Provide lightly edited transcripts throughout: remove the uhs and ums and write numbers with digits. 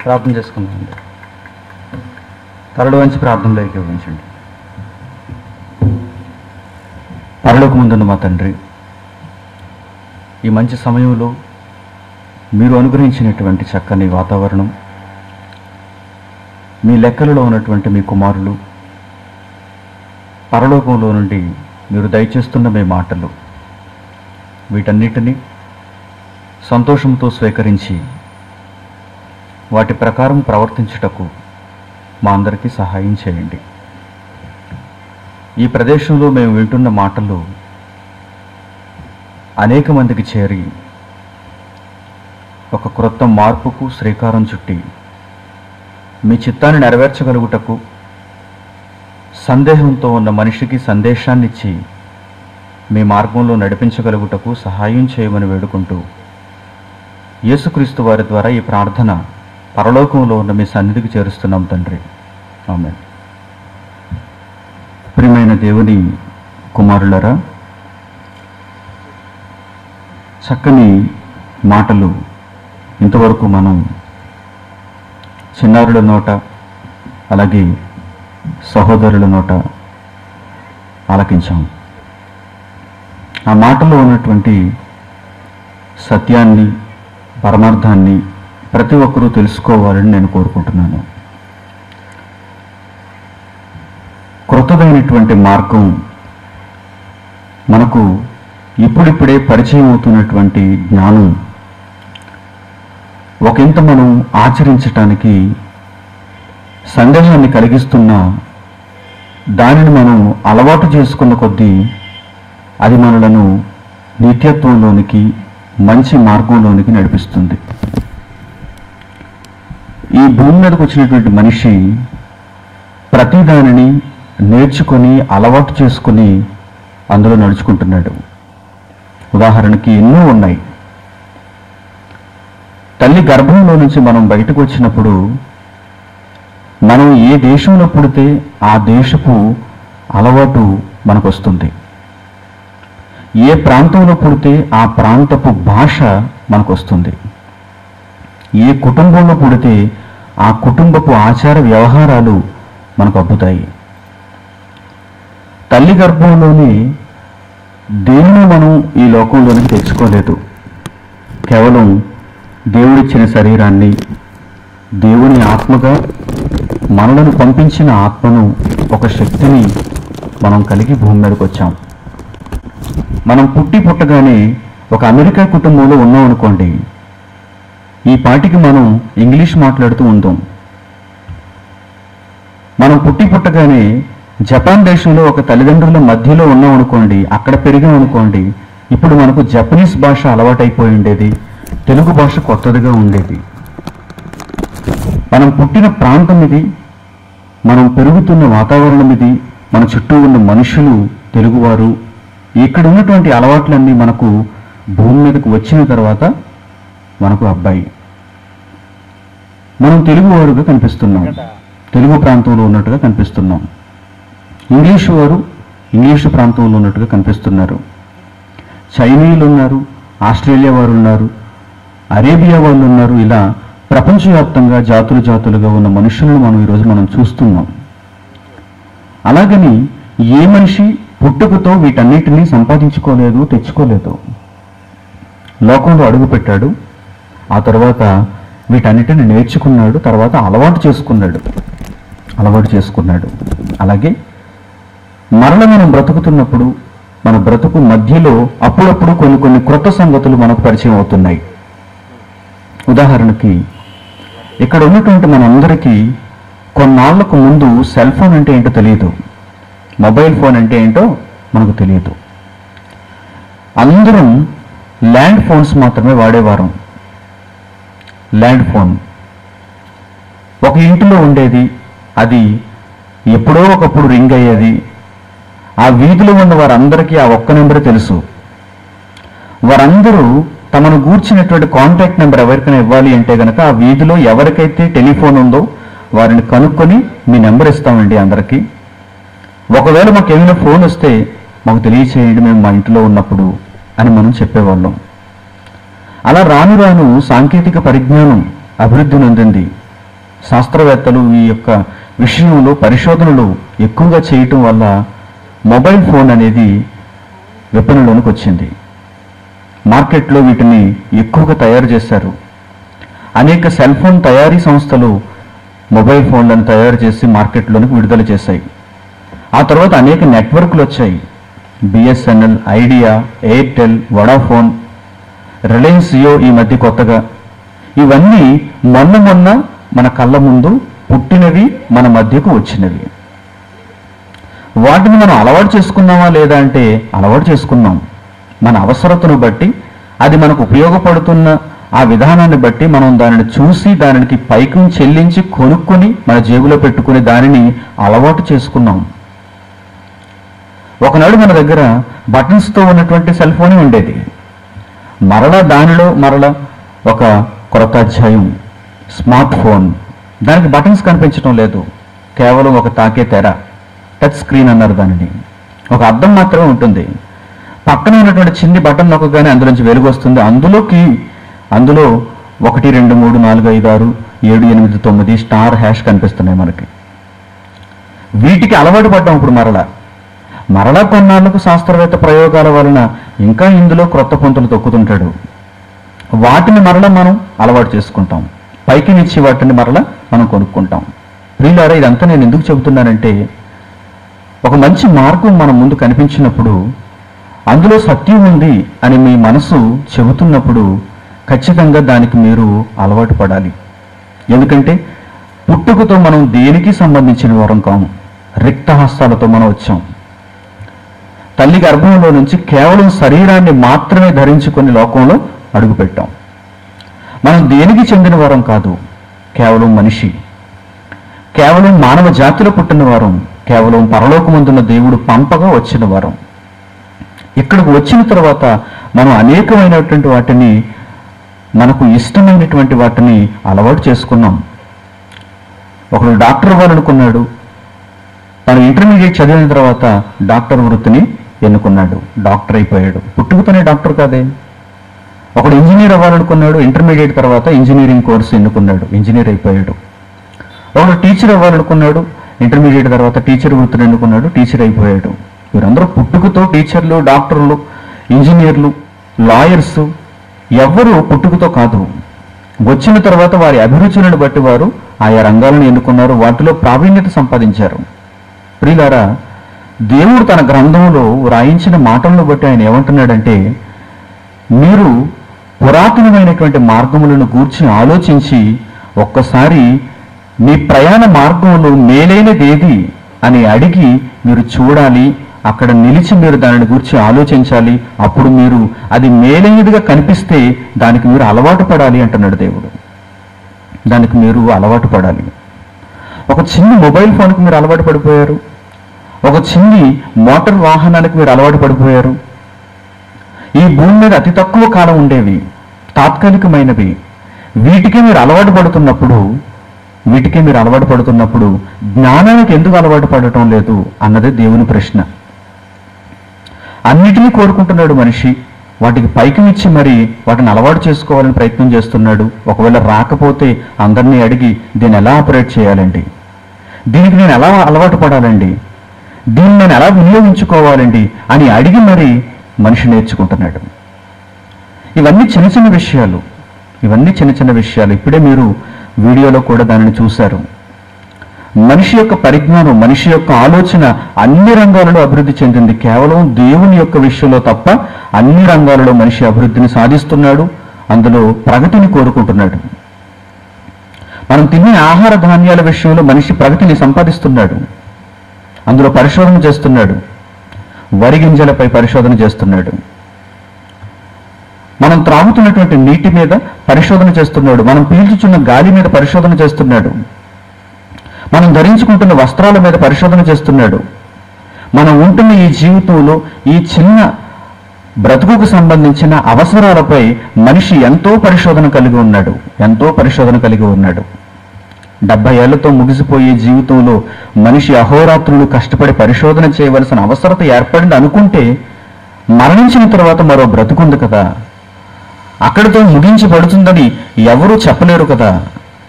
ప్రార్థన చేసుకుందామండి. తలలు వంచి ప్రార్థనలో ఏకీభవించండి. పరలోకమందున్న మా తండ్రి, ఈ మంచి సమయంలో మీరు అనుగ్రహించినటువంటి చక్కని వాతావరణం, మీ లెక్కలలో ఉన్నటువంటి మీ కుమారులు, పరలోకంలో నుండి మీరు దయచేస్తున్న మీ మాటలు, వీటన్నిటినీ సంతోషంతో స్వీకరించి వాటి ప్రకారం ప్రవర్తించుటకు మా అందరికీ సహాయం చేయండి. ఈ ప్రదేశంలో మేము వింటున్న మాటలు అనేక మందికి చేరి ఒక క్రొత్త మార్పుకు శ్రీకారం చుట్టి మీ చిత్తాన్ని నెరవేర్చగలుగుటకు, సందేహంతో ఉన్న మనిషికి సందేశాన్నిచ్చి మీ మార్గంలో నడిపించగలుగుటకు సహాయం చేయమని వేడుకుంటూ, యేసుక్రీస్తు వారి ద్వారా ఈ ప్రార్థన పరలోకంలో ఉన్న మీ సన్నిధికి చేరుస్తున్నాం తండ్రి. ఆమేన్. ప్రియమైన దేవుని కుమారులరా, చక్కని మాటలు ఇంతవరకు మనం చిన్నారుల నోట, అలాగే సహోదరుల నోట ఆలకించాం. ఆ మాటలో ఉన్నటువంటి సత్యాన్ని, పరమార్థాన్ని ప్రతి ఒక్కరూ తెలుసుకోవాలని నేను కోరుకుంటున్నాను. క్రొత్తదైనటువంటి మార్గం మనకు ఇప్పుడిప్పుడే పరిచయం అవుతున్నటువంటి జ్ఞానం ఒకంత మనం ఆచరించటానికి సందేహాన్ని కలిగిస్తున్న దానిని మనం అలవాటు చేసుకున్న కొద్దీ అది మనలను నిత్యత్వంలోనికి, మంచి మార్గంలోనికి నడిపిస్తుంది. ఈ భూమి మీదకు వచ్చినటువంటి మనిషి ప్రతి దానిని నేర్చుకొని అలవాటు చేసుకుని అందులో నడుచుకుంటున్నాడు. ఉదాహరణకి ఎన్నో ఉన్నాయి. తల్లి గర్భంలో నుంచి మనం బయటకు వచ్చినప్పుడు మనం ఏ దేశంలో పుడితే ఆ దేశపు అలవాటు మనకు వస్తుంది. ఏ ప్రాంతంలో పుడితే ఆ ప్రాంతపు భాష మనకు వస్తుంది. ఏ కుటుంబంలో పుడితే ఆ కుటుంబపు ఆచార వ్యవహారాలు మనకు అబ్బుతాయి. తల్లి గర్భంలోని దేనిని మనం ఈ లోకంలోనికి తెచ్చుకోలేదు. కేవలం దేవుడిచ్చిన శరీరాన్ని, దేవుని ఆత్మగా మనలను పంపించిన ఆత్మను, ఒక శక్తిని మనం కలిగి భూమి మీదకి వచ్చాం. మనం పుట్టగానే ఒక అమెరికా కుటుంబంలో ఉన్నాం అనుకోండి, ఈ పాటికి మనం ఇంగ్లీష్ మాట్లాడుతూ ఉంటాం. మనం పుట్టగానే జపాన్ దేశంలో ఒక తల్లిదండ్రుల మధ్యలో ఉన్నాం అనుకోండి, అక్కడ పెరిగాం అనుకోండి, ఇప్పుడు మనకు జపనీస్ భాష అలవాటైపోయి ఉండేది, తెలుగు భాష కొత్తదిగా ఉండేది. మనం పుట్టిన ప్రాంతం ఇది, మనం పెరుగుతున్న వాతావరణం ఇది, మన చుట్టూ ఉన్న మనుషులు తెలుగువారు. ఇక్కడ ఉన్నటువంటి అలవాట్లన్నీ మనకు భూమి మీదకు వచ్చిన తర్వాత మనకు అబ్బాయి. మనం తెలుగువారుగా కనిపిస్తున్నాం, తెలుగు ప్రాంతంలో ఉన్నట్టుగా కనిపిస్తున్నాం. ఇంగ్లీషు వారు ఇంగ్లీషు ప్రాంతంలో ఉన్నట్టుగా కనిపిస్తున్నారు. చైనీయులు ఉన్నారు, ఆస్ట్రేలియా వారు ఉన్నారు, అరేబియా వాళ్ళు ఉన్నారు. ఇలా ప్రపంచవ్యాప్తంగా జాతులుగా ఉన్న మనుషులను మనం చూస్తున్నాం. అలాగని ఏ మనిషి పుట్టుకతో వీటన్నిటినీ సంపాదించుకోలేదు, తెచ్చుకోలేదు. లోకంలో అడుగుపెట్టాడు, ఆ తర్వాత వీటన్నిటిని నేర్చుకున్నాడు, తర్వాత అలవాటు చేసుకున్నాడు. అలాగే మరల మనం బ్రతుకుతున్నప్పుడు మన బ్రతుకు మధ్యలో అప్పుడప్పుడు కొన్ని క్రొత్త సంగతులు మనకు పరిచయం అవుతున్నాయి. ఉదాహరణకి ఇక్కడ ఉన్నటువంటి మనందరికీ కొన్నాళ్లకు ముందు సెల్ ఫోన్ అంటే ఏంటో తెలియదు, మొబైల్ ఫోన్ అంటే ఏంటో మనకు తెలియదు. అందరం ల్యాండ్ ఫోన్స్ మాత్రమే వాడేవారం. ల్యాండ్ ఫోన్ ఒక ఇంటిలో ఉండేది, అది ఎప్పుడో ఒకప్పుడు రింగ్ అయ్యేది. ఆ వీధిలో ఉన్న వారందరికీ ఆ ఒక్క నెంబర్ తెలుసు. వారందరూ తమను గూర్చినటువంటి కాంటాక్ట్ నెంబర్ ఎవరికైనా ఇవ్వాలి అంటే కనుక ఆ వీధిలో ఎవరికైతే టెలిఫోన్ ఉందో వారిని కనుక్కొని మీ నెంబర్ ఇస్తామండి అందరికీ. ఒకవేళ మాకు ఏమైనా ఫోన్ వస్తే మాకు తెలియచేయండి, మేము మా ఇంట్లో ఉన్నప్పుడు అని మనం చెప్పేవాళ్ళం. అలా రాను రాను సాంకేతిక పరిజ్ఞానం అభివృద్ధి నొందింది. శాస్త్రవేత్తలు ఈ యొక్క విషయంలో పరిశోధనలు ఎక్కువగా చేయటం వల్ల మొబైల్ ఫోన్ అనేది విపణిలోనికి వచ్చింది. మార్కెట్లో వీటిని ఎక్కువగా తయారు చేశారు. అనేక సెల్ ఫోన్ తయారీ సంస్థలు మొబైల్ ఫోన్లను తయారు చేసి మార్కెట్లోనికి విడుదల చేశాయి. ఆ తర్వాత అనేక నెట్వర్క్లు వచ్చాయి. బిఎస్ఎన్ఎల్, ఐడియా, ఎయిర్టెల్, వొడాఫోన్, రిలయన్స్ జియో ఈ మధ్య కొత్తగా. ఇవన్నీ మొన్న మన కళ్ళ ముందు పుట్టినవి, మన మధ్యకు వచ్చినవి. వాటిని మనం అలవాటు చేసుకున్నామా లేదా అంటే అలవాటు చేసుకున్నాం. మన అవసరతను బట్టి, అది మనకు ఉపయోగపడుతున్న ఆ విధానాన్ని బట్టి మనం దానిని చూసి దానికి పైకి చెల్లించి కొనుక్కొని మన జేబులో పెట్టుకుని దానిని అలవాటు చేసుకున్నాం. ఒకనాడు మన దగ్గర బటన్స్తో ఉన్నటువంటి సెల్ ఫోన్ ఉండేది. దానిలో ఒక కొత్త అధ్యాయం, స్మార్ట్ ఫోన్. దానికి బటన్స్ కనిపించడం లేదు, కేవలం ఒక తాకే తెర, టచ్ స్క్రీన్ అన్నారు దానిని. ఒక అద్దం మాత్రమే ఉంటుంది. పక్కన ఉన్నటువంటి చిన్ని బటన్ నొక్కగానే అందులోంచి వెలుగు వస్తుంది. అందులో 1 2 3 4 5 6 7 8 9 స్టార్ హ్యాష్ కనిపిస్తున్నాయి మనకి. వీటికి అలవాటు పడ్డాం. ఇప్పుడు మరలా కొన్నాళ్లకు శాస్త్రవేత్త ప్రయోగాల వలన ఇంకా ఇందులో క్రొత్త పొంతులు తొక్కుతుంటాడు. వాటిని మనం అలవాటు చేసుకుంటాం. పైకి నిచ్చి వాటిని మనం కొనుక్కుంటాం. ప్రియులారా, ఇదంతా నేను ఎందుకు చెబుతున్నానంటే, ఒక మంచి మార్గం మన ముందు కనిపించినప్పుడు, అందులో సత్యం ఉంది అని మీ మనసు చెబుతున్నప్పుడు ఖచ్చితంగా దానికి మీరు అలవాటు పడాలి. ఎందుకంటే పుట్టుకతో మనం దేనికి సంబంధించిన వారం కాము. రిక్త హస్తాలతో మనం వచ్చాం. తల్లి గర్భంలో నుంచి కేవలం శరీరాన్ని మాత్రమే ధరించుకొని లోకంలో అడుగుపెట్టాం. మనం దేనికి చెందిన వారం కాదు, కేవలం మనిషి, కేవలం మానవ జాతిలో పుట్టిన వారం, కేవలం పరలోకమందున్న దేవుడు పంపగా వచ్చిన వారం. ఇక్కడికి వచ్చిన తర్వాత మనం అనేకమైనటువంటి వాటిని, మనకు ఇష్టమైనటువంటి వాటిని అలవాటు చేసుకున్నాం. ఒకడు డాక్టర్ అవ్వాలనుకున్నాడు. తను ఇంటర్మీడియట్ చదివిన తర్వాత డాక్టర్ వృత్తిని ఎన్నుకున్నాడు, డాక్టర్ అయిపోయాడు. పుట్టుకతోనే డాక్టర్ కాదే. ఒకడు ఇంజనీర్ అవ్వాలనుకున్నాడు. ఇంటర్మీడియట్ తర్వాత ఇంజనీరింగ్ కోర్సు ఎన్నుకున్నాడు, ఇంజనీర్ అయిపోయాడు. ఒకడు టీచర్ అవ్వాలనుకున్నాడు. ఇంటర్మీడియట్ తర్వాత టీచర్ వృత్తిని ఎన్నుకున్నాడు, టీచర్ అయిపోయాడు. వీరందరూ పుట్టుకతో టీచర్లు, డాక్టర్లు, ఇంజనీర్లు, లాయర్సు ఎవ్వరూ పుట్టుకతో కాదు. వచ్చిన తర్వాత వారి అభిరుచులను బట్టి వారు ఆయా రంగాలను ఎన్నుకున్నారు, వాటిలో ప్రావీణ్యత సంపాదించారు. ప్రియులారా, దేవుడు తన గ్రంథంలో రాయించిన మాటలను బట్టి ఆయన ఏమంటున్నాడంటే, మీరు పురాతనమైనటువంటి మార్గములను గూర్చి ఆలోచించి ఒక్కసారి మీ ప్రయాణ మార్గంలో మేలైనదేది అని అడిగి మీరు చూడాలి. అక్కడ నిలిచి మీరు దానిని గురించి ఆలోచించాలి. అప్పుడు మీరు అది మేలైనదిగా కనిపిస్తే దానికి మీరు అలవాటు పడాలి అంటున్నాడు దేవుడు. దానికి మీరు అలవాటు పడాలి. ఒక చిన్న మొబైల్ ఫోన్కి మీరు అలవాటు పడిపోయారు. ఒక చిన్ని మోటార్ వాహనానికి మీరు అలవాటు పడిపోయారు. ఈ భూమి మీద అతి తక్కువ కాలం ఉండేవి, తాత్కాలికమైనవి. వీటికే మీరు అలవాటు పడుతున్నప్పుడు జ్ఞానానికి ఎందుకు అలవాటు పడటం లేదు అన్నదే దేవుని ప్రశ్న. అన్నిటినీ కోరుకుంటున్నాడు మనిషి. వాటికి పైకినిచ్చి మరి వాటిని అలవాటు చేసుకోవాలని ప్రయత్నం చేస్తున్నాడు. ఒకవేళ రాకపోతే అందరినీ అడిగి దీన్ని ఎలా ఆపరేట్ చేయాలండి, దీనికి నేను ఎలా అలవాటు పడాలండి, దీన్ని నేను ఎలా వినియోగించుకోవాలండి అని అడిగి మరి మనిషి నేర్చుకుంటున్నాడు. ఇవన్నీ చిన్న చిన్న విషయాలు. ఇప్పుడే మీరు వీడియోలో కూడా దానిని చూశారు. మనిషి యొక్క పరిజ్ఞానం, మనిషి యొక్క ఆలోచన అన్ని రంగాలలో అభివృద్ధి చెందింది. కేవలం దేవుని యొక్క విషయంలో తప్ప అన్ని రంగాలలో మనిషి అభివృద్ధిని సాధిస్తున్నాడు, అందులో ప్రగతిని కోరుకుంటున్నాడు. మనం తినే ఆహార ధాన్యాల విషయంలో మనిషి ప్రగతిని సంపాదిస్తున్నాడు, అందులో పరిశోధన చేస్తున్నాడు. వరి గింజలపై పరిశోధన చేస్తున్నాడు. మనం త్రాగుతున్నటువంటి నీటి మీద పరిశోధన చేస్తున్నాడు. మనం పీల్చుచున్న గాలి మీద పరిశోధన చేస్తున్నాడు. మనం ధరించుకుంటున్న వస్త్రాల మీద పరిశోధన చేస్తున్నాడు. మనం ఉంటున్న ఈ జీవితంలో ఈ చిన్న బ్రతుకుకు సంబంధించిన అవసరాలపై మనిషి ఎంతో పరిశోధన కలిగి ఉన్నాడు. 70 ఏళ్లతో ముగిసిపోయే జీవితంలో మనిషి అహోరాత్రులు కష్టపడి పరిశోధన చేయవలసిన అవసరత ఏర్పడింది అనుకుంటే, మరణించిన తర్వాత మరో బ్రతుకుంది కదా, అక్కడితో ముగించబడుతుందని ఎవరూ చెప్పలేరు కదా.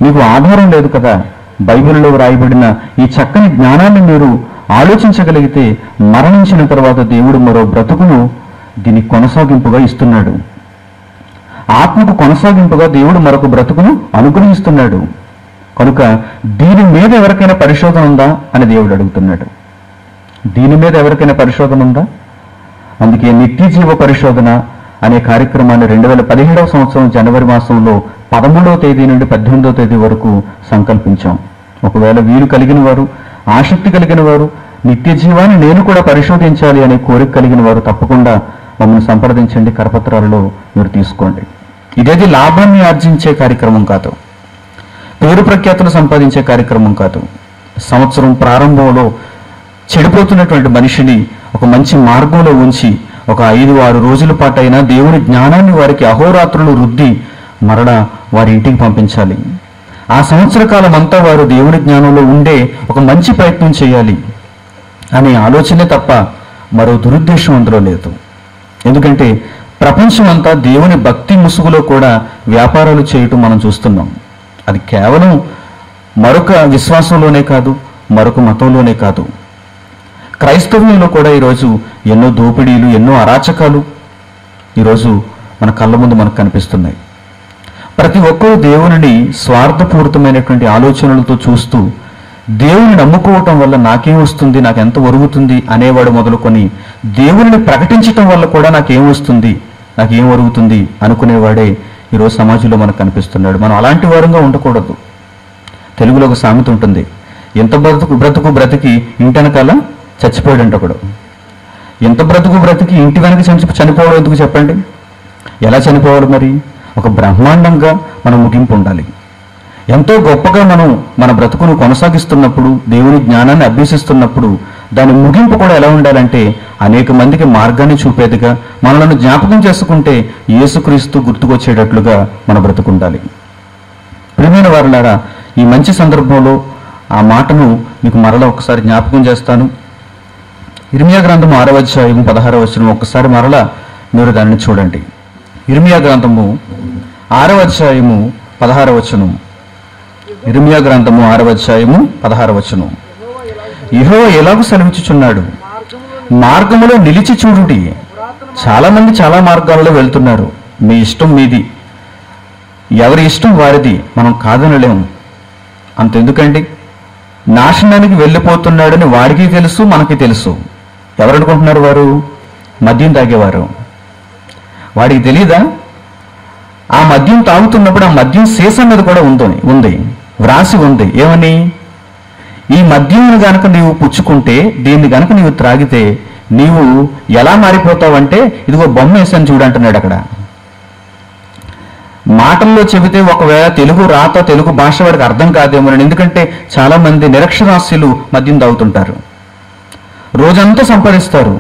మీకు ఆధారం లేదు కదా. బైబిల్లో వ్రాయబడిన ఈ చక్కని జ్ఞానాన్ని మీరు ఆలోచించగలిగితే మరణించిన తర్వాత దేవుడు మరో బ్రతుకును దీనికి కొనసాగింపుగా ఇస్తున్నాడు. ఆత్మకు కొనసాగింపుగా దేవుడు మరొక బ్రతుకును అనుగ్రహిస్తున్నాడు. కనుక దీని మీద ఎవరికైనా పరిశోధన ఉందా అని దేవుడు అడుగుతున్నాడు. దీని మీద ఎవరికైనా పరిశోధన ఉందా? అందుకే నిత్య జీవ పరిశోధన అనే కార్యక్రమాన్ని 2017వ సంవత్సరం జనవరి మాసంలో 13వ తేదీ నుండి 18వ తేదీ వరకు సంకల్పించాం. ఒకవేళ వీలు కలిగిన వారు, ఆసక్తి కలిగిన వారు, నిత్య జీవాన్ని నేను కూడా పరిశోధించాలి అనే కోరిక కలిగిన వారు తప్పకుండా మమ్మల్ని సంప్రదించండి. కరపత్రాలలో మీరు తీసుకోండి. ఇదేది లాభాన్ని ఆర్జించే కార్యక్రమం కాదు, పేరు ప్రఖ్యాతులు సంపాదించే కార్యక్రమం కాదు. సంవత్సరం ప్రారంభంలో చెడిపోతున్నటువంటి మనిషిని ఒక మంచి మార్గంలో ఉంచి ఒక 5-6 రోజుల పాటైనా దేవుని జ్ఞానాన్ని వారికి అహోరాత్రులు రుద్ది మరలా వారి ఇంటికి పంపించాలి. ఆ సంవత్సర కాలం అంతా వారు దేవుని జ్ఞానంలో ఉండే ఒక మంచి ప్రయత్నం చేయాలి అనే ఆలోచనే తప్ప మరో దురుద్దేశం అందులో లేదు. ఎందుకంటే ప్రపంచం అంతా దేవుని భక్తి ముసుగులో కూడా వ్యాపారాలు చేయటం మనం చూస్తున్నాం. అది కేవలం మరొక విశ్వాసంలోనే కాదు, మరొక మతంలోనే కాదు, క్రైస్తవ్యంలో కూడా ఈరోజు ఎన్నో దోపిడీలు, ఎన్నో అరాచకాలు ఈరోజు మన కళ్ళ ముందు మనకు కనిపిస్తున్నాయి. ప్రతి ఒక్కరూ దేవునిని స్వార్థపూరితమైనటువంటి ఆలోచనలతో చూస్తూ దేవుని నమ్ముకోవటం వల్ల నాకేం వస్తుంది, నాకెంత ఒరుగుతుంది అనేవాడు మొదలుకొని దేవుని ప్రకటించటం వల్ల కూడా నాకేం వస్తుంది, నాకేం ఒరుగుతుంది అనుకునేవాడే ఈరోజు సమాజంలో మనకు కనిపిస్తున్నాడు. మనం అలాంటి వారంగా ఉండకూడదు. తెలుగులో ఒక సామెత ఉంటుంది, ఎంత బ్రతుకు బ్రతికి ఇంటెనకాల చచ్చిపోయాడంట ఒకడు. ఎంత బ్రతికి ఇంటి వెనక చనిపోవడం ఎందుకు చెప్పండి? ఎలా చనిపోవాలి మరి? ఒక బ్రహ్మాండంగా మన ముగింపు ఉండాలి. ఎంతో గొప్పగా మనం మన బ్రతుకును కొనసాగిస్తున్నప్పుడు, దేవుని జ్ఞానాన్ని అభ్యసిస్తున్నప్పుడు దాని ముగింపు కూడా ఎలా ఉండాలంటే అనేక మందికి మార్గాన్ని చూపేదిగా, మనలను జ్ఞాపకం చేసుకుంటే యేసుక్రీస్తు గుర్తుకొచ్చేటట్లుగా మన బ్రతుకుండాలి. ప్రియమైన వారులారా, ఈ మంచి సందర్భంలో ఆ మాటను మీకు మరలా ఒకసారి జ్ఞాపకం చేస్తాను. ఇర్మియా గ్రంథము 6వ అధ్యాయము 16వ వచనం ఒక్కసారి మరలా మీరు దానిని చూడండి. ఇర్మియా గ్రంథము 6వ అధ్యాయము 16వ వచనం. ఇర్మియా గ్రంథము 6వ అధ్యాయము 16వ వచనం. యెహోవా ఎలాగూ సెలవిచ్చుచున్నాడు, మార్గములో నిలిచి చూడుడి. చాలా మంది చాలా మార్గాలలో వెళ్తున్నారు. మీ ఇష్టం మీది, ఎవరి ఇష్టం వారిది, మనం కాదనలేము. అంతెందుకండి, నాశనానికి వెళ్ళిపోతున్నాడని వాడికి తెలుసు, మనకి తెలుసు. ఎవరనుకుంటున్నారు వారు? మద్యం తాగేవారు. వాడికి తెలీదా? ఆ మద్యం తాగుతున్నప్పుడు ఆ మద్యం సీసా మీద కూడా ఉంది, వ్రాసి ఉంది. ఏమని? ఈ మద్యంను గనక నీవు పుచ్చుకుంటే, దీన్ని గనక నీవు త్రాగితే నీవు ఎలా మారిపోతావంటే, ఇదిగో బొమ్మ వేసాను చూడంటున్నాడు అక్కడ. మాటల్లో చెబితే ఒకవేళ తెలుగు రాత, తెలుగు భాష వాడికి అర్థం కాదేమోనని. ఎందుకంటే చాలా మంది నిరక్షరాస్యులు మద్యం తాగుతుంటారు, రోజంతా సంపాదిస్తారు.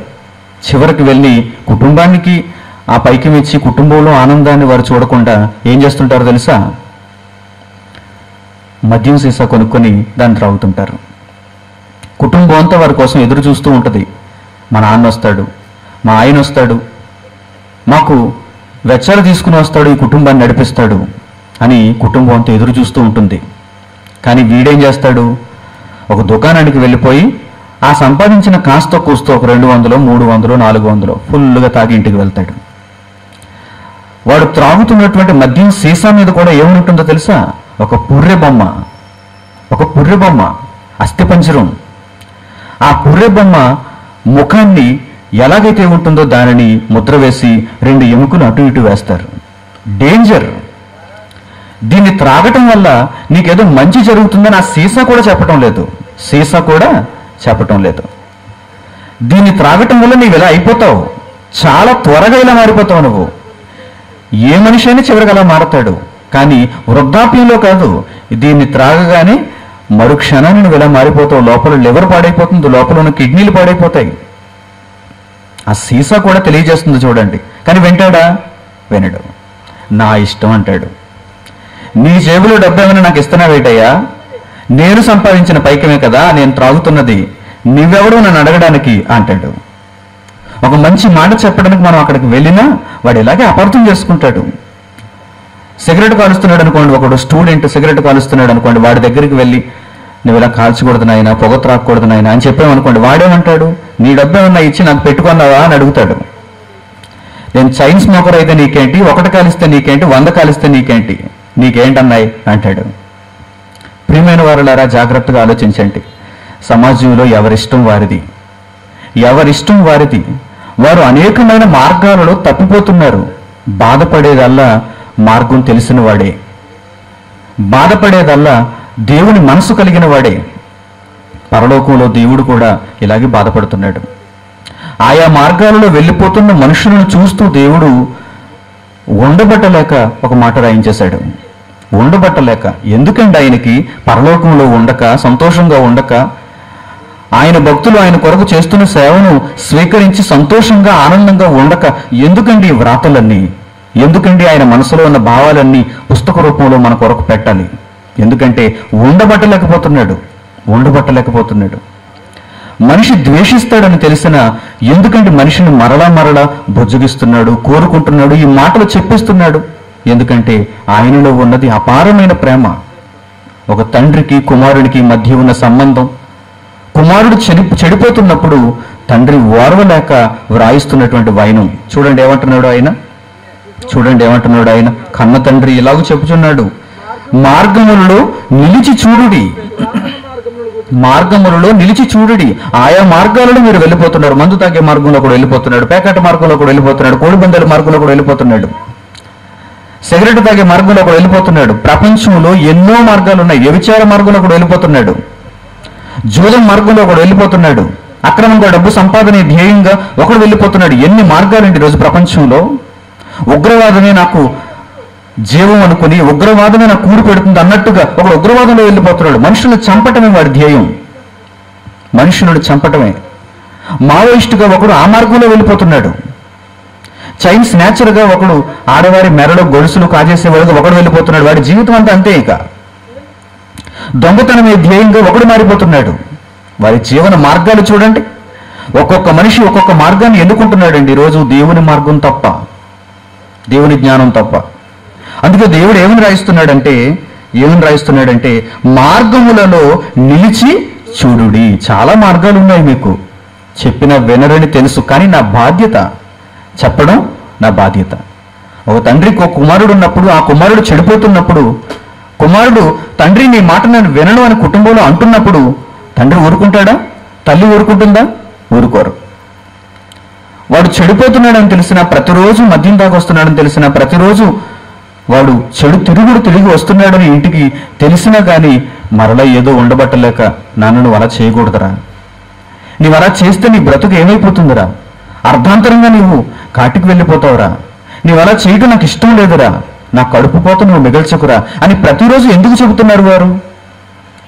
చివరికి వెళ్ళి కుటుంబానికి ఆ పైకి మెచ్చి కుటుంబంలో ఆనందాన్ని వారు చూడకుండా ఏం చేస్తుంటారో తెలుసా? మద్యం సీసా కొనుక్కొని దాన్ని త్రాగుతుంటారు. కుటుంబం అంతా వారి కోసం ఎదురు చూస్తూ ఉంటుంది. మా నాన్న వస్తాడు, మా ఆయన వస్తాడు, మాకు వెచ్చాలు తీసుకుని వస్తాడు, ఈ కుటుంబాన్ని నడిపిస్తాడు అని కుటుంబం అంతా ఎదురు చూస్తూ ఉంటుంది. కానీ వీడేం చేస్తాడు? ఒక దుకాణానికి వెళ్ళిపోయి ఆ సంపాదించిన కాస్తో కూస్తో ఒక 200, 300, 400 ఫుల్గా తాగి ఇంటికి వెళ్తాడు. వాడు త్రాగుతున్నటువంటి మద్యం సీసా మీద కూడా ఏముంటుందో తెలుసా? ఒక పుర్రె బొమ్మ, అస్థిపంజరం. ఆ పుర్రె బొమ్మ ముఖాన్ని ఎలాగైతే ఉంటుందో దానిని ముద్ర వేసి 2 ఎముకలు అటు ఇటు వేస్తారు. డేంజర్. దీన్ని త్రాగటం వల్ల నీకేదో మంచి జరుగుతుందని ఆ సీసా కూడా చెప్పటం లేదు. దీన్ని త్రాగటం వల్ల నీవు ఇలా అయిపోతావు, చాలా త్వరగా ఇలా మారిపోతావు. నువ్వు ఏ మనిషి అయినా చివరికి అలా మారతాడు. కానీ వృద్ధాప్యంలో కాదు, దీన్ని త్రాగగానే మరుక్షణాన్ని నువ్వు ఇలా మారిపోతావు. లోపల లివర్ పాడైపోతుంది, లోపల ఉన్న కిడ్నీలు పాడైపోతాయి. ఆ సీసా కూడా తెలియజేస్తుంది చూడండి. కానీ వినడు. నా ఇష్టం అంటాడు. నీ జేబులో డబ్బు ఏమైనా నాకు ఇస్తున్నావేటయ్యా? నేను సంపాదించిన పైకమే కదా నేను త్రాగుతున్నది, నువ్వెవడో నన్ను అడగడానికి అంటాడు. ఒక మంచి మాట చెప్పడానికి మనం అక్కడికి వెళ్ళినా వాడు ఇలాగే అపార్థం చేసుకుంటాడు. సిగరెట్ కాలుస్తున్నాడు అనుకోండి, ఒకడు స్టూడెంట్ సిగరెట్ కాలుస్తున్నాడు అనుకోండి, వాడి దగ్గరికి వెళ్ళి నువ్వు ఇలా కాల్చకూడదు నాయన, పొగ త్రాక్కూడదు నాయన అని చెప్పామనుకోండి, వాడేమంటాడు? నీ డబ్బు ఏమన్నా ఇచ్చి నాకు పెట్టుకున్నావా అని అడుగుతాడు. నేను చైన్ స్మోకర్ అయితే నీకేంటి, 1 కాలిస్తే నీకేంటి, 100 కాలిస్తే నీకేంటి, నీకేంటన్నాయి అంటాడు. ప్రియమైన వారులారా, జాగ్రత్తగా ఆలోచించండి. సమాజంలో ఎవరిష్టం వారిది, ఎవరిష్టం వారిది. వారు అనేకమైన మార్గాలలో తప్పిపోతున్నారు. బాధపడేదల్లా మార్గం తెలిసిన వాడే, బాధపడేదల్లా దేవుని మనసు కలిగిన వాడే. పరలోకంలో దేవుడు కూడా ఇలాగే బాధపడుతున్నాడు. ఆయా మార్గాలలో వెళ్ళిపోతున్న మనుషులను చూస్తూ దేవుడు ఉండబట్టలేక ఒక మాట రాయించేశాడు. ఉండబట్టలేక. ఎందుకండి ఆయనకి పరలోకంలో ఉండక, సంతోషంగా ఉండక, ఆయన భక్తులు ఆయన కొరకు చేస్తున్న సేవను స్వీకరించి సంతోషంగా ఆనందంగా ఉండక ఎందుకండి ఈ వ్రాతలన్నీ? ఎందుకండి ఆయన మనసులో ఉన్న భావాలన్నీ పుస్తక రూపంలో మన కొరకు పెట్టాలి? ఎందుకంటే ఉండబట్టలేకపోతున్నాడు. మనిషి ద్వేషిస్తాడని తెలిసిన ఎందుకంటే మనిషిని మరలా మరలా బుజ్జగిస్తున్నాడు, కోరుకుంటున్నాడు, ఈ మాటలు చెప్పిస్తున్నాడు? ఎందుకంటే ఆయనలో ఉన్నది అపారమైన ప్రేమ. ఒక తండ్రికి కుమారుడికి మధ్య ఉన్న సంబంధం. కుమారుడు చెడిపోతున్నప్పుడు తండ్రి ఓర్వలేక వ్రాయిస్తున్నటువంటి వైనం. చూడండి ఏమంటున్నాడు ఆయన, కన్న తండ్రి ఇలాగూ చెప్పుచున్నాడు, మార్గములలో నిలిచి చూడుడి, మార్గములలో నిలిచి చూడుడి. ఆయా మార్గాలలో మీరు వెళ్ళిపోతున్నారు. మందు తాగే మార్గంలో కూడా వెళ్ళిపోతున్నాడు, పేకాట మార్గంలో కూడా వెళ్ళిపోతున్నాడు, కోడిబందెల మార్గంలో కూడా వెళ్ళిపోతున్నాడు, సిగరెట్ తాగే మార్గంలో కూడా వెళ్ళిపోతున్నాడు. ప్రపంచంలో ఎన్నో మార్గాలు ఉన్నాయి. వ్యభిచార మార్గంలో కూడా వెళ్ళిపోతున్నాడు, జూదం మార్గంలో కూడా వెళ్ళిపోతున్నాడు, అక్రమంగా డబ్బు సంపాదనే ధ్యేయంగా ఒకడు వెళ్ళిపోతున్నాడు. ఎన్ని మార్గాలండి ఈరోజు ప్రపంచంలో. ఉగ్రవాదమే నాకు జీవం అనుకుని, ఉగ్రవాదమే నాకు కూడి పెడుతుంది అన్నట్టుగా ఒకడు ఉగ్రవాదంలో వెళ్ళిపోతున్నాడు. మనుషులను చంపటమే వాడి ధ్యేయం, మనుషులను చంపటమే. మావోయిస్టుగా ఒకడు ఆ మార్గంలో వెళ్ళిపోతున్నాడు. చైన్ స్నాచర్గా ఒకడు ఆడవారి మెరలో గొలుసులు కాజేసేవాడుగా ఒకడు వెళ్ళిపోతున్నాడు. వాడి జీవితం అంతా అంతే. ఇక దొంగతనమే ధ్యేయంగా ఒకడు మారిపోతున్నాడు. వారి జీవన మార్గాలు చూడండి. ఒక్కొక్క మనిషి ఒక్కొక్క మార్గాన్ని ఎన్నుకుంటున్నాడండి ఈరోజు. దేవుని మార్గం తప్ప, దేవుని జ్ఞానం తప్ప. అందుకే దేవుడు ఏమని రాయిస్తున్నాడంటే మార్గములలో నిలిచి చూడుడి. చాలా మార్గాలు ఉన్నాయి, మీకు చెప్పిన వినరని తెలుసు, కానీ నా బాధ్యత చెప్పడం, నా బాధ్యత. ఒక తండ్రికి ఒక కుమారుడు ఉన్నప్పుడు, ఆ కుమారుడు చెడిపోతున్నప్పుడు, కుమారుడు తండ్రి నీ మాట నేను వినను అని కుటుంబంలో అంటున్నప్పుడు తండ్రి ఊరుకుంటాడా? తల్లి ఊరుకుంటుందా? ఊరుకోరు. వాడు చెడిపోతున్నాడని తెలిసినా, ప్రతిరోజు మద్యం తాగొస్తున్నాడని తెలిసినా, ప్రతిరోజు వాడు చెడు తిరిగి వస్తున్నాడని ఇంటికి తెలిసినా కానీ మరలా ఏదో ఉండబట్టలేక, నాన్న నువ్వు అలా చేయకూడదురా, నీవు అలా చేస్తే నీ బ్రతుకు ఏమైపోతుందిరా, అర్ధాంతరంగా నీవు కాటికి వెళ్ళిపోతావురా, నీవు అలా చేయటం నాకు ఇష్టం లేదురా, నా కడుపు పోత నువ్వు మిగల్చకురా అని ప్రతిరోజు ఎందుకు చెబుతున్నారు వారు?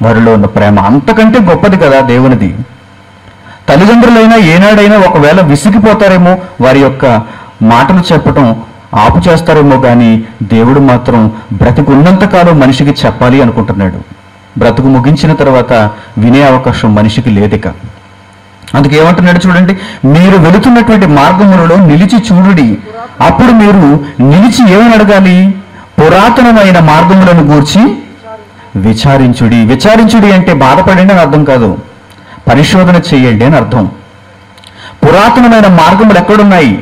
వారిలో ఉన్న ప్రేమ అంతకంటే గొప్పది కదా దేవునిది. తల్లిదండ్రులైనా ఏనాడైనా ఒకవేళ విసిగిపోతారేమో, వారి యొక్క మాటలు చెప్పటం ఆపు చేస్తారేమో, కానీ దేవుడు మాత్రం బ్రతికున్నంతకాలం మనిషికి చెప్పాలి అనుకుంటున్నాడు. బ్రతుకు ముగించిన తర్వాత వినే అవకాశం మనిషికి లేదిక. అందుకే ఏమంటున్నాడు చూడండి, మీరు వెళుతున్నటువంటి మార్గములలో నిలిచి చూడుడి. అప్పుడు మీరు నిలిచి ఏమని అడగాలి? పురాతనమైన మార్గములను గూర్చి విచారించుడి. విచారించుడి అంటే బాధపడండి అని అర్థం కాదు, పరిశోధన చేయండి అని అర్థం. పురాతనమైన మార్గములు ఎక్కడున్నాయి?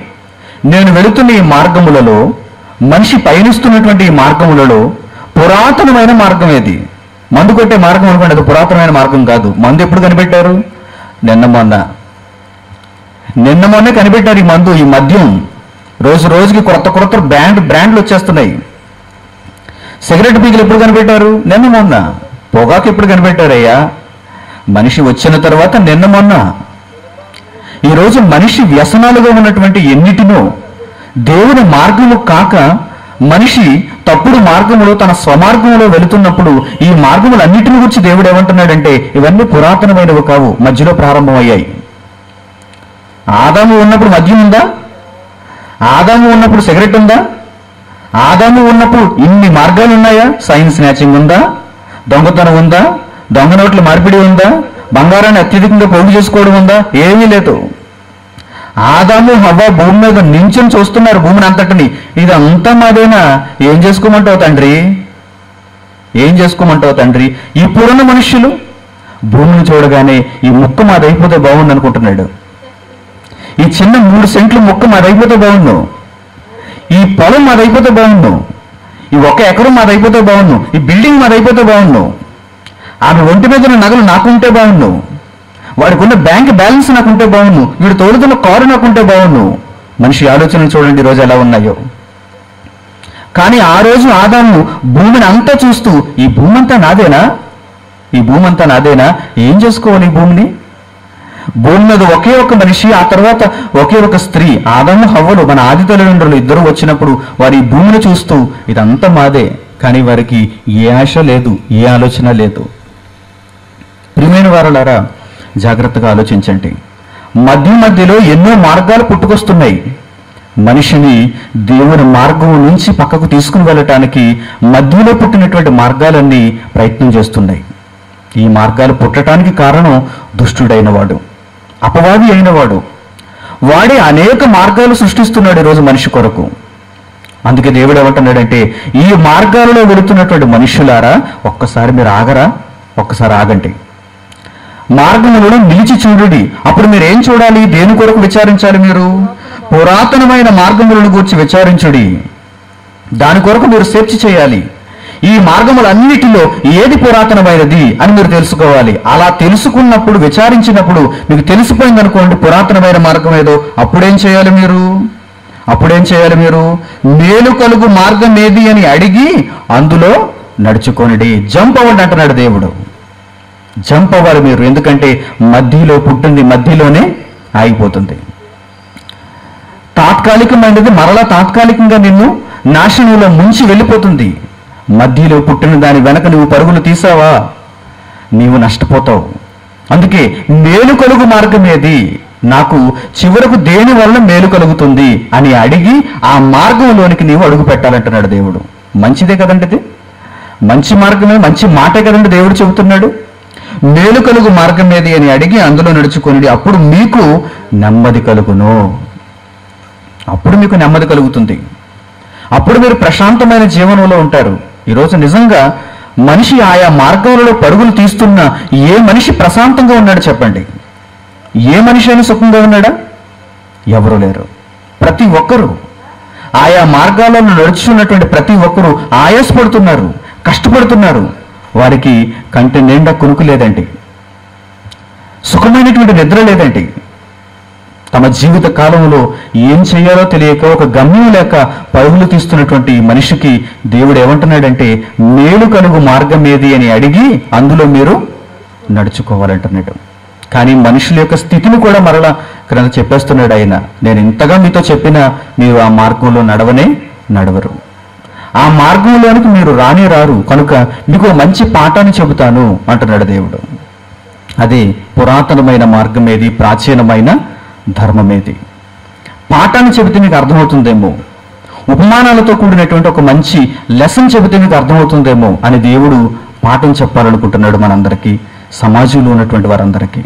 నేను వెళుతున్న ఈ మార్గములలో, మనిషి పయనిస్తున్నటువంటి ఈ మార్గములలో పురాతనమైన మార్గం ఏది? మందు కొట్టే మార్గం అనుకోండి, అది పురాతనమైన మార్గం కాదు. మందు ఎప్పుడు కనిపెట్టారు? నిన్న మొన్నే కనిపెట్టారు ఈ మందు, ఈ మద్యం. రోజుకి కొత్త బ్రాండ్లు వచ్చేస్తున్నాయి. సిగరెట్ పీకులు ఎప్పుడు కనిపెట్టారు? నిన్న మొన్న. పొగాకు ఎప్పుడు కనిపెట్టారయ్యా? మనిషి వచ్చిన తర్వాత నిన్న మొన్న. ఈరోజు మనిషి వ్యసనాలుగా ఉన్నటువంటి ఎన్నిటినో దేవుని మార్గము కాక మనిషి తప్పుడు మార్గములో, తన స్వమార్గంలో వెళుతున్నప్పుడు ఈ మార్గములన్నిటిని గురించి దేవుడు ఏమంటున్నాడంటే ఇవన్నీ పురాతనమైనవి కావు, మధ్యలో ప్రారంభమయ్యాయి. ఆదాము ఉన్నప్పుడు మద్యం ఉందా? ఆదాము ఉన్నప్పుడు సిగరెట్ ఉందా? ఆదాము ఉన్నప్పుడు ఇన్ని మార్గాలు ఉన్నాయా? సైన్స్ స్నాచింగ్ ఉందా? దొంగతనం ఉందా? దొంగ నోట్ల మార్పిడి ఉందా? బంగారాన్ని అత్యధికంగా పోగు చేసుకోవడం ఉందా? ఏమీ లేదు. ఆదాము హవ్వ భూమి మీద నించుని చూస్తున్నారు భూమిని అంతటిని. ఇదంతా మాదేనా? ఏం చేసుకోమంటావు తండ్రి? ఏం చేసుకోమంటావు తండ్రి? ఇప్పుడున్న మనుష్యులు భూమిని చూడగానే ఈ ముక్క మాదైపోతే బాగుండు అనుకుంటున్నాడు. ఈ చిన్న 3 సెంట్లు ముక్క మాదైపోతే బాగుండు, ఈ పొలం మాదైపోతే బాగుండు, ఈ 1 ఎకరం మాదైపోతే బాగుండు, ఈ బిల్డింగ్ మాదైపోతే బాగుండు, ఆమె ఒంటి మీద నగలు నాకుంటే బాగుండు, వాడికి ఉన్న బ్యాంక్ బ్యాలెన్స్ నాకుంటే బాగుండు, వీడు తోలుతున్న కారు నాకుంటే బాగుండు. మనిషి ఆలోచనలు చూడండి ఈరోజు ఎలా ఉన్నాయో. కానీ ఆ రోజు ఆదాము భూమిని అంతా చూస్తూ ఈ భూమి అంతా నాదేనా, ఈ భూమి అంతా నాదేనా, ఏం చేసుకోవాలి ఈ భూమిని? భూమి మీద ఒకే ఒక మనిషి, ఆ తర్వాత ఒకే ఒక స్త్రీ, ఆదాము హవ్వలు మన ఆది తల్లిదండ్రులు ఇద్దరు వచ్చినప్పుడు వారు ఈ భూమిని చూస్తూ ఇదంతా మాదే, కానీ వారికి ఏ ఆశ లేదు, ఏ ఆలోచన లేదు. ప్రియమైన వారలారా, జాగ్రత్తగా ఆలోచించండి. మధ్యలో ఎన్నో మార్గాలు పుట్టుకొస్తున్నాయి. మనిషిని దేవుని మార్గం నుంచి పక్కకు తీసుకుని వెళ్ళటానికి మధ్యలో పుట్టినటువంటి మార్గాలన్నీ ప్రయత్నం చేస్తున్నాయి. ఈ మార్గాలు పుట్టడానికి కారణం దుష్టుడైన వాడు, అపవాది అయినవాడు. వాడే అనేక మార్గాలు సృష్టిస్తున్నాడు ఈరోజు మనిషి కొరకు. అందుకే దేవుడు ఏమంటున్నాడంటే, ఈ మార్గాలలో వెళుతున్నటువంటి మనుషులారా ఒక్కసారి మీరు ఆగరా, ఒక్కసారి ఆగండి, మార్గములను నిలిచి చూడండి. అప్పుడు మీరు ఏం చూడాలి? దేని కొరకు విచారించాలి? మీరు పురాతనమైన మార్గములను గురించి విచారించుడి. దాని కొరకు మీరు సెర్చ్ చేయాలి. ఈ మార్గములన్నిటిలో ఏది పురాతనమైనది అని మీరు తెలుసుకోవాలి. అలా తెలుసుకున్నప్పుడు, విచారించినప్పుడు మీకు తెలిసిపోయింది అనుకోండి పురాతనమైన మార్గం ఏదో, అప్పుడేం చేయాలి మీరు? మేలు కలుగు మార్గం ఏది అని అడిగి అందులో నడుచుకోండి. జంప్ అవ్వండి అంటున్నాడు దేవుడు. జంప్ అవ్వాలి మీరు, ఎందుకంటే మధ్యలో పుట్టింది మధ్యలోనే ఆగిపోతుంది. తాత్కాలికమైనది మరలా తాత్కాలికంగా నిన్ను నాశనంలో ముంచి వెళ్ళిపోతుంది. మధ్యలో పుట్టిన దాని వెనక నువ్వు పరుగులు తీసావా, నీవు నష్టపోతావు. అందుకే మేలు కలుగు మార్గం ఏది, నాకు చివరకు దేని వలన మేలు కలుగుతుంది అని అడిగి ఆ మార్గంలోనికి నీవు అడుగు పెట్టాలంటున్నాడు దేవుడు. మంచిదే కదండి, ఇది మంచి మార్గమే, మంచి మాటే కదండి దేవుడు చెబుతున్నాడు. మేలు కలుగు మార్గం ఏది అని అడిగి అందులో నడుచుకొని అప్పుడు మీకు నెమ్మది కలుగును. అప్పుడు మీకు నెమ్మది కలుగుతుంది. అప్పుడు మీరు ప్రశాంతమైన జీవనంలో ఉంటారు. ఈరోజు నిజంగా మనిషి ఆయా మార్గాలలో పరుగులు తీస్తున్న ఏ మనిషి ప్రశాంతంగా ఉన్నాడు చెప్పండి? ఏ మనిషి అయినా సుఖంగా ఉన్నాడా? ఎవరు లేరు. ప్రతి ఒక్కరూ ఆయా మార్గాలలో నడుచున్నటువంటి ప్రతి ఒక్కరూ ఆయాసపడుతున్నారు, కష్టపడుతున్నారు. వారికి కంటి నిండా కునుకు లేదండి, సుఖమైనటువంటి నిద్ర లేదండి. తమ జీవిత కాలంలో ఏం చేయాలో తెలియక ఒక గమ్యం లేక పరుగులు తీస్తున్నటువంటి మనిషికి దేవుడు ఏమంటున్నాడంటే, మేలు కలుగు మార్గం ఏది అని అడిగి అందులో మీరు నడుచుకోవాలంటున్నాడు. కానీ మనుషుల యొక్క స్థితిని కూడా మరలా క్రింద చెప్పేస్తున్నాడు ఆయన. నేను ఇంతగా మీతో చెప్పినా మీరు ఆ మార్గంలో నడవరు, ఆ మార్గంలోనికి మీరు రారు, కనుక మీకు మంచి పాఠాన్ని చెబుతాను అంటున్నాడు దేవుడు. అది పురాతనమైన మార్గం ఏది, ప్రాచీనమైన ధర్మం ఏది. పాఠాన్ని చెబితే మీకు అర్థమవుతుందేమో, ఉపమానాలతో కూడినటువంటి ఒక మంచి లెసన్ చెబితే మీకు అర్థమవుతుందేమో అని దేవుడు పాఠం చెప్పాలనుకుంటున్నాడు మనందరికీ, సమాజంలో ఉన్నటువంటి వారందరికీ.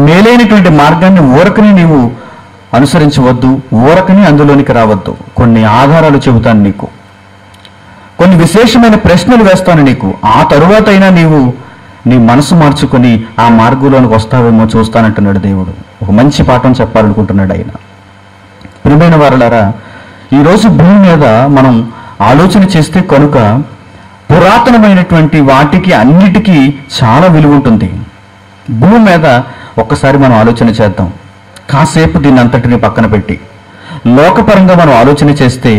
మేలైనటువంటి మార్గాన్ని ఊరకని నీవు అనుసరించవద్దు, ఊరకని అందులోనికి రావద్దు. కొన్ని ఆధారాలు చెబుతాను నీకు, కొన్ని విశేషమైన ప్రశ్నలు వేస్తాను నీకు. ఆ తరువాత అయినా నీవు నీ మనసు మార్చుకొని ఆ మార్గంలోనికి వస్తావేమో చూస్తానంటున్నాడు దేవుడు. ఒక మంచి పాఠం చెప్పాలనుకుంటున్నాడు ఆయన. ప్రియమైన వారలారా, ఈరోజు భూమి మీద మనం ఆలోచన చేస్తే కనుక పురాతనమైనటువంటి వాటికి అన్నిటికీ చాలా విలువ ఉంటుంది. భూమి మీద ఒక్కసారి మనం ఆలోచన చేద్దాం, కాసేపు దీన్ని అంతటిని పక్కన పెట్టి లోకపరంగా మనం ఆలోచన చేస్తే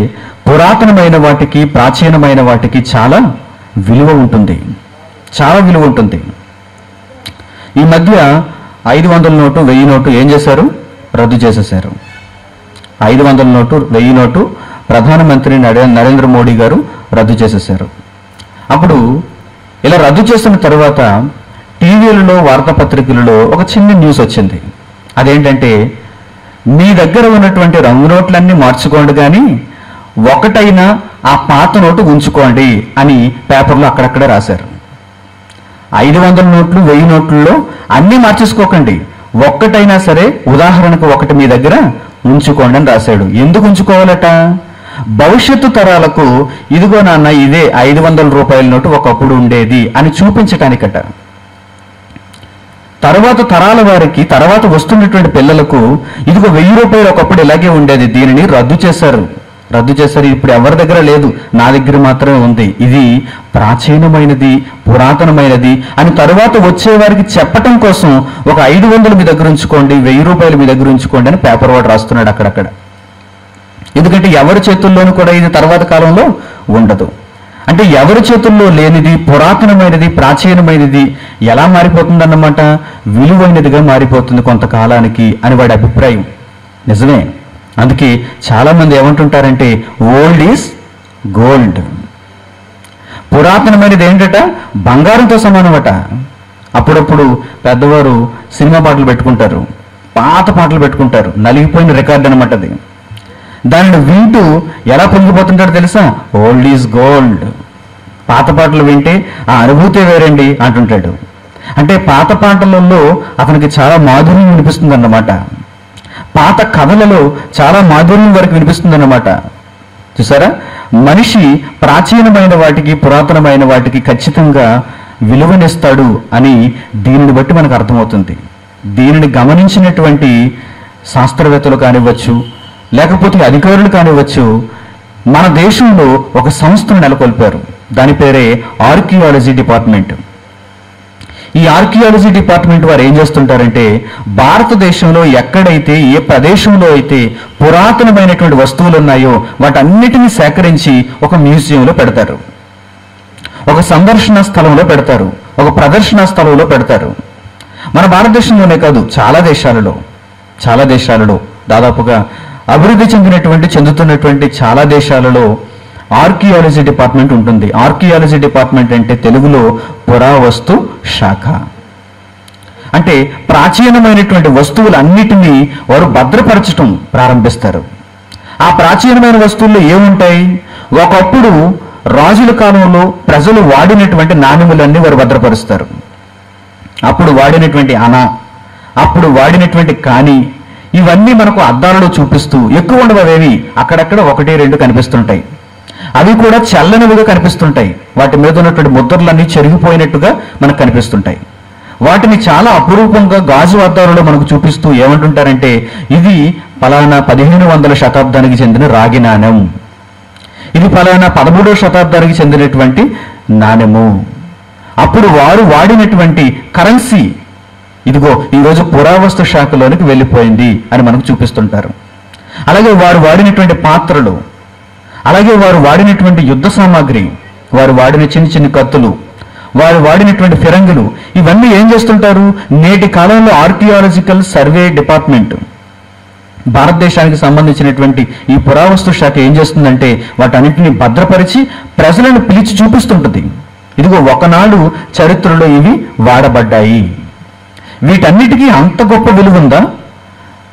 పురాతనమైన వాటికి, ప్రాచీనమైన వాటికి చాలా విలువ ఉంటుంది, చాలా విలువ ఉంటుంది. ఈ మధ్య 500 నోటు 1000 నోటు ఏం చేశారు? రద్దు చేసేశారు. 500 నోటు 1000 నోటు ప్రధానమంత్రి నరేంద్ర మోడీ గారు రద్దు చేసేశారు. అప్పుడు ఇలా రద్దు చేసిన తర్వాత టీవీలలో, వార్తాపత్రికలలో ఒక చిన్న న్యూస్ వచ్చింది. అదేంటంటే, మీ దగ్గర ఉన్నటువంటి రంగు నోట్లన్నీ మార్చుకోండి, కానీ ఒకటైనా ఆ పాత నోటు ఉంచుకోండి అని పేపర్లో అక్కడక్కడ రాశారు. 500 నోట్లు 1000 నోట్లలో అన్నీ మార్చేసుకోకండి, ఒక్కటైనా సరే ఉదాహరణకు ఒకటి మీ దగ్గర ఉంచుకోండి అని రాశాడు. ఎందుకు ఉంచుకోవాలట? భవిష్యత్తు తరాలకు ఇదిగో నాన్న ఇదే 500 రూపాయల నోటు ఒకప్పుడు ఉండేది అని చూపించటానికట. తర్వాత తరాల వారికి, తర్వాత వస్తున్నటువంటి పిల్లలకు ఇదిగో 1000 రూపాయలు ఒకప్పుడు ఇలాగే ఉండేది, దీనిని రద్దు చేశారు. ఇప్పుడు ఎవరి దగ్గర లేదు, నా దగ్గర మాత్రమే ఉంది, ఇది ప్రాచీనమైనది, పురాతనమైనది అని తరువాత వచ్చే వారికి చెప్పటం కోసం ఒక 500 మీ దగ్గర ఉంచుకోండి, 1000 రూపాయలు మీ దగ్గర ఉంచుకోండి అని పేపర్ వాడు రాస్తున్నాడు అక్కడక్కడ. ఎందుకంటే ఎవరి చేతుల్లోనూ కూడా ఇది తర్వాత కాలంలో ఉండదు. అంటే ఎవరి చేతుల్లో లేనిది, పురాతనమైనది, ప్రాచీనమైనది ఎలా మారిపోతుందన్నమాట? విలువైనదిగా మారిపోతుంది కొంతకాలానికి అని వాడి అభిప్రాయం. నిజమే. అందుకే చాలామంది ఏమంటుంటారంటే ఓల్డ్ ఈజ్ గోల్డ్. పురాతనమైనది ఏంటట? బంగారంతో సమానమట. అప్పుడప్పుడు పెద్దవారు సినిమా పాటలు పెట్టుకుంటారు, పాత పాటలు పెట్టుకుంటారు, నలిగిపోయిన రికార్డు అనమాట అది. దానిని వింటూ ఎలా పొంగిపోతుంటాడో తెలుసా? Old is gold. పాత పాటలు వింటే ఆ అనుభూతే వేరండి అంటుంటాడు. అంటే పాత పాటలలో అతనికి చాలా మాధుర్యం వినిపిస్తుంది అన్నమాట. పాత కథలలో చాలా మాధుర్యం వరకు వినిపిస్తుంది అన్నమాట. చూసారా? మనిషి ప్రాచీనమైన వాటికి, పురాతనమైన వాటికి ఖచ్చితంగా విలువనిస్తాడు అని దీనిని బట్టి మనకు అర్థమవుతుంది. దీనిని గమనించినటువంటి శాస్త్రవేత్తలు కానివ్వచ్చు, లేకపోతే అధికారులు కానివ్వచ్చు, మన దేశంలో ఒక సంస్థను నెలకొల్పారు. దాని పేరే ఆర్కియాలజీ డిపార్ట్మెంట్. ఈ ఆర్కియాలజీ డిపార్ట్మెంట్ వారు ఏం చేస్తుంటారంటే భారతదేశంలో ఎక్కడైతే, ఏ ప్రదేశంలో అయితే పురాతనమైనటువంటి వస్తువులు ఉన్నాయో వాటన్నిటినీ సేకరించి ఒక మ్యూజియంలో పెడతారు, ఒక సందర్శన స్థలంలో పెడతారు, ఒక ప్రదర్శన స్థలంలో పెడతారు. మన భారతదేశంలోనే కాదు, చాలా దేశాలలో దాదాపుగా అభివృద్ధి చెందుతున్నటువంటి చాలా దేశాలలో ఆర్కియాలజీ డిపార్ట్మెంట్ ఉంటుంది. ఆర్కియాలజీ డిపార్ట్మెంట్ అంటే తెలుగులో పురావస్తు శాఖ. అంటే ప్రాచీనమైనటువంటి వస్తువులన్నిటినీ వారు భద్రపరచటం ప్రారంభిస్తారు. ఆ ప్రాచీనమైన వస్తువుల్లో ఏముంటాయి? ఒకప్పుడు రాజుల కాలంలో ప్రజలు వాడినటువంటి నాణెములన్నీ వారు భద్రపరుస్తారు. అప్పుడు వాడినటువంటి అప్పుడు వాడినటువంటి కాని, ఇవన్నీ మనకు అద్దాలలో చూపిస్తూ, ఎక్కువ ఉండవు అవేవి, అక్కడక్కడ 1-2 కనిపిస్తుంటాయి. అవి కూడా చల్లనివిగా కనిపిస్తుంటాయి. వాటి మీద ఉన్నటువంటి ముద్రలన్నీ చెరిగిపోయినట్టుగా మనకు కనిపిస్తుంటాయి. వాటిని చాలా అపురూపంగా గాజు అద్దాలలో మనకు చూపిస్తూ ఏమంటుంటారంటే ఇది ఫలానా 1500 శతాబ్దానికి చెందిన రాగి నాణెం, ఇది ఫలానా 13వ శతాబ్దానికి చెందినటువంటి నాణెము. అప్పుడు వారు వాడినటువంటి కరెన్సీ ఇదిగో ఈరోజు పురావస్తు శాఖలోనికి వెళ్ళిపోయింది అని మనకు చూపిస్తుంటారు. అలాగే వారు వాడినటువంటి పాత్రలు, అలాగే వారు వాడినటువంటి యుద్ధ సామాగ్రి, వారు వాడిన చిన్న కత్తులు, వారు వాడినటువంటి ఫిరంగులు, ఇవన్నీ ఏం చేస్తుంటారు? నేటి కాలంలో ఆర్కియాలజికల్ సర్వే డిపార్ట్మెంట్, భారతదేశానికి సంబంధించినటువంటి ఈ పురావస్తు శాఖ ఏం చేస్తుందంటే వాటన్నిటిని భద్రపరిచి ప్రజలను పిలిచి చూపిస్తుంటుంది. ఇదిగో ఒకనాడు చరిత్రలో ఇవి వాడబడ్డాయి. వీటన్నిటికీ అంత గొప్ప విలువ ఉందా?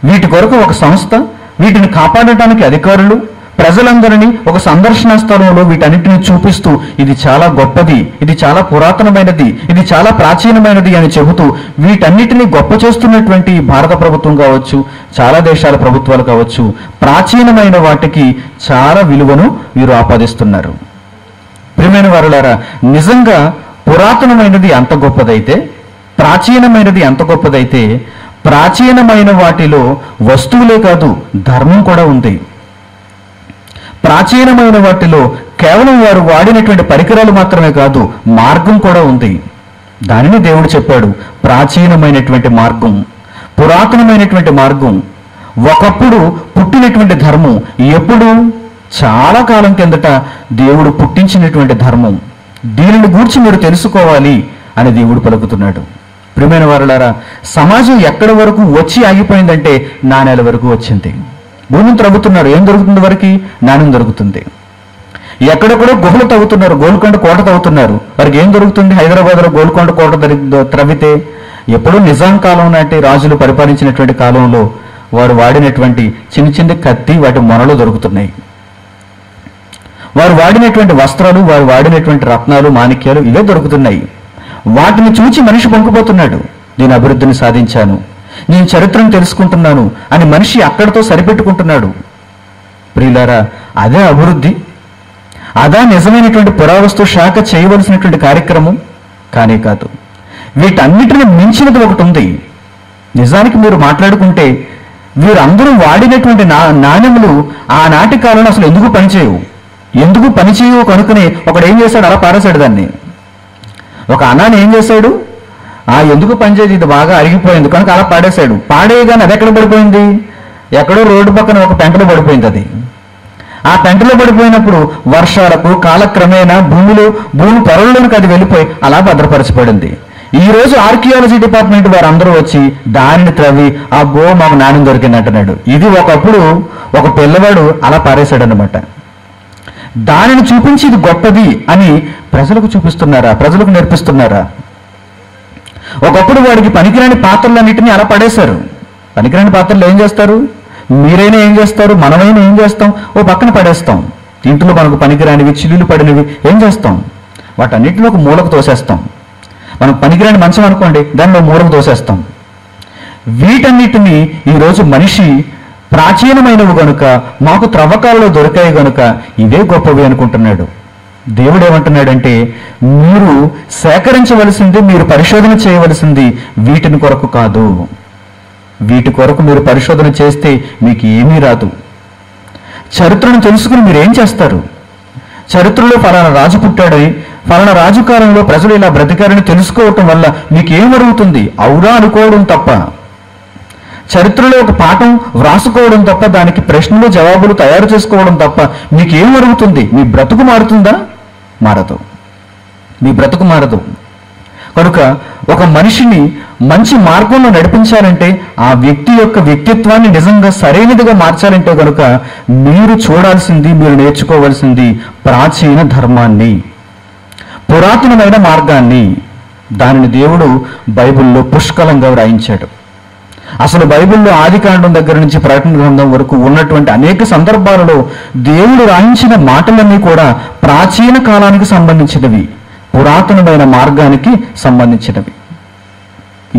వీటి కొరకు ఒక సంస్థ, వీటిని కాపాడటానికి అధికారులు, ప్రజలందరినీ ఒక సందర్శన స్థలంలో వీటన్నిటిని చూపిస్తూ ఇది చాలా గొప్పది, ఇది చాలా పురాతనమైనది, ఇది చాలా ప్రాచీనమైనది అని చెబుతూ వీటన్నిటినీ గొప్ప చేస్తున్నటువంటి భారత ప్రభుత్వం కావచ్చు, చాలా దేశాల ప్రభుత్వాలు కావచ్చు, ప్రాచీనమైన వాటికి చాలా విలువను వీరు ఆపాదిస్తున్నారు. ప్రియమైన వారులారా, నిజంగా పురాతనమైనది అంత గొప్పదైతే, ప్రాచీనమైనది అంత గొప్పదైతే, ప్రాచీనమైన వాటిలో వస్తువులే కాదు ధర్మం కూడా ఉంది. ప్రాచీనమైన వాటిలో కేవలం వారు వాడినటువంటి పరికరాలు మాత్రమే కాదు, మార్గం కూడా ఉంది. దానిని దేవుడు చెప్పాడు, ప్రాచీనమైనటువంటి మార్గం, పురాతనమైనటువంటి మార్గం, ఒకప్పుడు పుట్టినటువంటి ధర్మం, ఎప్పుడు చాలా కాలం కిందట దేవుడు పుట్టించినటువంటి ధర్మం. దీనిని గూర్చి మీరు తెలుసుకోవాలి అని దేవుడు పలుకుతున్నాడు. ప్రియమైన వారులారా, సమాజం ఎక్కడి వరకు వచ్చి ఆగిపోయిందంటే నాణేల వరకు వచ్చింది. భూమిని త్రవ్వుతున్నారు, ఏం దొరుకుతుంది? వరకు నాణ్యం దొరుకుతుంది. ఎక్కడెక్కడో గుహలు తవ్వుతున్నారు, గోల్కొండ కోట తవ్వుతున్నారు, వారికి ఏం దొరుకుతుంది? హైదరాబాద్లో గోల్కొండ కోట త్రవ్వితే ఎప్పుడూ నిజాం కాలం నాటి రాజులు పరిపాలించినటువంటి కాలంలో వారు వాడినటువంటి చిన్న కత్తి, వాటి మొనలు దొరుకుతున్నాయి. వారు వాడినటువంటి వస్త్రాలు, వారు వాడినటువంటి రత్నాలు, మాణిక్యాలు ఇవే దొరుకుతున్నాయి. వాటిని చూచి మనిషి పొంగిపోతున్నాడు, నేను అభివృద్ధిని సాధించాను. నేను చరిత్రను తెలుసుకుంటున్నాను అని మనిషి అక్కడితో సరిపెట్టుకుంటున్నాడు. ప్రియులారా, అదే అభివృద్ధి? అదా నిజమైనటువంటి పురావస్తు శాఖ చేయవలసినటువంటి కార్యక్రమం? కానే కాదు. వీటన్నిటిని మించినది ఒకటి ఉంది. నిజానికి మీరు మాట్లాడుకుంటే వీరందరూ వాడినటువంటి నాణ్యములు ఆనాటి కాలంలో అసలు ఎందుకు పనిచేయవు కనుకనే ఒకడు ఏం చేశాడు, అలా పారేశాడు దాన్ని. ఒక అన్నాన్ని ఏం చేశాడు, ఎందుకు పనిచేయదు, ఇది బాగా అరిగిపోయింది కనుక అలా పాడేశాడు. పాడేయగానే అది ఎక్కడ పడిపోయింది? ఎక్కడో రోడ్డు పక్కన ఒక పెంటలో పడిపోయింది. అది ఆ పెంటలో పడిపోయినప్పుడు వర్షాలకు కాలక్రమేణా భూమి పొరల్లోనికి అది వెళ్ళిపోయి అలా భద్రపరచబడింది. ఈ రోజు ఆర్కియాలజీ డిపార్ట్మెంట్ వారు అందరూ వచ్చి దానిని త్రవ్వి అబ్బో మాకు నాణ్యం దొరికింది అంటున్నాడు. ఇది ఒకప్పుడు ఒక పిల్లవాడు అలా పారేశాడు అనమాట. దానిని చూపించి ఇది గొప్పది అని ప్రజలకు చూపిస్తున్నారా, ప్రజలకు నేర్పిస్తున్నారా? ఒకప్పుడు వాడికి పనికిరాని పాత్రలన్నింటినీ అలా పడేశారు. పనికిరాని పాత్రలు ఏం చేస్తారు? మీరైనా ఏం చేస్తారు, మనమైనా ఏం చేస్తాం? ఓ పక్కన పడేస్తాం. ఇంట్లో మనకు పనికిరానివి, చిల్లులు పడినవి ఏం చేస్తాం? వాటన్నిటిలో ఒక మూలకు తోసేస్తాం. మనకు పనికిరాని మంచం అనుకోండి, దానిలో మూలకు తోసేస్తాం. వీటన్నిటినీ ఈరోజు మనిషి ప్రాచీనమైనవి గనుక, మాకు త్రవ్వకాలలో దొరికాయి గనుక ఇవే గొప్పవి అనుకుంటున్నాడు. దేవుడు ఏమంటున్నాడంటే, మీరు సేకరించవలసింది, మీరు పరిశోధన చేయవలసింది వీటిని కొరకు కాదు. వీటి కొరకు మీరు పరిశోధన చేస్తే మీకు ఏమీ రాదు. చరిత్రను తెలుసుకుని మీరు ఏం చేస్తారు? చరిత్రలో ఫలానా రాజు పుట్టాడని, ఫలానా రాజు కాలంలో ప్రజలు ఇలా బ్రతికారని తెలుసుకోవటం వల్ల మీకు ఏం జరుగుతుంది? అవునా అనుకోవడం తప్ప, చరిత్రలో ఒక పాఠం వ్రాసుకోవడం తప్ప, దానికి ప్రశ్నలు జవాబులు తయారు చేసుకోవడం తప్ప మీకు ఏం జరుగుతుంది? మీ బ్రతుకు మారుతుందా? మారదు. మీ బ్రతుకు మారదు. కనుక ఒక మనిషిని మంచి మార్గంలో నడిపించాలంటే, ఆ వ్యక్తి యొక్క వ్యక్తిత్వాన్ని నిజంగా సరైనదిగా మార్చాలంటే కనుక మీరు చూడాల్సింది, మీరు నేర్చుకోవాల్సింది ప్రాచీన ధర్మాన్ని, పురాతనమైన మార్గాన్ని. దానిని దేవుడు బైబిల్లో పుష్కలంగా వ్రాయించాడు. అసలు బైబిల్లో ఆదికాండం దగ్గర నుంచి ప్రకటన గ్రంథం వరకు ఉన్నటువంటి అనేక సందర్భాలలో దేవుడు రాయించిన మాటలన్నీ కూడా ప్రాచీన కాలానికి సంబంధించినవి, పురాతనమైన మార్గానికి సంబంధించినవి.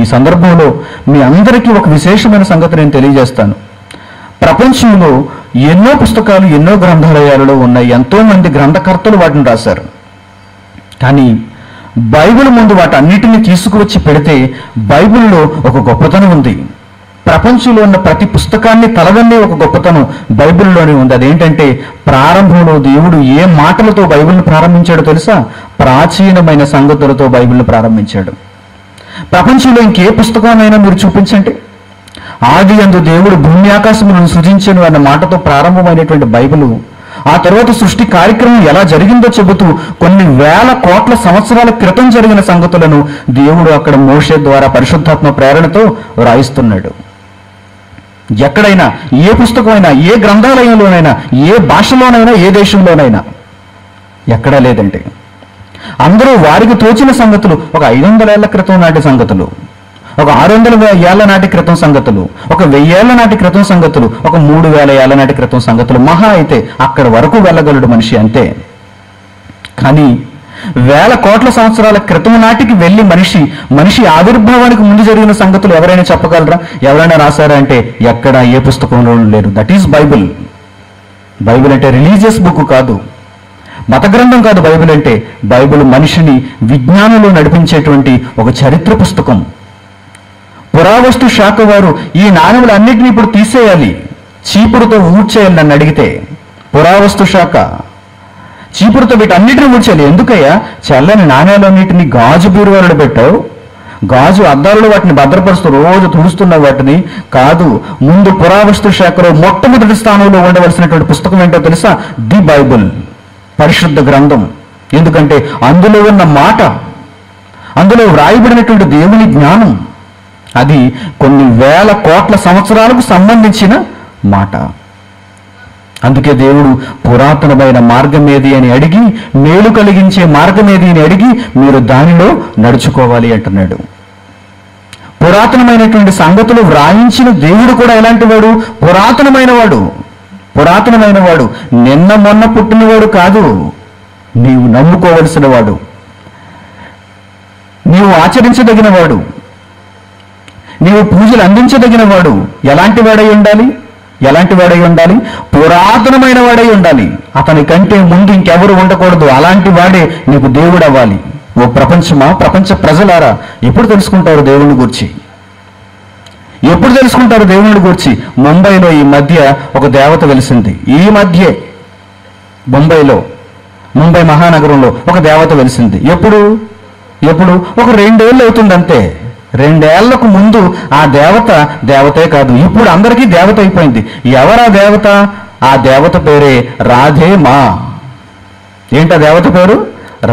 ఈ సందర్భంలో మీ అందరికీ ఒక విశేషమైన సంగతి నేను తెలియజేస్తాను. ప్రపంచంలో ఎన్నో పుస్తకాలు, ఎన్నో గ్రంథాలయాలలో ఉన్నాయి. ఎంతో మంది గ్రంథకర్తలు వాటిని రాశారు. కానీ బైబిల్ ముందు వాటన్నిటిని తీసుకువచ్చి పెడితే బైబిల్లో ఒక గొప్పతనం ఉంది. ప్రపంచంలో ఉన్న ప్రతి పుస్తకాన్ని తలవన్నే ఒక గొప్పతనం బైబిల్లోనే ఉంది. అదేంటంటే, ప్రారంభంలో దేవుడు ఏ మాటలతో బైబిల్ని ప్రారంభించాడో తెలుసా? ప్రాచీనమైన సంగతులతో బైబిల్ని ప్రారంభించాడు. ప్రపంచంలో ఇంకే పుస్తకాన్నైనా మీరు చూపించండి, ఆది యందు దేవుడు భూమి ఆకాశములను సృజించెను అన్న మాటతో ప్రారంభమైనటువంటి బైబిల్ ఆ తర్వాత సృష్టి కార్యక్రమం ఎలా జరిగిందో చెబుతూ కొన్ని వేల కోట్ల సంవత్సరాల క్రితం జరిగిన సంగతులను దేవుడు అక్కడ మోషే ద్వారా పరిశుద్ధాత్మ ప్రేరణతో రాయిస్తున్నాడు. ఎక్కడైనా, ఏ పుస్తకమైనా, ఏ గ్రంథాలయంలోనైనా, ఏ భాషలోనైనా, ఏ దేశంలోనైనా ఎక్కడా లేదంటే, అందరూ వారికి తోచిన సంగతులు ఒక 500 ఏళ్ల క్రితం నాటి సంగతులు, ఒక 600 ఏళ్ల నాటి క్రితం సంగతులు, ఒక 1000 ఏళ్ల నాటి క్రితం సంగతులు, ఒక 3000 ఏళ్ల నాటి క్రితం సంగతులు, మహా అయితే అక్కడి వరకు వెళ్ళగలడు మనిషి, అంతే. కానీ వేల కోట్ల సంవత్సరాల క్రితం నాటికి వెళ్ళి మనిషి ఆవిర్భావానికి ముందు జరిగిన సంగతులు ఎవరైనా చెప్పగలరా? ఎవరైనా రాశారా అంటే ఎక్కడ, ఏ పుస్తకంలో లేరు. That is Bible. బైబిల్ అంటే రిలీజియస్ బుక్ కాదు, మత గ్రంథం కాదు. బైబిల్ అంటే, బైబిల్ మనిషిని విజ్ఞానంలో నడిపించేటువంటి ఒక చరిత్ర పుస్తకం. పురావస్తు శాఖ వారు ఈ నాణ్యములన్నింటినీ ఇప్పుడు తీసేయాలి, చీపురుతో ఊడ్చేయాలి. నన్ను అడిగితే పురావస్తు శాఖ చీపురుతో వీటన్నిటిని ఊడ్చేయాలి. ఎందుకయ్యా? చల్లని నాణ్యాలన్నింటినీ గాజు బీరువాలలో పెట్టావు, గాజు అద్దాలలో వాటిని భద్రపరుస్తూ రోజు తుడుస్తున్నావు వాటిని. కాదు, ముందు పురావస్తు శాఖలో మొట్టమొదటి స్థానంలో ఉండవలసినటువంటి పుస్తకం ఏంటో తెలుసా? ది బైబిల్, పరిశుద్ధ గ్రంథం. ఎందుకంటే అందులో ఉన్న మాట, అందులో వ్రాయబడినటువంటి దేవుని జ్ఞానం, అది కొన్ని వేల కోట్ల సంవత్సరాలకు సంబంధించిన మాట. అందుకే దేవుడు పురాతనమైన మార్గం ఏది అని అడిగి, మేలు కలిగించే మార్గం ఏది అని అడిగి, మీరు దానిలో నడుచుకోవాలి అంటున్నాడు. పురాతనమైనటువంటి సంగతులు వ్రాయించిన దేవుడు కూడా ఎలాంటి వాడు? పురాతనమైన వాడు, నిన్న మొన్న పుట్టినవాడు కాదు. నీవు నమ్ముకోవలసిన వాడు, నీవు ఆచరించదగిన వాడు, నీవు పూజలు అందించదగిన వాడు ఎలాంటి వాడై ఉండాలి? ఎలాంటి వాడై ఉండాలి? పురాతనమైన వాడై ఉండాలి. అతని కంటే ముందు ఇంకెవరు ఉండకూడదు. అలాంటి వాడే నీకు దేవుడు అవ్వాలి. ఓ ప్రపంచమా, ప్రపంచ ప్రజలారా, ఎప్పుడు తెలుసుకుంటారు దేవుని గురించి? ఎప్పుడు తెలుసుకుంటారు దేవుని గురించి? ముంబైలో ఈ మధ్య ఒక దేవత వెలిసింది. ఈ మధ్య ముంబై మహానగరంలో ఒక దేవత వెలిసింది. ఎప్పుడు ఒక 2 ఏళ్ళు అవుతుంది అంతే. 2 ఏళ్లకు ముందు ఆ దేవతే కాదు, ఇప్పుడు అందరికీ దేవత అయిపోయింది. ఎవరా దేవత? ఆ దేవత పేరే రాధే మా. ఏంటా దేవత పేరు?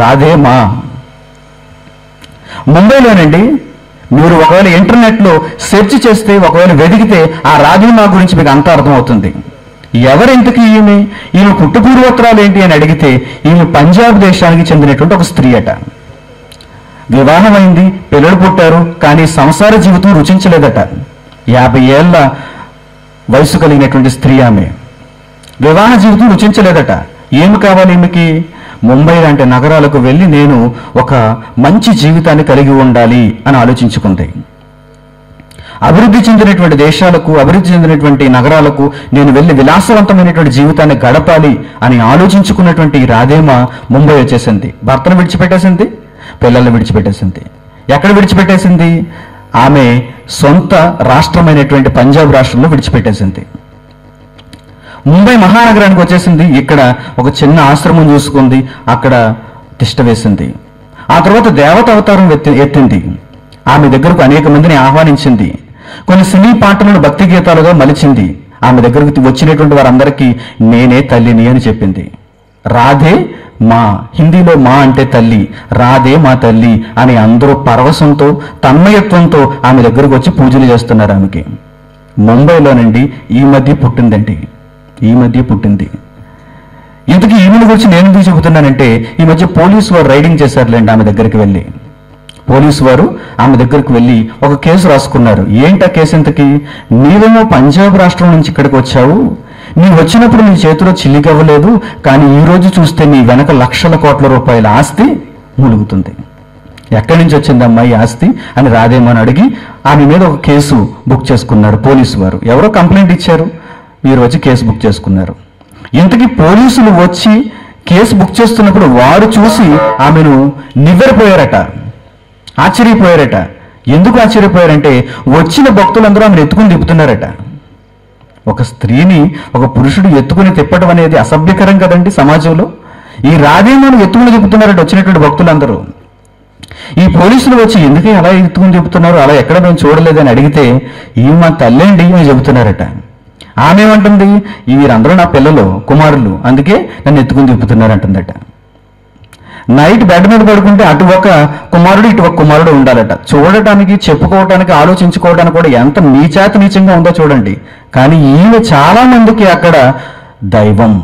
రాధే మా. ముంబైలోనండి, మీరు ఒకవేళ ఇంటర్నెట్లో సెర్చ్ చేస్తే, ఒకవేళ వెతికితే ఆ రాధే మా గురించి మీకు అంతా అర్థమవుతుంది. ఎవరెందుకు ఈమె పుట్టుపూర్వోత్తరాలు ఏంటి అని అడిగితే, ఈమె పంజాబ్ దేశానికి చెందినటువంటి ఒక స్త్రీ అట. వివాహమైంది, పిల్లలు పుట్టారు, కానీ సంసార జీవితం రుచించలేదట. 50 ఏళ్ల వయసు కలిగినటువంటి స్త్రీ ఆమె. వివాహ జీవితం రుచించలేదట. ఏమి కావాలి ఈమెకి? ముంబై లాంటి నగరాలకు వెళ్ళి నేను ఒక మంచి జీవితాన్ని కలిగి ఉండాలి అని ఆలోచించుకుంది. అభివృద్ధి చెందినటువంటి దేశాలకు, అభివృద్ధి చెందినటువంటి నగరాలకు నేను వెళ్ళి విలాసవంతమైనటువంటి జీవితాన్ని గడపాలి అని ఆలోచించుకున్నటువంటి రాధేమ ముంబై వచ్చేసింది. భర్తను విడిచిపెట్టేసింది, పిల్లల్ని విడిచిపెట్టేసింది. ఎక్కడ విడిచిపెట్టేసింది? ఆమె సొంత రాష్ట్రమైనటువంటి పంజాబ్ రాష్ట్రంలో విడిచిపెట్టేసింది. ముంబై మహానగరానికి వచ్చేసింది. ఇక్కడ ఒక చిన్న ఆశ్రమం చూసుకుంది, అక్కడ తిష్ట వేసింది. ఆ తర్వాత దేవత అవతారం ఎత్తింది. ఆమె దగ్గరకు అనేక మందిని ఆహ్వానించింది. కొన్ని సినీ పాటలను భక్తి గీతాలుగా మలిచింది. ఆమె దగ్గరకు వచ్చినటువంటి వారందరికీ నేనే తల్లిని అని చెప్పింది. రాధే మా, హిందీలో మా అంటే తల్లి, రాధే మా తల్లి అని అందరూ పరవశంతో, తన్మయత్వంతో ఆమె దగ్గరకు వచ్చి పూజలు చేస్తున్నారు ఆమెకి. ముంబైలోనండి ఈ మధ్య పుట్టిందండి. ఇంతకీ ఈమెను గురించి నేను ఎందుకు చెబుతున్నానంటే, ఈ మధ్య పోలీసు వారు రైడింగ్ చేశారులేండి ఆమె దగ్గరికి వెళ్ళి. పోలీసు వారు ఆమె దగ్గరికి వెళ్ళి ఒక కేసు రాసుకున్నారు. ఏంటా కేసు? ఇంతకీ నీవేమో పంజాబ్ రాష్ట్రం నుంచి ఇక్కడికి వచ్చావు, నీ వచ్చినప్పుడు నీ చేతిలో చిల్లికవ్వలేదు, కానీ ఈ రోజు చూస్తే నీ వెనక లక్షల కోట్ల రూపాయల ఆస్తి ములుగుతుంది. ఎక్కడి నుంచి వచ్చిందమ్మా ఈ ఆస్తి అని రాధేమని అడిగి ఆమె మీద ఒక కేసు బుక్ చేసుకున్నారు పోలీసు వారు. ఎవరో కంప్లైంట్ ఇచ్చారు, మీరు వచ్చి కేసు బుక్ చేసుకున్నారు. ఇంతకీ పోలీసులు వచ్చి కేసు బుక్ చేస్తున్నప్పుడు వారు చూసి ఆమెను నివ్వెరపోయారట, ఆశ్చర్యపోయారట. ఎందుకు ఆశ్చర్యపోయారంటే, వచ్చిన భక్తులందరూ ఆమెను ఎత్తుకుని తిప్పుతున్నారట. ఒక స్త్రీని ఒక పురుషుడు ఎత్తుకుని తిప్పడం అనేది అసభ్యకరం కదండి సమాజంలో. ఈ రాధేమను ఎత్తుకుని తిప్పుతున్నారట వచ్చినటువంటి భక్తులందరూ. ఈ పోలీసులు వచ్చి ఎందుకు అలా ఎత్తుకుని తిప్పుతున్నారు, అలా ఎక్కడ మేము చూడలేదని అడిగితే, ఈ మా తల్లండి అని చెబుతున్నారట. ఆమె ఏమంటుంది, వీరందరూ నా పిల్లలు, కుమారులు, అందుకే నన్ను ఎత్తుకుని తిప్పుతున్నారు అంటుందట. నైట్ బెడ్ మీద పడుకుంటే అటు ఒక కుమారుడు ఇటు ఒక కుమారుడు ఉండాలట. చూడటానికి, చెప్పుకోవటానికి, ఆలోచించుకోవడానికి కూడా ఎంత నీచంగా ఉందో చూడండి. కానీ ఈమె చాలా మందికి అక్కడ దైవం.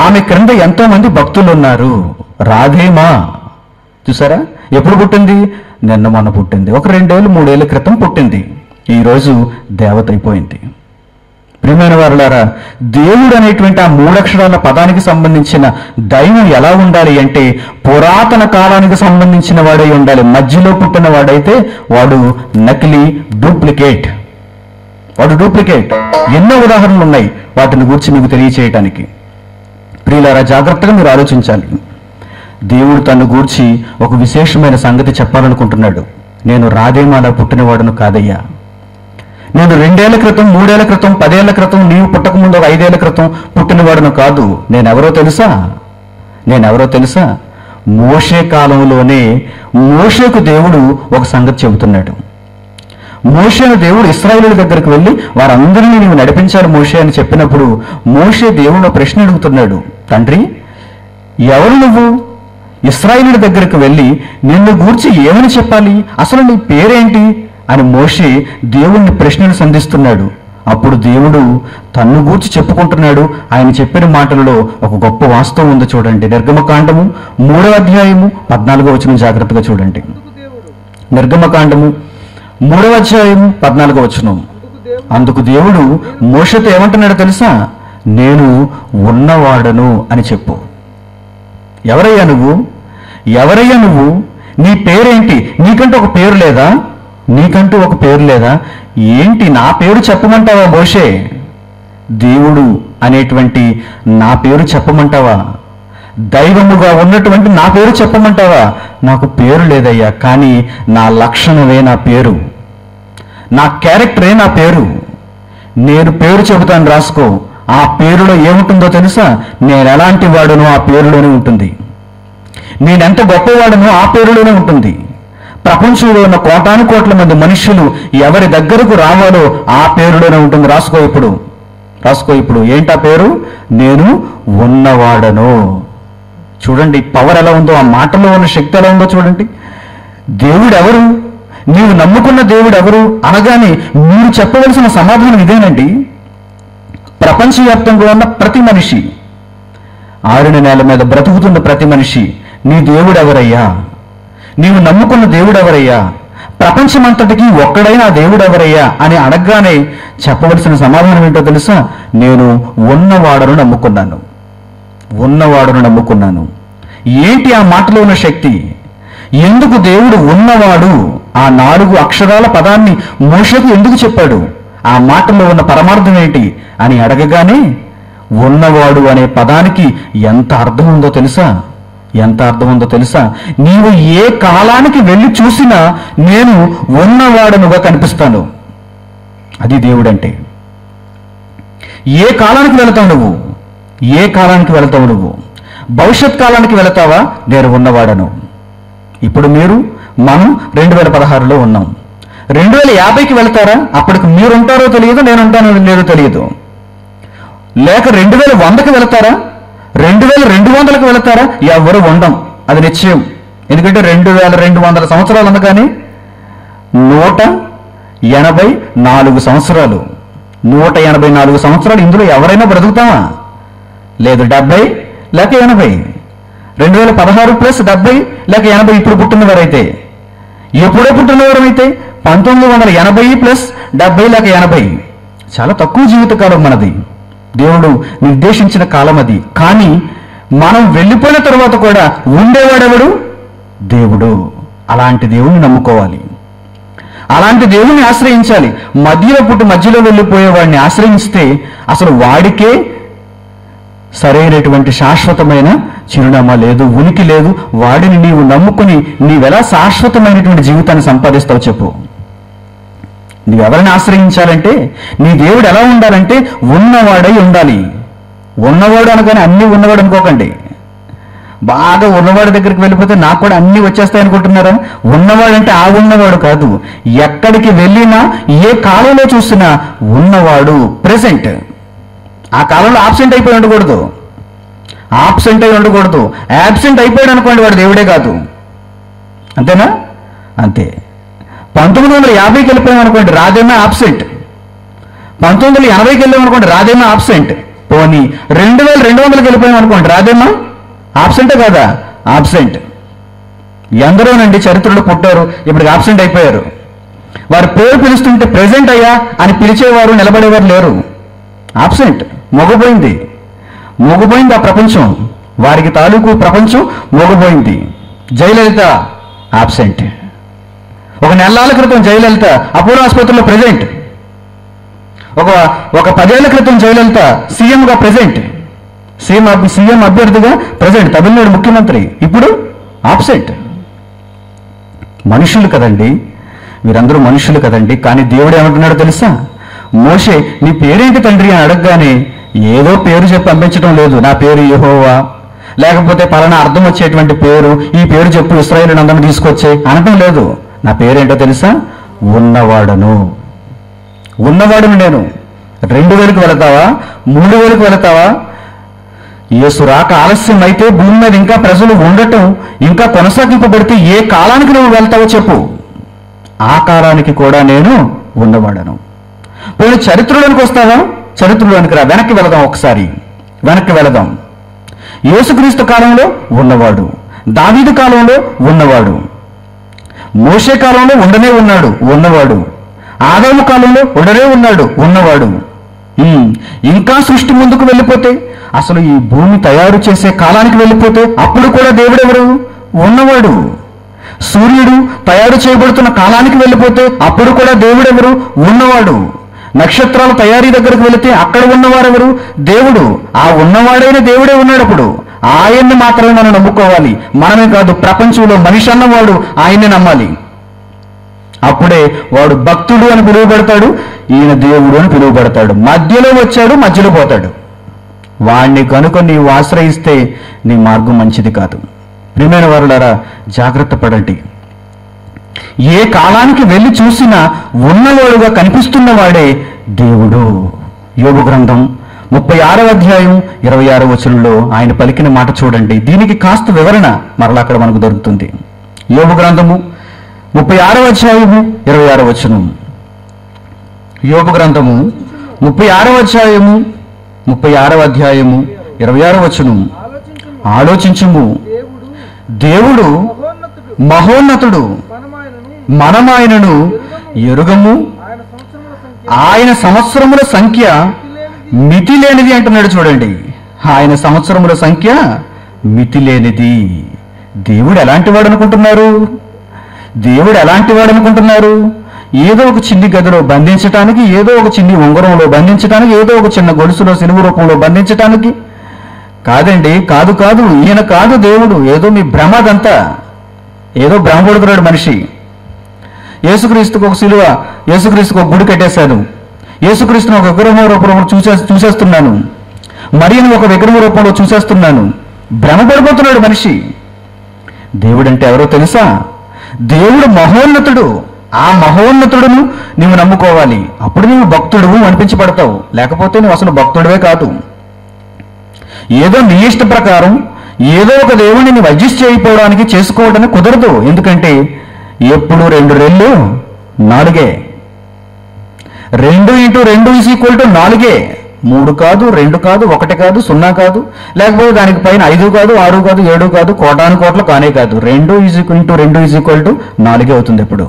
ఆమె క్రింద ఎంతో మంది భక్తులు ఉన్నారు. రాధేమా చూసారా? ఎప్పుడు పుట్టింది? నిన్న మొన్న పుట్టింది. ఒక 2 ఏళ్ళు 3 ఏళ్ల క్రితం పుట్టింది. ఈరోజు దేవత అయిపోయింది. ప్రియమైన వారులారా, దేవుడు అనేటువంటి ఆ 3 అక్షరాల పదానికి సంబంధించిన దైవం ఎలా ఉండాలి అంటే, పురాతన కాలానికి సంబంధించిన వాడై ఉండాలి. మధ్యలో పుట్టిన వాడైతే వాడు నకిలీ, డూప్లికేట్. ఎన్నో ఉదాహరణలు ఉన్నాయి వాటిని గురించి మీకు తెలియచేయటానికి. ప్రియులారా, జాగ్రత్తగా మీరు ఆలోచించాలి. దేవుడు తను గూర్చి ఒక విశేషమైన సంగతి చెప్పాలనుకుంటున్నాడు. నేను రాధేమాల పుట్టినవాడును కాదయ్యా. నేను 2 ఏళ్ల క్రితం, 3 ఏళ్ల క్రితం, 10 ఏళ్ల క్రితం, నీవు పుట్టకముందు ఒక 5 ఏళ్ల క్రితం పుట్టినవాడును కాదు. నేనెవరో తెలుసా? మోషే కాలంలోనే మోషేకు దేవుడు ఒక సంగతి చెబుతున్నాడు. మోషేను దేవుడు ఇశ్రాయేలు దగ్గరికి వెళ్ళి వారందరినీ నీవు నడిపించాలి మోషే అని చెప్పినప్పుడు, మోషే దేవుడు ప్రశ్న అడుగుతున్నాడు. తండ్రి, ఎవరు నువ్వు? ఇశ్రాయేలు దగ్గరికి వెళ్ళి నిన్ను గూర్చి ఏమని చెప్పాలి, అసలు నీ పేరేంటి అని మోషే దేవుణ్ణి ప్రశ్నలు సంధిస్తున్నాడు. అప్పుడు దేవుడు తన్ను గూర్చి చెప్పుకుంటున్నాడు. ఆయన చెప్పిన మాటలలో ఒక గొప్ప వాస్తవం ఉంది చూడండి. నిర్గమకాండము 3వ అధ్యాయము 14వ వచనం జాగ్రత్తగా చూడండి. నిర్గమకాండము 3వ అధ్యాయము 14వ వచనం. అందుకు దేవుడు మోషేతో ఏమంటున్నాడో తెలుసా? నేను ఉన్నవాడను అని చెప్పు. ఎవరయ్యా నువ్వు? నీ పేరేంటి? నీకంటే ఒక పేరు లేదా? నీకంటూ ఒక పేరు లేదా? ఏంటి నా పేరు చెప్పమంటావా మోషే? దేవుడు అనేటువంటి నా పేరు చెప్పమంటావా? దైవముగా ఉన్నటువంటి నా పేరు చెప్పమంటావా? నాకు పేరు లేదయ్యా, కానీ నా లక్షణమే నా పేరు, నా క్యారెక్టరే నా పేరు. నేను పేరు చెబుతాను, రాసుకో. ఆ పేరులో ఏముంటుందో తెలుసా? నేను ఎలాంటి వాడునో ఆ పేరులోనే ఉంటుంది. నేనెంత గొప్పవాడునో ఆ పేరులోనే ఉంటుంది. ప్రపంచంలో ఉన్న కోటాను కోట్ల మంది మనుషులు ఎవరి దగ్గరకు రావాలో ఆ పేరులోనే ఉంటుంది. రాసుకో ఇప్పుడు. ఏంటా పేరు? నేను ఉన్నవాడను. చూడండి పవర్ ఎలా ఉందో, ఆ మాటలో ఉన్న శక్తి ఎలా ఉందో చూడండి. దేవుడు ఎవరు? నీవు నమ్ముకున్న దేవుడు ఎవరు అనగానే మీరు చెప్పవలసిన సమాధానం ఇదేనండి. ప్రపంచవ్యాప్తంగా ఉన్న ప్రతి మనిషి, ఆరిన నేల మీద బ్రతుకుతున్న ప్రతి మనిషి, నీ దేవుడు ఎవరయ్యా? నీవు నమ్ముకున్న దేవుడు ఎవరయ్యా? ప్రపంచమంతటికి ఒక్కడైనా దేవుడు ఎవరయ్యా అని అడగగానే చెప్పవలసిన సమాధానం ఏంటో తెలుసా? నేను ఉన్నవాడను నమ్ముకున్నాను. ఏంటి ఆ మాటలో ఉన్న శక్తి? ఎందుకు దేవుడు ఉన్నవాడు ఆ 4 అక్షరాల పదాన్ని మోషేకు ఎందుకు చెప్పాడు? ఆ మాటలో ఉన్న పరమార్థం ఏంటి అని అడగగానే ఉన్నవాడు అనే పదానికి ఎంత అర్థం ఉందో తెలుసా? నీవు ఏ కాలానికి వెళ్ళి చూసినా నేను ఉన్నవాడనుగా కనిపిస్తాను. అది దేవుడంటే. ఏ కాలానికి వెళతావు నువ్వు? భవిష్యత్ కాలానికి వెళతావా? నేను ఉన్నవాడను. ఇప్పుడు మనం 2016లో ఉన్నాం. 2050కి వెళతారా? అప్పటికి మీరు ఉంటారో తెలియదు, నేను ఉంటానో లేదో తెలియదు. లేక 2100కి వెళతారా? 2200కి వెళతారా? ఎవరు ఉండం, అది నిశ్చయం. ఎందుకంటే 2200 సంవత్సరాలు అనగానే 184 సంవత్సరాలు. 184 సంవత్సరాలు ఇందులో ఎవరైనా బ్రతుకుతామా? లేదు. 70 లేక 80. 2016 ప్లస్ 70 లేక 80 ఇప్పుడు పుట్టినవారైతే. ఎప్పుడో పుట్టినవారైతే 1980 ప్లస్ 70 లేక 80. చాలా తక్కువ జీవితకాలం మనది. దేవుడు నిర్దేశించిన కాలం అది. కానీ మనం వెళ్ళిపోయిన తర్వాత కూడా ఉండేవాడెవడు? దేవుడు. అలాంటి దేవుణ్ణి నమ్ముకోవాలి, అలాంటి దేవుణ్ణి ఆశ్రయించాలి. మధ్యలో వెళ్ళిపోయేవాడిని ఆశ్రయిస్తే అసలు వాడికే సరైనటువంటి శాశ్వతమైన చిరునామా లేదు, ఉనికి లేదు. వాడిని నీవు నమ్ముకుని నీవెలా శాశ్వతమైనటువంటి జీవితాన్ని సంపాదిస్తావు చెప్పు? నీవెవరిని ఆశ్రయించాలంటే నీ దేవుడు ఎలా ఉండాలంటే ఉన్నవాడై ఉండాలి. ఉన్నవాడు అనగానే అన్నీ ఉన్నవాడు అనుకోకండి. బాగా ఉన్నవాడి దగ్గరికి వెళ్ళిపోతే నాకు కూడా అన్నీ వచ్చేస్తాయి అనుకుంటున్నారా? ఉన్నవాడంటే ఆ ఉన్నవాడు కాదు. ఎక్కడికి వెళ్ళినా ఏ కాలంలో చూసినా ఉన్నవాడు ప్రెసెంట్. ఆ కాలంలో ఆబ్సెంట్ అయిపోయి ఉండకూడదు. యాబ్సెంట్ అయిపోయాడు అనుకోండి, వాడు దేవుడే కాదు. అంతేనా? అంతే. 1950కి వెళ్ళిపోయాం అనుకోండి, రాదేమో ఆబ్సెంట్. 1980కి వెళ్ళాం అనుకోండి, రాదేమో ఆబ్సెంట్. పోనీ 2200కి వెళ్ళిపోయాం అనుకోండి, రాదేమో ఆబ్సెంటే కాదా? ఆబ్సెంట్. ఎందరోనండి చరిత్రలో పుట్టారు, ఇప్పటికి ఆబ్సెంట్ అయిపోయారు. వారి పేరు పిలుస్తుంటే ప్రెజెంట్ అయ్యా అని పిలిచేవారు, నిలబడేవారు లేరు. ఆబ్సెంట్. మొగపోయింది ఆ ప్రపంచం. వారికి తాలూకు ప్రపంచం మొగపోయింది. జయలలిత ఆబ్సెంట్. ఒక నెలల క్రితం జయలలిత అపోలో ఆసుపత్రిలో ప్రెజెంట్. ఒక 10 ఏళ్ల క్రితం జయలలిత సీఎంగా ప్రెజెంట్. సీఎం అభ్యర్థిగా ప్రెజెంట్, తమిళనాడు ముఖ్యమంత్రి. ఇప్పుడు ఆబ్సెంట్. మనుషులు కదండి, వీరందరూ మనుషులు కదండి. కానీ దేవుడు ఏమంటున్నాడో తెలుసా? మోషే నీ పేరేంటి తండ్రి అని అడగగానే ఏదో పేరు చెప్పి పంపించడం లేదు. నా పేరు యెహోవా, లేకపోతే పలానా అర్థం వచ్చేటువంటి పేరు, ఈ పేరు చెప్పు ఇశ్రాయేలుని అందరిని తీసుకొచ్చే అనటం లేదు. నా పేరేంటో తెలుసా? ఉన్నవాడను నేను. 2000కి వెళతావా? 3000కి వెళతావా? యేసు రాక ఆలస్యం అయితే భూమి మీద ఇంకా ప్రజలు ఉండటం ఇంకా కొనసాగింపబడితే ఏ కాలానికి నువ్వు వెళ్తావో చెప్పు. ఆ కాలానికి కూడా నేను ఉన్నవాడను. పోనీ చరిత్రలోనికి వస్తావా? చరిత్రలోనికి రా. వెనక్కి వెళదాం. యేసుక్రీస్తు కాలంలో ఉన్నవాడు, దావీదు కాలంలో ఉన్నవాడు, మోషే కాలంలో ఉండనే ఉన్నాడు ఉన్నవాడు, ఆదాము కాలంలో ఉండనే ఉన్నాడు ఉన్నవాడు. ఇంకా సృష్టి ముందుకు వెళ్ళిపోతే, అసలు ఈ భూమి తయారు చేసే కాలానికి వెళ్ళిపోతే అప్పుడు కూడా దేవుడెవరు? ఉన్నవాడు. సూర్యుడు తయారు చేయబడుతున్న కాలానికి వెళ్ళిపోతే అప్పుడు కూడా దేవుడెవరు? ఉన్నవాడు. నక్షత్రాల తయారీ దగ్గరకు వెళితే అక్కడ ఉన్నవారెవరు? దేవుడు. ఆ ఉన్నవాడైన దేవుడే ఉన్నాడు. అప్పుడు ఆయన్ని మాత్రమే మనం నమ్ముకోవాలి. మనమే కాదు, ప్రపంచంలో మనిషి అన్నవాడు ఆయన్ని నమ్మాలి. అప్పుడే వాడు భక్తుడు అని పిలువబడతాడు, ఈయన దేవుడు అని పిలువబడతాడు. మధ్యలో వచ్చాడు, మధ్యలో పోతాడు. వాణ్ణి కనుక నీవు ఆశ్రయిస్తే నీ మార్గం మంచిది కాదు. ప్రియమైన వారులారా, జాగ్రత్త పడండి. ఏ కాలానికి వెళ్ళి చూసినా ఉన్నవాడుగా కనిపిస్తున్నవాడే దేవుడు. యోబు గ్రంథం 36వ అధ్యాయం 26వ వచనంలో ఆయన పలికిన మాట చూడండి. దీనికి కాస్త వివరణ మరలా అక్కడ మనకు దొరుకుతుంది. యోబు గ్రంథము 36వ అధ్యాయము 26వ వచనం. యోబు గ్రంథము 36వ అధ్యాయము 26వ వచనం. ఆలోచించుము, దేవుడు మహోన్నతుడు, మనమాయనను ఎరుగము, ఆయన సంవత్సరముల సంఖ్య మితి లేనిది అంటున్నాడు. చూడండి, ఆయన సంవత్సరముల సంఖ్య మితి లేనిది. దేవుడు ఎలాంటి వాడు అనుకుంటున్నారు? దేవుడు ఎలాంటి వాడు అనుకుంటున్నారు? ఏదో ఒక చిన్ని గదిలో బంధించటానికి, ఏదో ఒక చిన్ని ఉంగరంలో బంధించటానికి, ఏదో ఒక చిన్న గొలుసులో సిలువ రూపంలో బంధించటానికి కాదండి. కాదు కాదు, ఈయన కాదు దేవుడు. ఏదో మీ భ్రమ అదంతా. ఏదో భ్రమ పడుతున్నాడు మనిషి. యేసుక్రీస్తుకు ఒక సిలువ, యేసుక్రీస్తుకు ఒక గుడి కట్టేశాను, యేసుక్రీస్తును ఒక విగ్రహం రూపంలో చూసేస్తున్నాను, మరియను ఒక విగ్రహం రూపంలో చూసేస్తున్నాను. భ్రమపడిపోతున్నాడు మనిషి. దేవుడంటే ఎవరో తెలుసా? దేవుడు మహోన్నతుడు. ఆ మహోన్నతుడును నీవు నమ్ముకోవాలి. అప్పుడు నీవు భక్తుడు అనిపించబడతావు. లేకపోతే నువ్వు అసలు భక్తుడివే కాదు. ఏదో నీ ఇష్ట ప్రకారం ఏదో ఒక దేవుడిని నువ్వు అడ్జస్ట్ చేయకపోవడానికి చేసుకోవడానికి కుదరదు. ఎందుకంటే ఎప్పుడు 2 రెళ్ళు 4. 2 × 2 = 4. 3 కాదు, 2 కాదు, 1 కాదు, 0 కాదు, లేకపోతే దానికి పైన 5 కాదు, 6 కాదు, 7 కాదు, కోటాను కోట్లు కానే కాదు. 2 × 2 = 4 అవుతుంది ఎప్పుడు.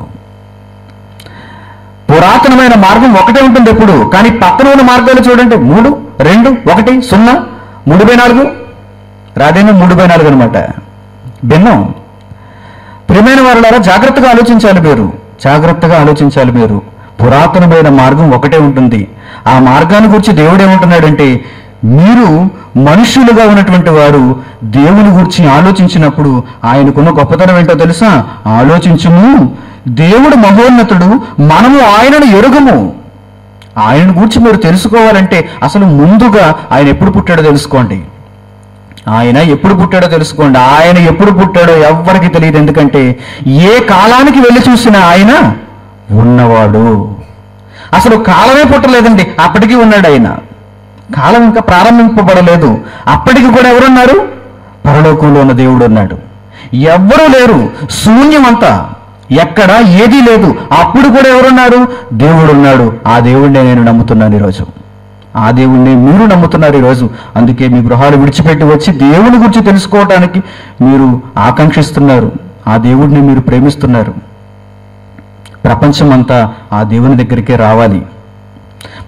పురాతనమైన మార్గం ఒకటే ఉంటుంది ఎప్పుడు. కానీ పక్కన ఉన్న మార్గాలు చూడండి, 3, 2, 1, 0, 3/4 రాదేమో 3/4 అనమాట. భిన్నం. ప్రియమైన వారులారా, జాగ్రత్తగా ఆలోచించాలి మీరు. పురాతనమైన మార్గం ఒకటే ఉంటుంది. ఆ మార్గాన్ని గురించి దేవుడు ఏమంటున్నాడంటే, మీరు మనుష్యులుగా ఉన్నటువంటి వారు దేవుని గురించి ఆలోచించినప్పుడు ఆయనకున్న గొప్పతనం ఏంటో తెలుసా? ఆలోచించుము, దేవుడు మహోన్నతుడు, మనము ఆయనను ఎరుగము. ఆయన గురించి మీరు తెలుసుకోవాలంటే అసలు ముందుగా ఆయన ఎప్పుడు పుట్టాడో తెలుసుకోండి. ఆయన ఎప్పుడు పుట్టాడో ఎవ్వరికి తెలియదు. ఎందుకంటే ఏ కాలానికి వెళ్ళి చూసినా ఆయన ఉన్నవాడు. అసలు కాలమే పుట్టలేదండి, అప్పటికీ ఉన్నాడు ఆయన. కాలం ఇంకా ప్రారంభింపబడలేదు, అప్పటికి కూడా ఎవరున్నారు? పరలోకంలో ఉన్న దేవుడు ఉన్నాడు. ఎవ్వరూ లేరు, శూన్యమంతా, ఎక్కడ ఏదీ లేదు. అప్పుడు కూడా ఎవరున్నారు? దేవుడు ఉన్నాడు. ఆ దేవుడినే నేను నమ్ముతున్నాను ఈరోజు. ఆ దేవుణ్ణి మీరు నమ్ముతున్నారు ఈరోజు. అందుకే మీ గృహాలు విడిచిపెట్టి వచ్చి దేవుని గురించి తెలుసుకోవటానికి మీరు ఆకాంక్షిస్తున్నారు. ఆ దేవుడిని మీరు ప్రేమిస్తున్నారు. ప్రపంచమంతా ఆ దేవుని దగ్గరికే రావాలి.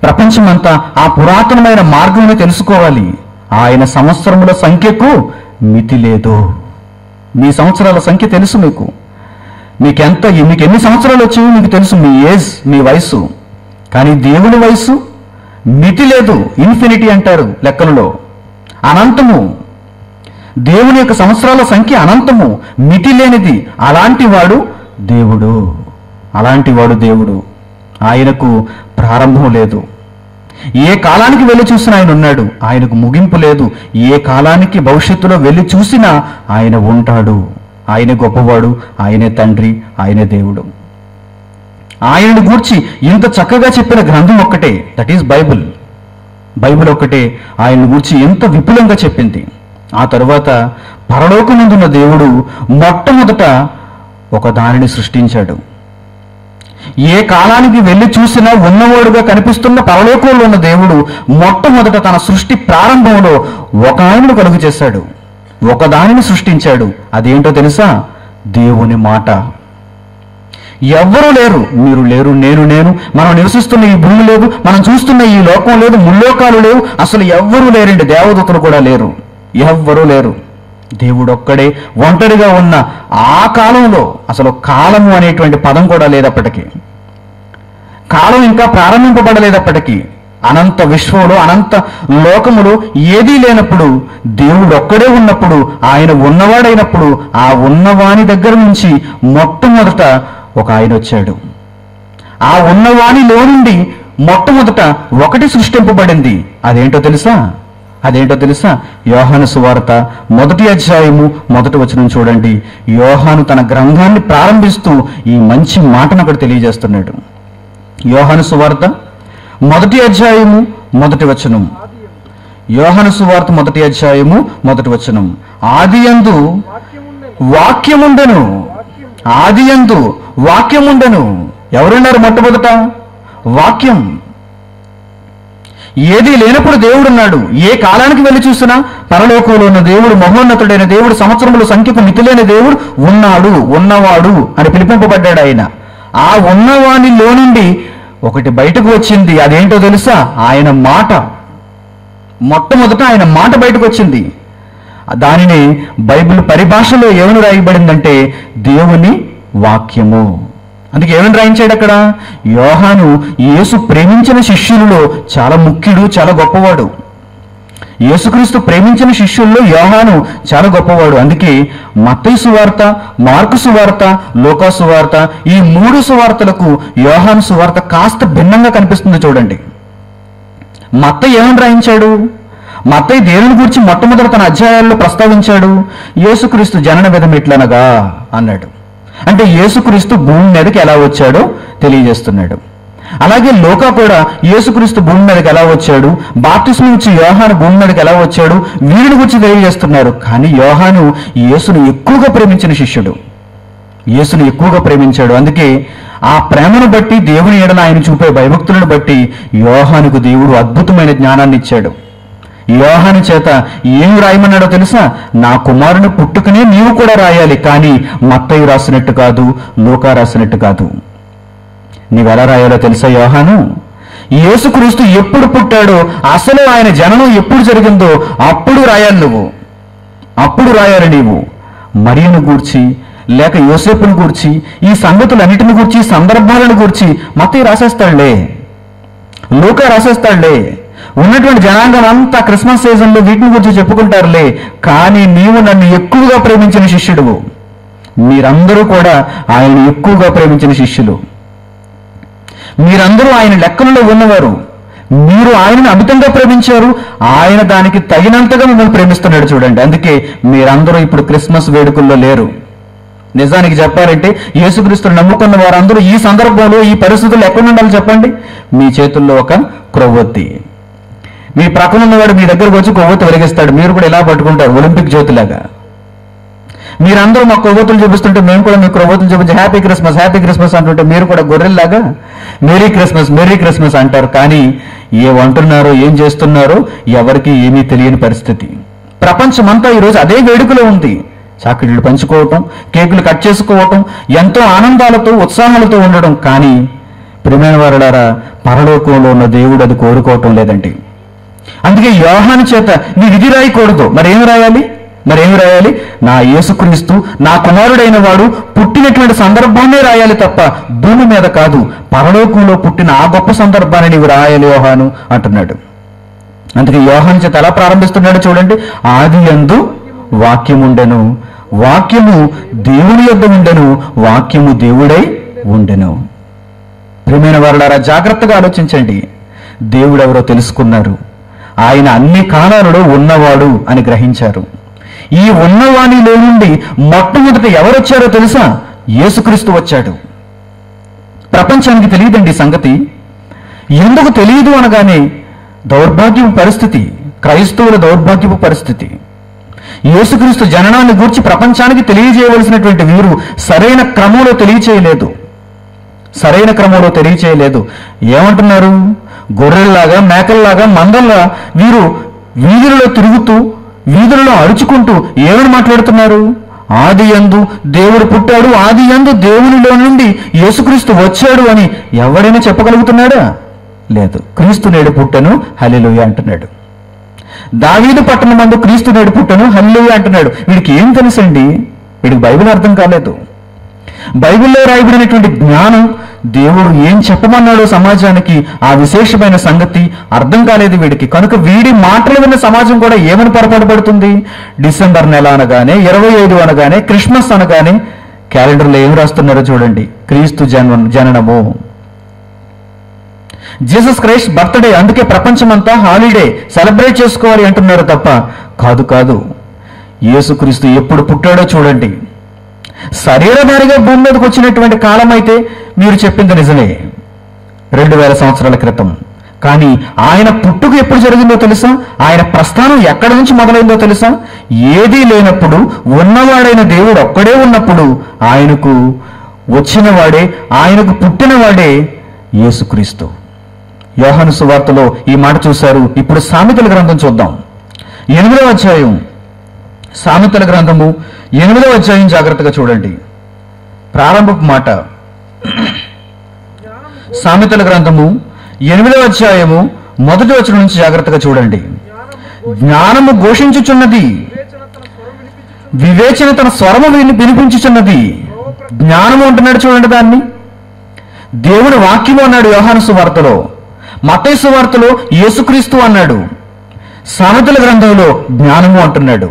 ప్రపంచమంతా ఆ పురాతనమైన మార్గంలో తెలుసుకోవాలి. ఆయన సంవత్సరముల సంఖ్యకు మితి లేదు. మీ సంవత్సరాల సంఖ్య తెలుసు మీకు. మీకు ఎన్ని సంవత్సరాలు వచ్చాయో మీకు తెలుసు, మీ ఏజ్, మీ వయసు. కానీ దేవుని వయసు మితి లేదు. ఇన్ఫినిటీ అంటారు లెక్కలలో. అనంతము. దేవుని యొక్క సంవత్సరాల సంఖ్య అనంతము, మితి లేనిది. అలాంటి వాడు దేవుడు. ఆయనకు ప్రారంభం లేదు. ఏ కాలానికి వెళ్ళి చూసినా ఆయన ఉన్నాడు. ఆయనకు ముగింపు లేదు. ఏ కాలానికి భవిష్యత్తులో వెళ్ళి చూసినా ఆయన ఉంటాడు. ఆయనే గొప్పవాడు, ఆయనే తండ్రి, ఆయనే దేవుడు. ఆయనను గూర్చి ఇంత చక్కగా చెప్పిన గ్రంథం ఒక్కటే, దట్ ఈస్ బైబిల్. బైబిల్ ఒక్కటే ఆయనను గూర్చి ఎంత విపులంగా చెప్పింది. ఆ తరువాత పరలోకమందున్న దేవుడు మొట్టమొదట ఒక దానిని సృష్టించాడు. ఏ కాలానికి వెళ్ళి చూసినా ఉన్నవాడుగా కనిపిస్తున్న పరలోకంలో ఉన్న దేవుడు మొట్టమొదట తన సృష్టి ప్రారంభంలో ఒక ఆయనను కలుగు చేశాడు, ఒక దానిని సృష్టించాడు. అదేంటో తెలుసా? దేవుని మాట. ఎవ్వరూ లేరు, మీరు లేరు, నేను, మనం నివసిస్తున్న ఈ భూమి లేదు, మనం చూస్తున్న ఈ లోకం లేదు, ముల్లోకాలు లేవు, అసలు ఎవ్వరూ లేరండి. దేవదూతలు కూడా లేరు, ఎవ్వరూ లేరు. దేవుడు ఒక్కడే ఒంటరిగా ఉన్న ఆ కాలంలో, అసలు కాలము అనేటువంటి పదం కూడా లేదప్పటికీ, కాలం ఇంకా ప్రారంభింపబడలేదప్పటికీ, అనంత విశ్వంలో అనంత లోకములో ఏదీ లేనప్పుడు, దేవుడు ఒక్కడే ఉన్నప్పుడు, ఆయన ఉన్నవాడైనప్పుడు, ఆ ఉన్నవాని దగ్గర నుంచి మొట్టమొదట ఒక ఆయన వచ్చాడు. ఆ ఉన్నవానిలో నుండి మొట్టమొదట ఒకటి సృష్టింపబడింది. అదేంటో తెలుసా? యోహాను సువార్త 1వ అధ్యాయము 1వ వచనం చూడండి. యోహాను తన గ్రంథాన్ని ప్రారంభిస్తూ ఈ మంచి మాటను అక్కడ తెలియజేస్తున్నాడు. యోహాను సువార్త 1వ అధ్యాయము 1వ వచనం. యోహాను సువార్త 1వ అధ్యాయము 1వ వచనం. ఆదియందు వాక్యముండెను. ఆదియందు వాక్యముండెను. ఎవరున్నారు మొట్టమొదట? వాక్యం. ఏది లేనప్పుడు దేవుడున్నాడు. ఏ కాలానికి వెళ్ళి చూసినా పరలోకంలో ఉన్న దేవుడు, మహోన్నతుడైన దేవుడు, సంవత్సరముల సంఖ్యకు మితిలేని దేవుడు ఉన్నాడు, ఉన్నవాడు అని పిలిపింపబడ్డాడు ఆయన. ఆ ఉన్నవానిలో నుండి ఒకటి బయటకు వచ్చింది. అదేంటో తెలుసా? ఆయన మాట. మొట్టమొదట ఆయన మాట బయటకు వచ్చింది. దానిని బైబిల్ పరిభాషలో ఏమని రాయబడిందంటే దేవుని వాక్యము. అందుకే ఏమని రాయించాడు అక్కడ? యోహాను యేసు ప్రేమించిన శిష్యులలో చాలా ముఖ్యుడు, చాలా గొప్పవాడు. యేసుక్రీస్తు ప్రేమించిన శిష్యుల్లో యోహాను చాలా గొప్పవాడు. అందుకే మత్తయి సువార్త, మార్కు సువార్త, లూకా సువార్త, ఈ 3 సువార్తలకు యోహాను సువార్త కాస్త భిన్నంగా కనిపిస్తుంది. చూడండి, మత్తయి ఏమని రాయించాడు? మత్తయి దేవుని గురించి మొట్టమొదటి తన అధ్యాయాల్లో ప్రస్తావించాడు. యేసుక్రీస్తు జనన విధం ఎట్లనగా అన్నాడు. అంటే యేసుక్రీస్తు భూమి మీదకి ఎలా వచ్చాడో తెలియజేస్తున్నాడు. అలాగే లూకా కూడా యేసుక్రీస్తు భూమి మీదకి ఎలా వచ్చాడు, బాప్తిస్మం ఇచ్చి యోహాను భూమి మీదకి ఎలా వచ్చాడు, వీరిని గురించి తెలియజేస్తున్నారు. కానీ యోహాను యేసును ఎక్కువగా ప్రేమించిన శిష్యుడు. యేసును ఎక్కువగా ప్రేమించాడు. అందుకే ఆ ప్రేమను బట్టి, దేవుని ఎడల ఆయన చూపే భయభక్తులను బట్టి యోహానుకు దేవుడు అద్భుతమైన జ్ఞానాన్ని ఇచ్చాడు. యోహాను చేత ఏం రాయమన్నాడో తెలుసా? నా కుమారుని పుట్టుకనే నీవు కూడా రాయాలి, కానీ మత్తయి రాసినట్టు కాదు, లూకా రాసినట్టు కాదు. నీవెలా రాయాలో తెలుసా? యోహాను, యేసుక్రీస్తు ఎప్పుడు పుట్టాడో, అసలు ఆయన జననం ఎప్పుడు జరిగిందో అప్పుడు రాయాలి నువ్వు. అప్పుడు రాయాలి నీవు. మరియను గూర్చి లేక యోసేపును గూర్చి, ఈ సంగతులన్నిటిని గూర్చి, సందర్భాలను గూర్చి మత్తయి రాసేస్తాడులే, లూకా రాసేస్తాడులే. ఉన్నటువంటి జనాంగం అంతా క్రిస్మస్ సీజన్లో వీటిని గురించి చెప్పుకుంటారులే. కానీ నీవు నన్ను ఎక్కువగా ప్రేమించిన శిష్యుడువు. మీరందరూ కూడా ఆయన ఎక్కువగా ప్రేమించిన శిష్యులు. మీరందరూ ఆయన లెక్కలలో ఉన్నవారు. మీరు ఆయనను అమితంగా ప్రేమించారు. ఆయన దానికి తగినంతగా మిమ్మల్ని ప్రేమిస్తున్నాడు. చూడండి, అందుకే మీరందరూ ఇప్పుడు క్రిస్మస్ వేడుకల్లో లేరు. నిజానికి చెప్పాలంటే యేసుక్రీస్తును నమ్ముకున్న వారందరూ ఈ సందర్భంలో, ఈ పరిస్థితుల్లో ఎక్కడ ఉండాలి చెప్పండి? మీ చేతుల్లో ఒక క్రొవ్వొత్తి. మీ ప్రక్కన ఉన్నవాడు మీ దగ్గరకు వచ్చి కొవ్వొత్తి వెలిగిస్తాడు. మీరు కూడా ఇలా పట్టుకుంటారు, ఒలింపిక్ జ్యోతిలాగా. మీరందరూ మా కొవ్వొత్తులు చూపిస్తుంటే మేము కూడా మీ కొవ్వొత్తులు చూపించి హ్యాపీ క్రిస్మస్, హ్యాపీ క్రిస్మస్ అంటుంటే మీరు కూడా గొర్రెల్లాగా మేరీ క్రిస్మస్, మేరీ క్రిస్మస్ అంటారు. కానీ ఏమంటున్నారో, ఏం చేస్తున్నారో ఎవరికి ఏమీ తెలియని పరిస్థితి. ప్రపంచమంతా ఈరోజు అదే వేడుకలో ఉంది. చాక్లెట్లు పంచుకోవటం, కేకులు కట్ చేసుకోవటం, ఎంతో ఆనందాలతో, ఉత్సాహాలతో ఉండడం. కానీ ప్రియమైన వారులారా, పరలోకంలో ఉన్న దేవుడు అది కోరుకోవటం లేదండి. అందుకే యోహాను చేత నీవు ఇది రాయకూడదు. మరేమి రాయాలి? నా యేసుక్రీస్తు, నా కుమారుడైన వాడు పుట్టినటువంటి సందర్భాన్నే రాయాలి తప్ప భూమి మీద కాదు. పరలోకంలో పుట్టిన ఆ గొప్ప సందర్భాన్ని నీవు రాయాలి యోహాను అంటున్నాడు. అందుకే యోహాను చేత ఎలా ప్రారంభిస్తున్నాడు చూడండి. ఆదియందు వాక్యముండెను, వాక్యము దేవుని యొద్ద ఉండెను, వాక్యము దేవుడై ఉండెను. ప్రియమైన వారులారా, జాగ్రత్తగా ఆలోచించండి. దేవుడెవరో తెలుసుకున్నారు. ఆయన అన్ని కాలాలలో ఉన్నవాడు అని గ్రహించారు. ఈ ఉన్నవానిలో నుండి మొట్టమొదట ఎవరొచ్చారో తెలుసా? యేసుక్రీస్తు వచ్చాడు. ప్రపంచానికి తెలియదండి సంగతి. ఎందుకు తెలియదు అనగానే దౌర్భాగ్యపు పరిస్థితి, క్రైస్తవుల దౌర్భాగ్యపు పరిస్థితి. యేసుక్రీస్తు జననాన్ని గూర్చి ప్రపంచానికి తెలియజేయవలసినటువంటి వీరు సరైన క్రమంలో తెలియచేయలేదు. ఏమంటున్నారు? గొర్రెల్లాగా, మేకల్లాగా, మందల్లా వీరు వీధులలో తిరుగుతూ, వీధులలో అరుచుకుంటూ ఏమని మాట్లాడుతున్నారు? ఆదియందు దేవుడు పుట్టాడు, ఆదియందు దేవునిలో నుండి యేసుక్రీస్తు వచ్చాడు అని ఎవరైనా చెప్పగలుగుతున్నాడా? లేదు. క్రీస్తు నేడు పుట్టెను, హల్లెలూయా అంటున్నాడు. దావీదు పట్టణమందు క్రీస్తు నేడు పుట్టెను హల్లెలూయా అంటున్నాడు. వీడికి ఏం తెలుసండి? వీడికి బైబిల్ అర్థం కాలేదు. బైబిల్లో రాయబడినటువంటి జ్ఞానం, దేవుడు ఏం చెప్పమన్నాడో సమాజానికి ఆ విశేషమైన సంగతి అర్థం కాలేదు వీడికి. కనుక వీడి మాటలు విన్న సమాజం కూడా ఏమని పొరపాటు పడుతుంది? డిసెంబర్ నెల అనగానే, 25 అనగానే, క్రిస్మస్ అనగానే క్యాలెండర్లో ఏమి రాస్తున్నారో చూడండి, క్రీస్తు జననము, జీసస్ క్రైస్ట్ బర్త్డే, అందుకే ప్రపంచమంతా హాలిడే సెలబ్రేట్ చేసుకోవాలి అంటున్నారు తప్ప కాదు కాదు. యేసుక్రీస్తు ఎప్పుడు పుట్టాడో చూడండి. శరీరధారిగా భూమి మీదకి వచ్చినటువంటి కాలం అయితే మీరు చెప్పింది నిజమే, 2000 సంవత్సరాల క్రితం. కానీ ఆయన పుట్టుక ఎప్పుడు జరిగిందో తెలుసా? ఆయన ప్రస్థానం ఎక్కడి నుంచి మొదలైందో తెలుసా? ఏదీ లేనప్పుడు ఉన్నవాడైన దేవుడు ఒక్కడే ఉన్నప్పుడు ఆయనకు వచ్చినవాడే, ఆయనకు పుట్టినవాడే యేసుక్రీస్తు. యోహాను సువార్తలో ఈ మాట చూశారు. ఇప్పుడు సామెతల గ్రంథం చూద్దాం. 8వ అధ్యాయం, సామెతల గ్రంథము 8వ అధ్యాయం జాగ్రత్తగా చూడండి. ప్రారంభపు మాట, సామెతల గ్రంథము 8వ అధ్యాయము 1వ వచనం నుంచి జాగ్రత్తగా చూడండి. జ్ఞానము ఘోషించుచున్నది, వివేచన తన స్వరము వినిపించుచున్నది. జ్ఞానము అంటున్నాడు చూడండి దాన్ని. దేవుని వాక్యము అన్నాడు యోహాను సువార్తలో, మత్తయి సువార్తలో యేసుక్రీస్తు అన్నాడు, సామెతల గ్రంథంలో జ్ఞానము అంటున్నాడు.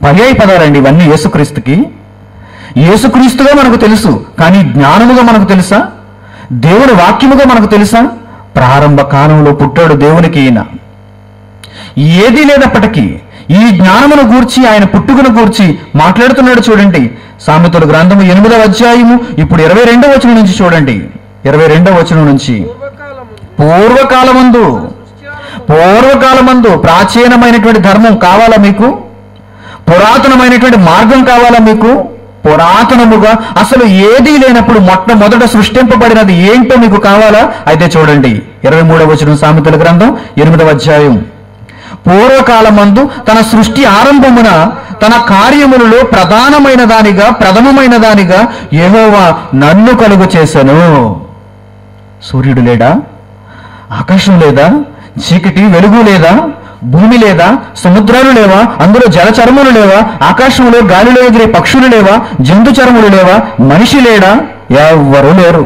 పర్యాయ పదాలండి ఇవన్నీ యేసుక్రీస్తుకి. యేసుక్రీస్తుగా మనకు తెలుసు, కానీ జ్ఞానముగా మనకు తెలుసా? దేవుని వాక్యముగా మనకు తెలుసా? ప్రారంభ కాలంలో పుట్టాడు దేవునికి ఈయన. ఏదీ లేనప్పటికీ ఈ జ్ఞానమును గూర్చి, ఆయన పుట్టుకను గూర్చి మాట్లాడుతున్నాడు చూడండి. సామెతల గ్రంథము 8వ అధ్యాయము ఇప్పుడు 22వ వచనం నుంచి చూడండి. 22వ వచనం నుంచి, పూర్వకాలమందు ప్రాచీనమైనటువంటి ధర్మం కావాలా మీకు? పురాతనమైనటువంటి మార్గం కావాలా మీకు? పురాతనముగా అసలు ఏదీ లేనప్పుడు మొట్టమొదట సృష్టింపబడినది ఏంటో మీకు కావాలా? అయితే చూడండి 23వ వచనం, సామెతల గ్రంథం 8వ అధ్యాయం. పూర్వకాలమందు తన సృష్టి ఆరంభమున తన కార్యములలో ప్రథమమైన దానిగా యెహోవా నన్ను కలుగు చేశాను. సూర్యుడు లేడా? ఆకాశం లేదా? చీకటి వెలుగు లేదా? భూమి లేదా? సముద్రాలు లేవా? అందులో జలచరములు లేవా? ఆకాశంలో గాలిలో ఎగిరే పక్షులు లేవా? జంతు చరములు లేవా? మనిషి లేడా? ఎవ్వరూ లేరు.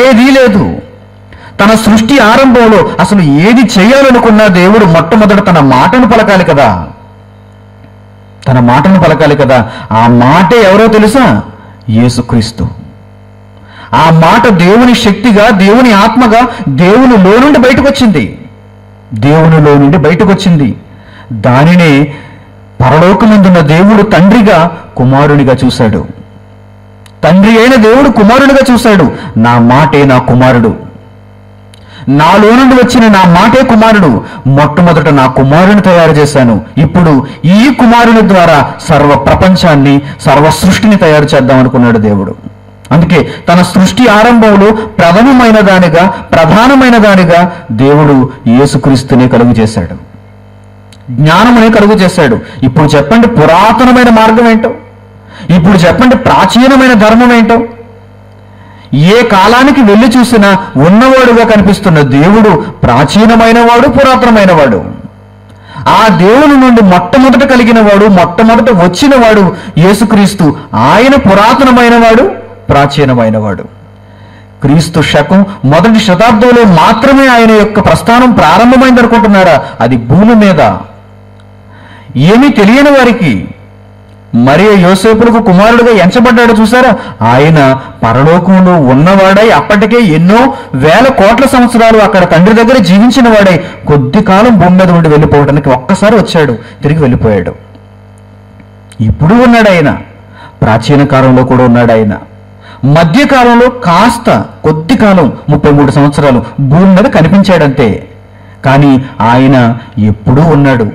ఏదీ లేదు. తన సృష్టి ఆరంభంలో అసలు ఏది చేయాలనుకున్నా దేవుడు మొట్టమొదట తన మాటను పలకాలి కదా. తన మాటను పలకాలి కదా. ఆ మాటే ఎవరో తెలుసా? యేసుక్రీస్తు. ఆ మాట దేవుని శక్తిగా, దేవుని ఆత్మగా దేవునిలో నుండి బయటకు వచ్చింది. దేవునిలో నుండి బయటకు వచ్చింది. దానినే పరలోకమందున్న దేవుడు తండ్రిగా కుమారునిగా చూశాడు. తండ్రి అయిన దేవుడు కుమారునిగా చూశాడు. నా మాటే నా కుమారుడు, నాలో నుండి వచ్చిన నా మాటే కుమారుడు. మొట్టమొదట నా కుమారుని తయారు చేశాను. ఇప్పుడు ఈ కుమారుని ద్వారా సర్వ ప్రపంచాన్ని, సర్వ సృష్టిని తయారు చేద్దాం అనుకున్నాడు దేవుడు. అందుకే తన సృష్టి ఆరంభంలో ప్రధానమైన దానిగా దేవుడు యేసుక్రీస్తుని కలుగు చేశాడు, జ్ఞానమునే కలుగు చేశాడు. ఇప్పుడు చెప్పండి పురాతనమైన మార్గం ఏంటో? ఇప్పుడు చెప్పండి ప్రాచీనమైన ధర్మం ఏంటో? ఏ కాలానికి వెళ్ళి చూసినా ఉన్నవాడుగా కనిపిస్తున్న దేవుడు ప్రాచీనమైన వాడు, పురాతనమైన వాడు. ఆ దేవుని నుండి మొట్టమొదట కలిగిన వాడు, మొట్టమొదట వచ్చిన వాడు యేసుక్రీస్తు. ఆయన పురాతనమైన వాడు, ప్రాచీనమైన వాడు. క్రీస్తు శకం 1వ శతాబ్దంలో మాత్రమే ఆయన యొక్క ప్రస్థానం ప్రారంభమైంది అనుకుంటున్నారా? అది భూమి మీద. ఏమీ తెలియని వారికి మరియ యోసేపులకు కుమారుడుగా ఎంచబడ్డాడు చూసారా? ఆయన పరలోకంలో ఉన్నవాడై అప్పటికే ఎన్నో వేల కోట్ల సంవత్సరాలు అక్కడ తండ్రి దగ్గర జీవించిన వాడై కొద్ది కాలం భూమి మీద ఉండి వెళ్ళిపోవడానికి ఒక్కసారి వచ్చాడు, తిరిగి వెళ్ళిపోయాడు. ఇప్పుడు ఉన్నాడు ఆయన. ప్రాచీన కాలంలో కూడా ఉన్నాడు ఆయన. మధ్యకాలంలో కాస్త కొద్ది కాలం 33 సంవత్సరాలు భూమి మీద కనిపించాడంతే. కానీ ఆయన ఎప్పుడూ ఉన్నాడు.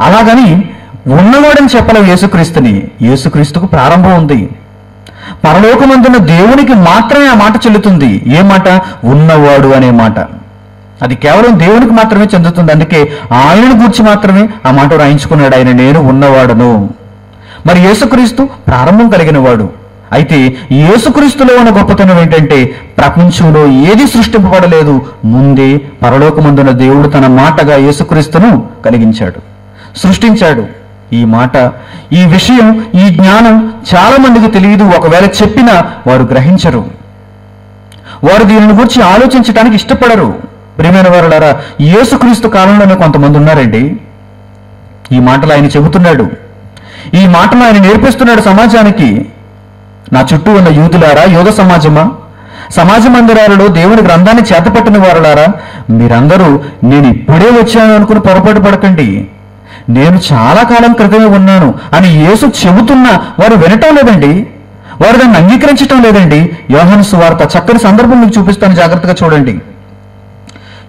అలాగని ఉన్నవాడని చెప్పలేవు యేసుక్రీస్తుని. యేసుక్రీస్తుకు ప్రారంభం ఉంది. పరలోకమందున్న దేవునికి మాత్రమే ఆ మాట చెల్లుతుంది. ఏ మాట? ఉన్నవాడు అనే మాట. అది కేవలం దేవునికి మాత్రమే చెందుతుంది. అందుకే ఆయనను గూర్చి మాత్రమే ఆ మాట రాయించుకున్నాడు ఆయన, నేను ఉన్నవాడను. మరి యేసుక్రీస్తు ప్రారంభం కలిగిన వాడు. అయితే యేసుక్రీస్తులో ఉన్న గొప్పతనం ఏంటంటే ప్రపంచంలో ఏది సృష్టింపబడలేదు, ముందే పరలోకమందున దేవుడు తన మాటగా యేసుక్రీస్తును కలిగించాడు, సృష్టించాడు. ఈ మాట, ఈ విషయం, ఈ జ్ఞానం చాలా మందికి తెలియదు. ఒకవేళ చెప్పినా వారు గ్రహించరు, వారు దీనిని గురించి ఆలోచించడానికి ఇష్టపడరు. ప్రియమైన వారులారా, యేసుక్రీస్తు కాలంలోనే కొంతమంది ఉన్నారండి. ఈ మాటలు ఆయన చెబుతున్నాడు, ఈ మాటలు ఆయన నేర్పిస్తున్నాడు సమాజానికి. నా చుట్టూ ఉన్న యూదులారా, యోగ సమాజమా, సమాజ మందిరాలలో దేవుని గ్రంథాన్ని చేతపట్టిన వారులారా, మీరందరూ నేను ఇప్పుడే వచ్చాను అనుకుని పొరపాటు పడకండి. నేను చాలా కాలం క్రితమే ఉన్నాను అని యేసు చెబుతున్నా వారు వినటం లేదండి, వారు దాన్ని అంగీకరించటం లేదండి. యోహాను సువార్త చక్కని సందర్భం మీకు చూపిస్తాను, జాగ్రత్తగా చూడండి.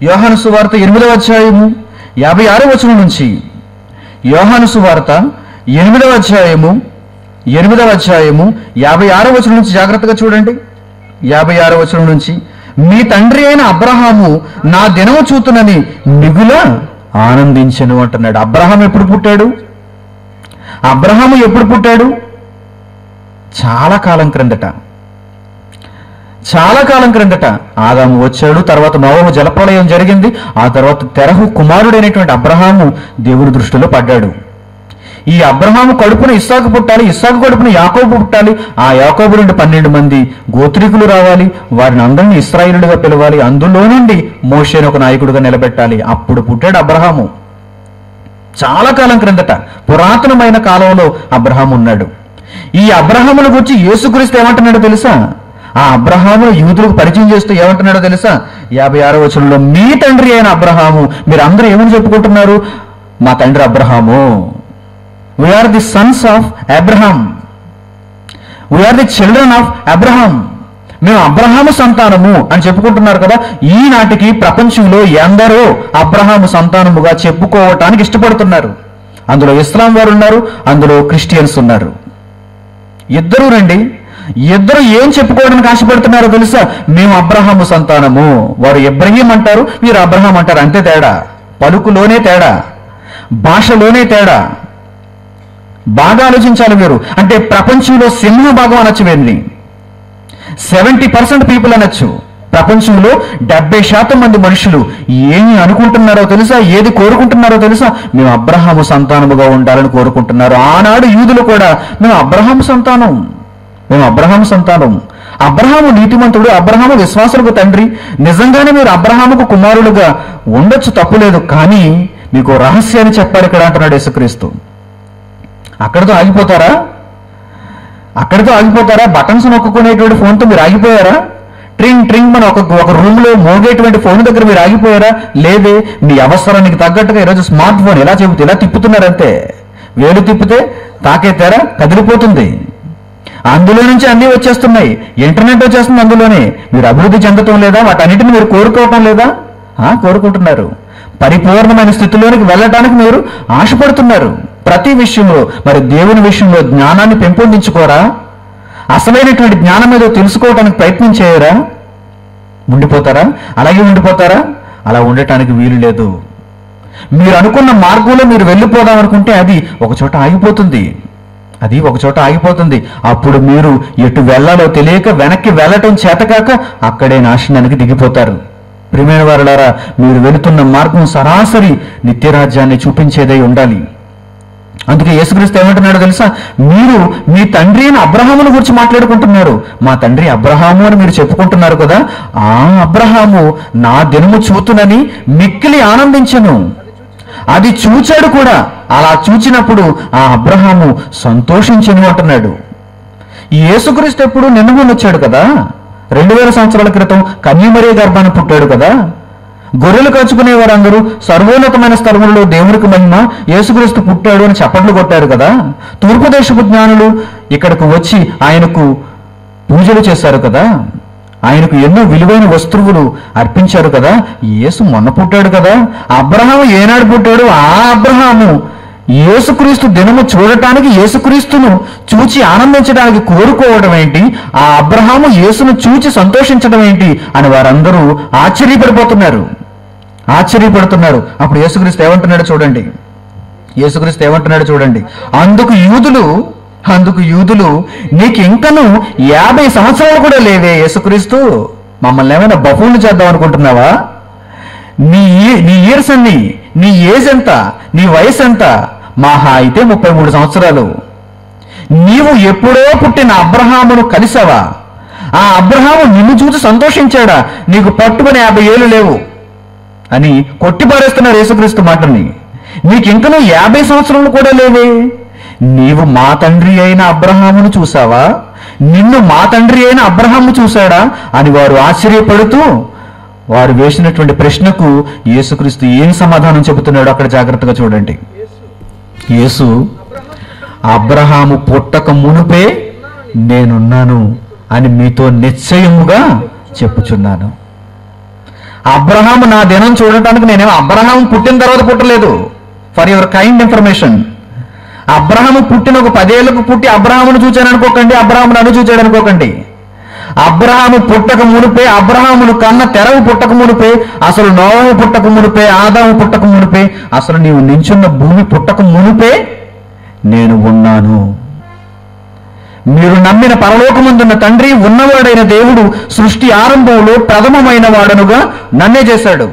యోహాను సువార్త 8వ అధ్యాయము 56వ వచనం నుంచి. యోహాను సువార్త 8వ అధ్యాయము 56వ వచనం నుంచి జాగ్రత్తగా చూడండి. 56వ వచనం నుంచి, మీ తండ్రి అయిన అబ్రహాము నా దినము చూతునని మిగుల ఆనందించెను అంటున్నాడు. అబ్రహాం ఎప్పుడు పుట్టాడు? అబ్రహాము ఎప్పుడు పుట్టాడు? చాలా కాలం క్రిందట. ఆదాము వచ్చాడు, తర్వాత నోవహు జలప్రళయం జరిగింది, ఆ తర్వాత తెరహు కుమారుడైనటువంటి అబ్రహాము దేవుని దృష్టిలో పడ్డాడు. ఈ అబ్రహాము కడుపున ఇస్సాకు పుట్టాలి, ఇస్సాకు కడుపున యాకోబు పుట్టాలి, ఆ యాకోబు నుండి 12 మంది గోత్రీకులు రావాలి, వారిని అందరినీ ఇశ్రాయేలుగా పిలవాలి, అందులో నుండి మోషేను ఒక నాయకుడిగా నిలబెట్టాలి. అప్పుడు పుట్టాడు అబ్రహాము. చాలా కాలం క్రిందట, పురాతనమైన కాలంలో అబ్రహాము ఉన్నాడు. ఈ అబ్రహాముల గురించి యేసుక్రీస్తు ఏమంటున్నాడో తెలుసా? ఆ అబ్రహాము యూదులకు పరిచయం చేస్తూ ఏమంటున్నాడో తెలుసా? 56వ వచనంలో, మీ తండ్రి అయిన అబ్రహాము. మీరు అందరూ ఏమని చెప్పుకుంటున్నారు? మా తండ్రి Abraham. We are the sons of Abraham, we are the children of Abraham. మేము అబ్రహాము సంతానము అని చెప్పుకుంటున్నారు కదా. ఈనాటికి ప్రపంచంలో ఎందరో అబ్రహాము సంతానముగా చెప్పుకోవటానికి ఇష్టపడుతున్నారు. అందులో ఇస్లాం వారు ఉన్నారు, అందులో క్రిస్టియన్స్ ఉన్నారు. ఇద్దరు రండి, ఇద్దరు ఏం చెప్పుకోవడానికి ఆశపడుతున్నారో తెలుసా? మేము అబ్రహాము సంతానము. వారు ఇబ్రహీం అంటారు, వీరు అబ్రహాం అంటారు. అంతే తేడా, పలుకులోనే తేడా, భాషలోనే తేడా. బాగా ఆలోచించాలి మీరు. అంటే ప్రపంచంలో సింహభాగం అనొచ్చు, వీరిని 70% పీపుల్ అనొచ్చు. ప్రపంచంలో 70% మంది మనుషులు ఏమి అనుకుంటున్నారో తెలుసా? ఏది కోరుకుంటున్నారో తెలుసా? మేము అబ్రహాము సంతానముగా ఉండాలని కోరుకుంటున్నారు. ఆనాడు యూదులు కూడా మేము అబ్రహాము సంతానం, మేము అబ్రహాము సంతానం. అబ్రహాము నీతిమంతుడు, అబ్రహాము విశ్వాసులకు తండ్రి. నిజంగానే మీరు అబ్రహాముకు కుమారులుగా ఉండొచ్చు, తప్పులేదు. కానీ మీకు రహస్యాన్ని చెప్పాలి ఇక్కడ అంటున్నాడు యేసుక్రీస్తు. అక్కడితో ఆగిపోతారా? బటన్స్ నొక్కునేటువంటి ఫోన్తో మీరు ఆగిపోయారా? ట్రింగ్ ట్రింగ్ మన ఒక రూమ్ లో మోగేటువంటి ఫోన్ దగ్గర మీరు ఆగిపోయారా? లేదే. మీ అవసరానికి తగ్గట్టుగా ఈరోజు స్మార్ట్ ఫోన్ ఎలా చెబుతుంది, ఇలా తిప్పుతున్నారంతే. వేలు తిప్పితే తాకే తెర కదిలిపోతుంది, అందులో నుంచి అన్నీ వచ్చేస్తున్నాయి, ఇంటర్నెట్ వచ్చేస్తుంది అందులోనే. మీరు అభివృద్ధి చెందటం లేదా? వాటన్నిటిని మీరు కోరుకోవటం లేదా? కోరుకుంటున్నారు. పరిపూర్ణమైన స్థితిలోనికి వెళ్ళటానికి మీరు ఆశపడుతున్నారు ప్రతి విషయంలో. మరి దేవుని విషయంలో జ్ఞానాన్ని పెంపొందించుకోరా? అసలైనటువంటి జ్ఞానం ఏదో తెలుసుకోవడానికి ప్రయత్నం చేయరా? అలాగే ఉండిపోతారా? అలా ఉండటానికి వీలు లేదు. మీరు అనుకున్న మార్గంలో మీరు వెళ్ళిపోదాం అనుకుంటే అది ఒకచోట ఆగిపోతుంది. అప్పుడు మీరు ఎటు వెళ్ళాలో తెలియక వెనక్కి వెళ్ళటం చేతకాక అక్కడే నాశనానికి దిగిపోతారు. ప్రియమైన వారులారా, మీరు వెళుతున్న మార్గం సరాసరి నిత్యరాజ్యాన్ని చూపించేదై ఉండాలి. అందుకే యేసుక్రీస్తు ఏమంటున్నాడో తెలుసా? మీరు మీ తండ్రి అయిన అబ్రహామును గురించి మాట్లాడుకుంటున్నారు. మా తండ్రి అబ్రహాము అని మీరు చెప్పుకుంటున్నారు కదా. ఆ అబ్రహాము నా దినము చూతునని మిక్కిలి ఆనందించెను, అది చూచాడు కూడా. అలా చూచినప్పుడు ఆ అబ్రహాము సంతోషించెను అంటున్నాడు. ఈ యేసుక్రీస్తు ఎప్పుడు నిన్నమని వచ్చాడు కదా. 2000 సంవత్సరాల క్రితం కన్యమరియ గర్భాన్ని పుట్టాడు కదా. గొర్రెలు కాచుకునే వారందరూ సర్వోన్నతమైన స్థలములలో దేవునికి మహిమ, యేసుక్రీస్తు పుట్టాడు అని చప్పట్లు కొట్టారు కదా. తూర్పు దేశపు జ్ఞానులు ఇక్కడకు వచ్చి ఆయనకు పూజలు చేశారు కదా. ఆయనకు ఎన్నో విలువైన వస్తువులు అర్పించారు కదా. యేసు మొన్న పుట్టాడు కదా. అబ్రహాము ఏనాడు పుట్టాడు? ఆ అబ్రహాము యేసుక్రీస్తు దినము చూడటానికి, యేసుక్రీస్తును చూచి ఆనందించడానికి కోరుకోవడం ఏంటి? ఆ అబ్రహాము యేసును చూచి సంతోషించడం ఏంటి అని వారందరూ ఆశ్చర్యపడుతున్నారు. అప్పుడు యేసుక్రీస్తు ఏమంటున్నాడు చూడండి. అందుకు యూదులు అందుకు యూదులు, నీకు ఇంకను 50 సంవత్సరాలు కూడా లేవే యేసుక్రీస్తు, మమ్మల్ని ఏమైనా బఫూన్లు చేద్దాం అనుకుంటున్నావా? నీ ఇయర్స్ అన్ని, నీ ఏజ్ ఎంత, నీ వయసు ఎంత? మహా అయితే 33 సంవత్సరాలు. నీవు ఎప్పుడో పుట్టిన అబ్రహామును కలిసావా? ఆ అబ్రహాము నిన్ను చూసి సంతోషించాడా? నీకు పట్టుకుని 50 ఏళ్ళు లేవు అని కొట్టిపారేస్తున్నారు యేసుక్రీస్తు మాటల్ని. నీకు ఇంకనూ 50 సంవత్సరాలు కూడా లేవే, నీవు మా తండ్రి అయిన అబ్రహామును చూసావా? నిన్ను మా తండ్రి అయిన అబ్రహాము చూశాడా అని వారు ఆశ్చర్యపడుతూ వారు వేసినటువంటి ప్రశ్నకు యేసుక్రీస్తు ఏం సమాధానం చెబుతున్నాడో అక్కడ జాగ్రత్తగా చూడండి. యేసు, అబ్రహాము పుట్టక మునుపే నేనున్నాను అని మీతో నిశ్చయముగా చెప్పుచున్నాను. అబ్రహాము నా దినం చూడటానికి నేనేమో అబ్రహాము పుట్టిన తర్వాత పుట్టలేదు. For your kind information, Abraham పుట్టిన ఒక 10 ఏళ్లకు పుట్టి అబ్రహామును చూచాను అనుకోకండి, అబ్రహాము నన్ను చూచాడు అనుకోకండి. అబ్రహాము పుట్టక మునిపే, అబ్రహామును కన్న తెరవు పుట్టక మునిపే, అసలు నోవహు పుట్టక మునిపే, ఆదాము పుట్టక మునిపే, అసలు నీవు నించున్న భూమి పుట్టక మునిపే నేను ఉన్నాను. మీరు నమ్మిన పరలోకమందున్న తండ్రి, ఉన్నవాడైన దేవుడు సృష్టి ఆరంభంలో ప్రథమమైన వాడనుగా నన్నే చేశాడు.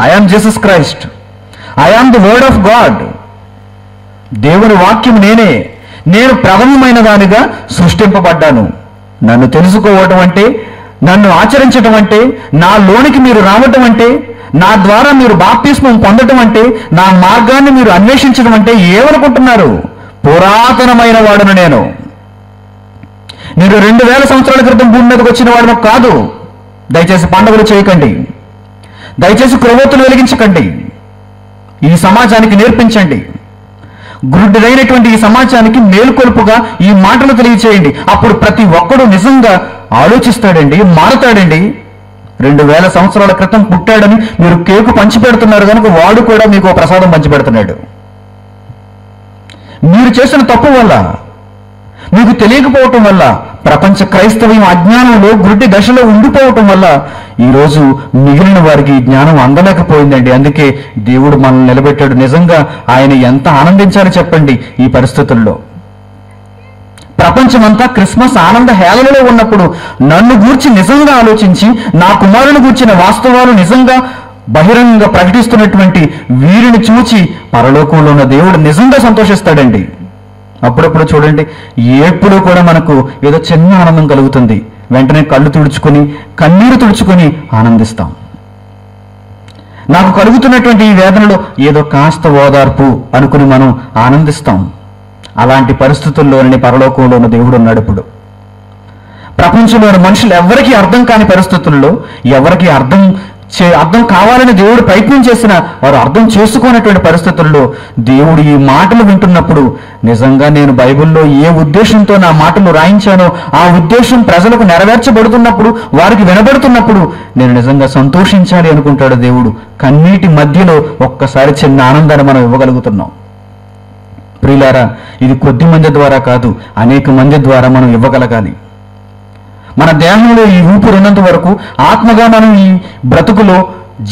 I am Jesus Christ, I am the word of God. దేవుని వాక్యం నేనే. నేను ప్రథమమైన దానిగా సృష్టింపబడ్డాను. నన్ను తెలుసుకోవటం అంటే, నన్ను ఆచరించటం అంటే, నా లోనికి మీరు రావటం అంటే, నా ద్వారా మీరు బాప్తిస్మం పొందటం అంటే, నా మార్గాన్ని మీరు అన్వేషించడం అంటే ఏమనుకుంటున్నారు? పురాతనమైన వాడును నేను. మీరు 2000 సంవత్సరాల క్రితం భూమి మీదకి వచ్చిన వాడును కాదు. దయచేసి పండుగలు చేయకండి, దయచేసి క్రొవ్వొత్తులు వెలిగించకండి. ఈ సమాజానికి నేర్పించండి. గుడ్డిదైనటువంటి ఈ సమాజానికి మేలుకొలుపుగా ఈ మాటలు తెలియచేయండి. అప్పుడు ప్రతి ఒక్కడు నిజంగా ఆలోచిస్తాడండి, మారతాడండి. 2000 సంవత్సరాల క్రితం పుట్టాడని మీరు కేకు పంచిపెడుతున్నారు కనుక వాడు కూడా మీకు ప్రసాదం పంచిపెడుతున్నాడు. మీరు చేసిన తప్పు వల్ల, మీకు తెలియకపోవటం వల్ల, ప్రపంచ క్రైస్తవ్యం అజ్ఞానంలో గుడ్డి దశలో ఉండిపోవటం వల్ల ఈరోజు మిగిలిన వారికి జ్ఞానం అందలేకపోయిందండి. అందుకే దేవుడు మనల్ని నిలబెట్టాడు. నిజంగా ఆయన ఎంత ఆనందించాలి చెప్పండి ఈ పరిస్థితుల్లో. ప్రపంచమంతా క్రిస్మస్ ఆనంద హేళనలో ఉన్నప్పుడు నన్ను గూర్చి నిజంగా ఆలోచించి, నా కుమారుని గూర్చిన వాస్తవాలు నిజంగా బహిరంగంగా ప్రకటిస్తున్నటువంటి వీరిని చూచి పరలోకంలో ఉన్న దేవుడు నిజంగా సంతోషిస్తాడండి. అప్పుడప్పుడు చూడండి, ఎప్పుడు కూడా మనకు ఏదో చిన్న ఆనందం కలుగుతుంది, వెంటనే కళ్ళు తుడుచుకొని కన్నీరు తుడుచుకొని ఆనందిస్తాం. నాకు కలుగుతున్నటువంటి ఈ వేదనలో ఏదో కాస్త ఓదార్పు అనుకుని మనం ఆనందిస్తాం. అలాంటి పరిస్థితుల్లోని పరలోకంలో ఉన్న దేవుడు ఉన్నాడు. ఇప్పుడు ప్రపంచంలోని మనుషులు ఎవరికీ అర్థం కాని పరిస్థితుల్లో, ఎవరికి అర్థం కావాలని దేవుడు ప్రయత్నం చేసిన వారు అర్థం చేసుకోనటువంటి పరిస్థితుల్లో దేవుడు ఈ మాటలు వింటున్నప్పుడు, నిజంగా నేను బైబిల్లో ఏ ఉద్దేశంతో నా మాటలు రాయించానో ఆ ఉద్దేశం ప్రజలకు నెరవేర్చబడుతున్నప్పుడు, వారికి వినబడుతున్నప్పుడు నేను నిజంగా సంతోషించాలి అనుకుంటాడు దేవుడు. కన్నీటి మధ్యలో ఒక్కసారి చిన్న ఆనందాన్ని మనం ఇవ్వగలుగుతున్నాం. ప్రియులారా, ఇది కొద్ది మంది ద్వారా కాదు, అనేక మంది ద్వారా మనం ఇవ్వగలగాలి. మన దేహంలో ఈ ఊపిరి ఉన్నంత వరకు, ఆత్మగా మనం ఈ బ్రతుకులో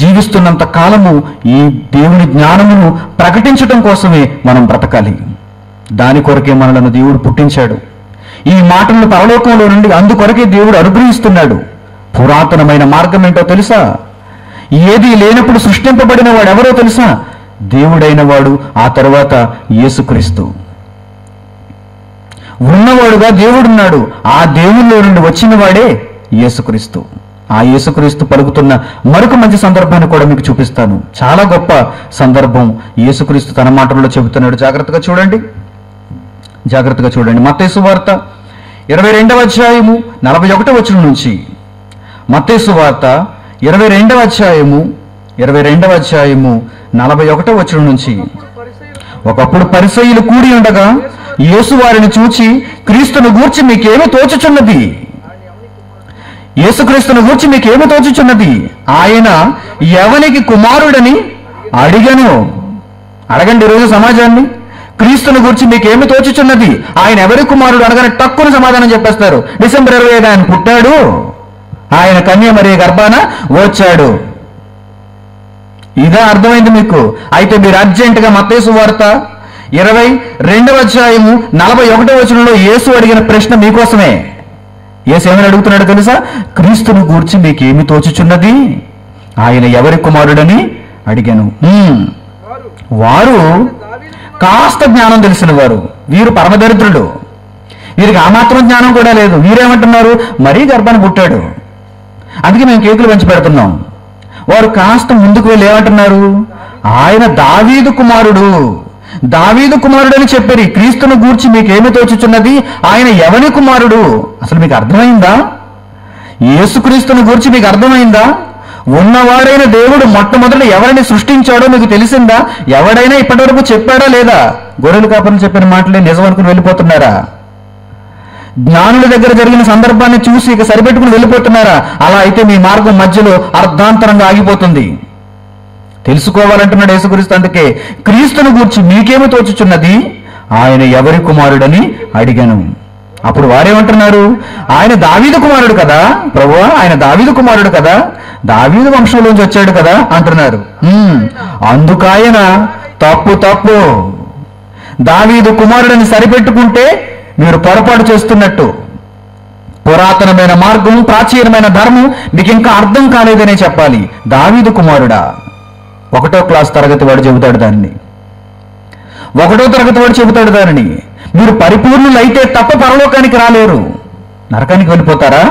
జీవిస్తున్నంత కాలము ఈ దేవుని జ్ఞానమును ప్రకటించటం కోసమే మనం బ్రతకాలి. దాని కొరకే మనలను దేవుడు పుట్టించాడు. ఈ మాటలను పరలోకంలో నుండి అందుకొరకే దేవుడు అనుగ్రహిస్తున్నాడు. పురాతనమైన మార్గం ఏంటో తెలుసా? ఏది లేనప్పుడు సృష్టింపబడిన వాడు ఎవరో తెలుసా? దేవుడైన వాడు, ఆ తర్వాత యేసుక్రీస్తు. ఉన్నవాడుగా దేవుడున్నాడు. ఆ దేవుల్లో నుండి వచ్చిన వాడే యేసుక్రీస్తు. ఆ యేసుక్రీస్తు పలుకుతున్న మరొక మంచి సందర్భాన్ని కూడా మీకు చూపిస్తాను. చాలా గొప్ప సందర్భం యేసుక్రీస్తు తన మాటల్లో చెబుతున్నాడు. జాగ్రత్తగా చూడండి, జాగ్రత్తగా చూడండి. మత్తయి సువార్త 22వ అధ్యాయము 41వ వచనం నుంచి. మత్తయి సువార్త 22వ అధ్యాయము 41వ వచనం నుంచి. ఒకప్పుడు పరిసయ్యులు కూడి ఉండగా యేసు వారిని చూచి, క్రీస్తును గూర్చి మీకేమి తోచుచున్నది? యేసుక్రీస్తును గూర్చి మీకేమి తోచుచున్నది? ఆయన ఎవనికి కుమారుడని అడిగను. అడగండి ఈరోజు సమాజాన్ని, క్రీస్తును గూర్చి మీకేమి తోచుచున్నది? ఆయన ఎవరి కుమారుడు అనగానే తక్కువ సమాధానం చెప్పేస్తారు. డిసెంబర్ 25 ఆయన పుట్టాడు, ఆయన కన్య మరియ గర్భాన వచ్చాడు. ఇదే అర్థమైంది మీకు. అయితే మీరు అర్జెంటుగా మత్తయి సువార్త 22వ అధ్యాయము 41వ వచనంలో యేసు అడిగిన ప్రశ్న మీకోసమే. యేసు ఏమని అడుగుతున్నాడో తెలుసా? క్రీస్తును గూర్చి మీకేమి తోచుచున్నది, ఆయన ఎవరి కుమారుడని అడిగాను. వారు కాస్త జ్ఞానం తెలిసిన వారు, వీరు పరమదరిద్రులు, వీరికి ఆ మాత్రం జ్ఞానం కూడా లేదు. వీరేమంటున్నారు? మరీ గర్భాన్ని పుట్టాడు, అందుకే మేము కేకులు పంచి పెడుతున్నాం. వారు కాస్త ముందుకు వెళ్ళి ఏమంటున్నారు? ఆయన దావీదు కుమారుడు, దావీదు కుమారుడు అని చెప్పారు. క్రీస్తును గూర్చి మీకేమి తోచుచున్నది, ఆయన ఎవరి కుమారుడు? అసలు మీకు అర్థమైందా? యేసుక్రీస్తును గూర్చి మీకు అర్థమైందా? ఉన్నవాడైన దేవుడు మొట్టమొదట ఎవరిని సృష్టించాడో మీకు తెలిసిందా? ఎవడైనా ఇప్పటివరకు చెప్పాడా లేదా? గొర్రెలు కాపరులు చెప్పిన మాటలే నిజం అనుకుని వెళ్ళిపోతున్నారా? జ్ఞానుల దగ్గర జరిగిన సందర్భాన్ని చూసి ఇక సరిపెట్టుకుని వెళ్ళిపోతున్నారా? అలా అయితే మీ మార్గం మధ్యలో అర్ధాంతరంగా ఆగిపోతుంది. తెలుసుకోవాలంటున్నాడు యేసుక్రీస్తు. అందుకే క్రీస్తును గూర్చి మీకేమి తోచుచున్నది, ఆయన ఎవరి కుమారుడని అడిగాను. అప్పుడు వారేమంటున్నారు? ఆయన దావీదు కుమారుడు కదా ప్రభువా, ఆయన దావీదు కుమారుడు కదా, దావీదు వంశంలోంచి వచ్చాడు కదా అంటున్నారు. అందుకాయన తప్పు, దావీదు కుమారుడని సరిపెట్టుకుంటే మీరు పొరపాటు చేస్తున్నట్టు. పురాతనమైన మార్గం, ప్రాచీనమైన ధర్మం మీకు ఇంకా అర్థం కాలేదనే చెప్పాలి. దావీదు కుమారుడా? 1వ క్లాస్ తరగతి వాడు చెబుతాడు దాన్ని, 1వ తరగతి వాడు చెబుతాడు దానిని. మీరు పరిపూర్ణులు అయితే తప్ప పరలోకానికి రాలేరు. నరకానికి వెళ్ళిపోతారా?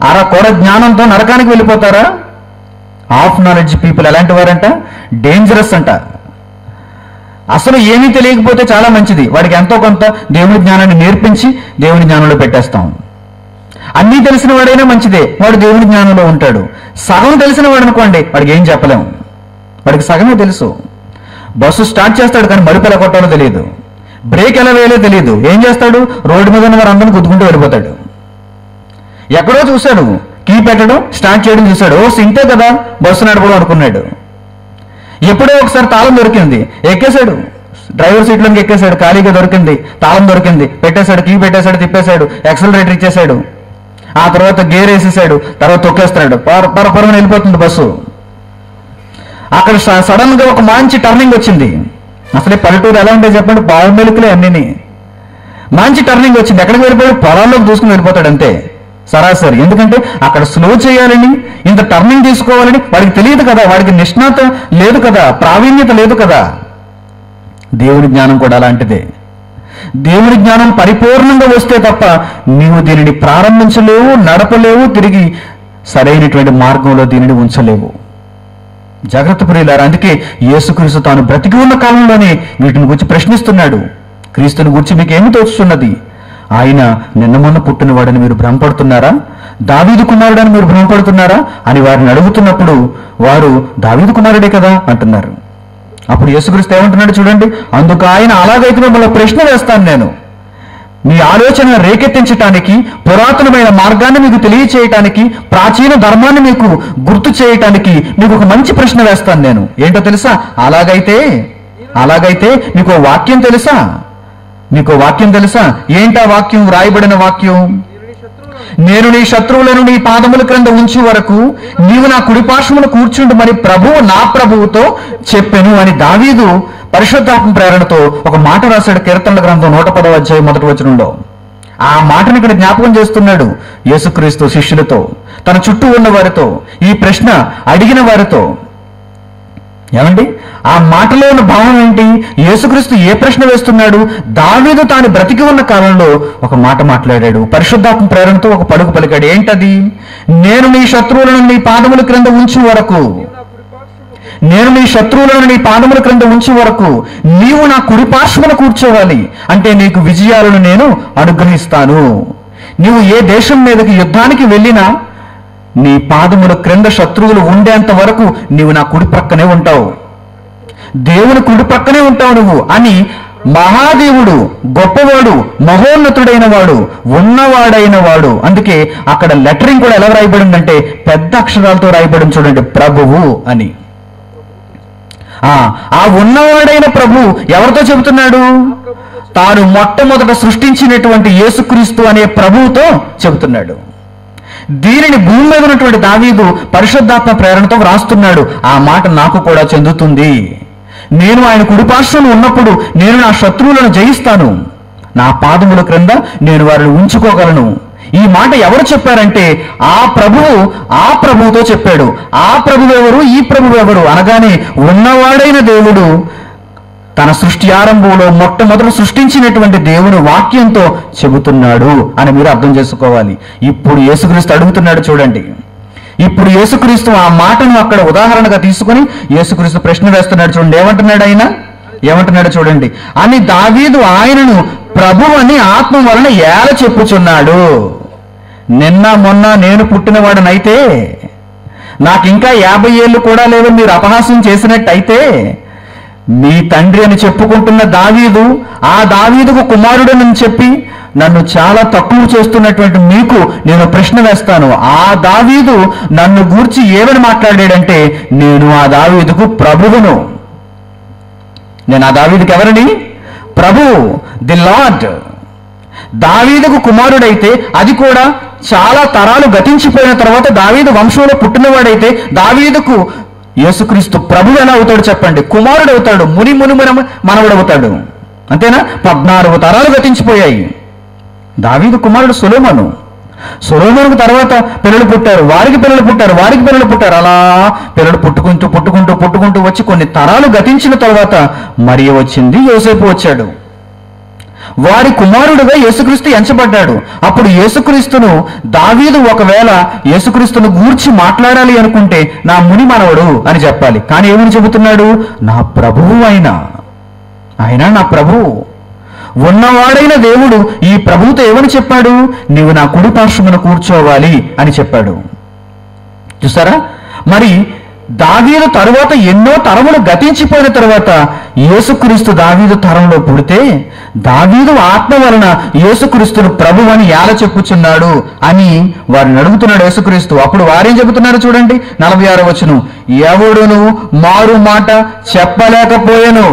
అరకొర జ్ఞానంతో నరకానికి వెళ్ళిపోతారా? హాఫ్ నాలెడ్జ్ పీపుల్ ఎలాంటి వారంట? డేంజరస్ అంట. అసలు ఏమీ తెలియకపోతే చాలా మంచిది, వాడికి ఎంతో కొంత దేవుని జ్ఞానాన్ని నేర్పించి దేవుని జ్ఞానంలో పెట్టేస్తాం. అన్నీ తెలిసిన వాడైనా మంచిదే, వాడు దేవుని జ్ఞానంలో ఉంటాడు. సగం తెలిసిన వాడు అనుకోండి, వాడికి ఏం చెప్పలేం, వాడికి సగమే తెలుసు. బస్సు స్టార్ట్ చేస్తాడు కానీ మలుపు ఎలా కొట్టాలో తెలియదు, బ్రేక్ ఎలా వేయాలో తెలియదు. ఏం చేస్తాడు? రోడ్డు మీద ఉన్న వారు అందరిని గుద్దుకుంటూ వెళ్ళిపోతాడు. ఎక్కడో చూశాడు, కీ పెట్టడం స్టార్ట్ చేయడం చూశాడు, ఓ సింటే కదా బస్సు నడపడం అనుకున్నాడు. ఎప్పుడో ఒకసారి తాళం దొరికింది, ఎక్కేశాడు, డ్రైవర్ సీట్లోకి ఎక్కేశాడు, ఖాళీగా దొరికింది, తాళం దొరికింది, పెట్టేశాడు, కీ పెట్టేశాడు, తిప్పేశాడు, యాక్సిలరేటర్ ఇచ్చేశాడు, ఆ తర్వాత గేర్ వేసేసాడు, తర్వాత తొక్కేస్తున్నాడు, పరపరమని వెళ్ళిపోతుంది బస్సు. అక్కడ సడన్ గా ఒక మంచి టర్నింగ్ వచ్చింది. అసలే పల్లెటూరు ఎలా ఉంటాయి చెప్పండి, పావు మెలుకులే అన్నీ. మంచి టర్నింగ్ వచ్చింది, ఎక్కడికి వెళ్ళిపోయాడు? పొలాల్లోకి దూసుకుని వెళ్ళిపోతాడు అంతే సరాసరి. ఎందుకంటే అక్కడ స్లో చేయాలని, ఇంత టర్నింగ్ తీసుకోవాలని వాడికి తెలియదు కదా, వాడికి నిష్ణాత లేదు కదా, ప్రావీణ్యత లేదు కదా. దేవుని జ్ఞానం కూడా అలాంటిదే. దేవుని జ్ఞానం పరిపూర్ణంగా వస్తే తప్ప నీవు దీనిని ప్రారంభించలేవు, నడపలేవు, తిరిగి సరైనటువంటి మార్గంలో దీనిని ఉంచలేవు. జాగ్రత్త ప్రియులారా. అందుకే యేసుక్రీస్తు తాను బ్రతికి ఉన్న కాలంలోనే వీటిని గురించి ప్రశ్నిస్తున్నాడు. క్రీస్తుని గురించి మీకు ఏమి తోచుతున్నది? ఆయన నిన్న మొన్న పుట్టినవాడని మీరు భ్రమపడుతున్నారా? దావీదు కుమారుడని మీరు భ్రమపడుతున్నారా అని వారిని అడుగుతున్నప్పుడు వారు దావీదు కుమారుడే కదా అంటున్నారు. అప్పుడు యేసుక్రీస్తు ఏమంటున్నాడు చూడండి, అందుకు ఆయన అలాగైతే మిమ్మల్ని ప్రశ్న వేస్తాను, నేను మీ ఆలోచన రేకెత్తించటానికి, పురాతనమైన మార్గాన్ని మీకు తెలియచేయటానికి, ప్రాచీన ధర్మాన్ని మీకు గుర్తు చేయటానికి మీకు ఒక మంచి ప్రశ్న వేస్తాను నేను. ఏంటో తెలుసా? అలాగైతే మీకు వాక్యం తెలుసా? మీకు వాక్యం తెలుసా? ఏంటా వాక్యం? రాయబడిన వాక్యం, నేను నీ శత్రువులను నీ పాదముల క్రింద ఉంచి వరకు నీవు నా కుడిపార్శ్వమున కూర్చుండు మరి ప్రభువు నా ప్రభువుతో చెప్పెను అని దావీదు పరిశుద్ధాత్మ ప్రేరణతో ఒక మాట రాశాడు కీర్తనల గ్రంథం 110వ అధ్యాయం 1వ వచనంలో. ఆ మాటను ఇక్కడ జ్ఞాపకం చేస్తున్నాడు యేసుక్రీస్తు శిష్యులతో, తన చుట్టూ ఉన్న వారితో, ఈ ప్రశ్న అడిగిన వారితో. ఏమండి ఆ మాటలో ఉన్న భావం ఏంటి? యేసుక్రీస్తు ఏ ప్రశ్న వేస్తున్నాడు? దావీదు తాను బ్రతికి ఉన్న కాలంలో ఒక మాట మాట్లాడాడు, పరిశుద్ధాత్మ ప్రేరణతో ఒక పలుకు పలికాడు. ఏంటది? నేను నీ శత్రువులను నీ పాదముల క్రింద ఉంచు వరకు, నేను నీ శత్రువులను నీ పాదముల క్రింద ఉంచే వరకు నీవు నా కుడిపార్శ్వమున కూర్చోవాలి. అంటే నీకు విజయాలను నేను అనుగ్రహిస్తాను. నీవు ఏ దేశం మీదకి యుద్ధానికి వెళ్ళినా నీ పాదముల క్రింద శత్రువులు ఉండేంత వరకు నీవు నా కుడి ప్రక్కనే ఉంటావు, దేవుని కుడి ప్రక్కనే ఉంటావు నువ్వు అని మహాదేవుడు, గొప్పవాడు, మహోన్నతుడైన వాడు, ఉన్నవాడైన వాడు. అందుకే అక్కడ లెటరింగ్ కూడా ఎలా రాయబడిందంటే పెద్ద అక్షరాలతో రాయబడింది చూడండి, ప్రభువు అని. ఆ ఉన్నవాడైన ప్రభు ఎవరితో చెబుతున్నాడు? తాను మొట్టమొదట సృష్టించినటువంటి యేసుక్రీస్తు అనే ప్రభువుతో చెబుతున్నాడు. దీనిని భూమి మీద ఉన్నటువంటి దావీదు పరిశుద్ధాత్మ ప్రేరణతో వ్రాస్తున్నాడు. ఆ మాట నాకు కూడా చెందుతుంది. నేను ఆయన కుడిపార్శ్వను ఉన్నప్పుడు నేను నా శత్రువులను జయిస్తాను, నా పాదముల క్రింద నేను వారిని ఉంచుకోగలను. ఈ మాట ఎవరు చెప్పారంటే ఆ ప్రభువుతో చెప్పాడు. ఆ ప్రభువు ఎవరు, ఈ ప్రభువు ఎవరు అనగానే ఉన్నవాడైన దేవుడు తన సృష్టి ఆరంభంలో మొట్టమొదట సృష్టించినటువంటి దేవుని వాక్యంతో చెబుతున్నాడు అని మీరు అర్థం చేసుకోవాలి. ఇప్పుడు యేసుక్రీస్తు అడుగుతున్నాడు చూడండి. ఇప్పుడు యేసుక్రీస్తు ఆ మాటను అక్కడ ఉదాహరణగా తీసుకుని యేసుక్రీస్తు ప్రశ్న వేస్తున్నాడు చూడండి. ఏమంటున్నాడు చూడండి. అని దావీదు ఆయనను ప్రభువు అని ఆత్మ వలన ఏల చెప్పుచున్నాడు. నిన్న మొన్న నేను పుట్టినవాడనైతే, నాకు ఇంకా 50 ఏళ్ళు కూడా లేవని మీరు అపహాస్యం చేసినట్టయితే, మీ తండ్రి అని చెప్పుకుంటున్న దావీదు ఆ దావీదుకు కుమారుడని చెప్పి నన్ను చాలా తక్కువ చేస్తున్నటువంటి మీకు నేను ప్రశ్న వేస్తాను. ఆ దావీదు నన్ను గూర్చి ఏమని మాట్లాడాడంటే, నేను ఆ దావీదుకు ప్రభువును. నేను ఆ దావీదుకి ఎవరిని? ప్రభు, ది లార్డ్. దావీదుకు కుమారుడైతే, అది కూడా చాలా తరాలు గతించిపోయిన తర్వాత దావీదు వంశంలో పుట్టినవాడైతే, దావీదుకు యేసుక్రీస్తు ప్రభు ఎలా అవుతాడు చెప్పండి? కుమారుడు అవుతాడు, ముని మనవడు అవుతాడు. అంతేనా? 14 తరాలు గతించిపోయాయి. దావీదు కుమారుడు సొలొమోనుకు తర్వాత పిల్లలు పుట్టారు, వారికి పిల్లలు పుట్టారు. అలా పిల్లలు పుట్టుకుంటూ వచ్చి కొన్ని తరాలు గతించిన తర్వాత మరియ వచ్చింది, యోసేపు వచ్చాడు. వారి కుమారుడుగా యేసుక్రీస్తు ఎంచబడ్డాడు. అప్పుడు యేసుక్రీస్తును దావీదు ఒకవేళ యేసుక్రీస్తును గూర్చి మాట్లాడాలి అనుకుంటే నా ముని మనవడు అని చెప్పాలి. కానీ ఏమని చెబుతున్నాడు? నా ప్రభువు ఆయన నా ప్రభువు. ఉన్నవాడైన దేవుడు ఈ ప్రభువుతో ఏమని చెప్పాడు? నీవు నా కుడి పార్శ్వమున కూర్చోవాలి అని చెప్పాడు. చూసారా? మరి దావీదు తరువాత ఎన్నో తరములు గతించిపోయిన తర్వాత యేసుక్రీస్తు దావీదు తరంలో పుడితే, దావీదు ఆత్మ వలన యేసుక్రీస్తును ప్రభు అని ఏల చెప్పుచున్నాడు అని వారిని అడుగుతున్నాడు యేసుక్రీస్తు. అప్పుడు వారేం చెబుతున్నారు చూడండి, 46వ వచనం. ఎవడును మారు మాట చెప్పలేకపోయాను.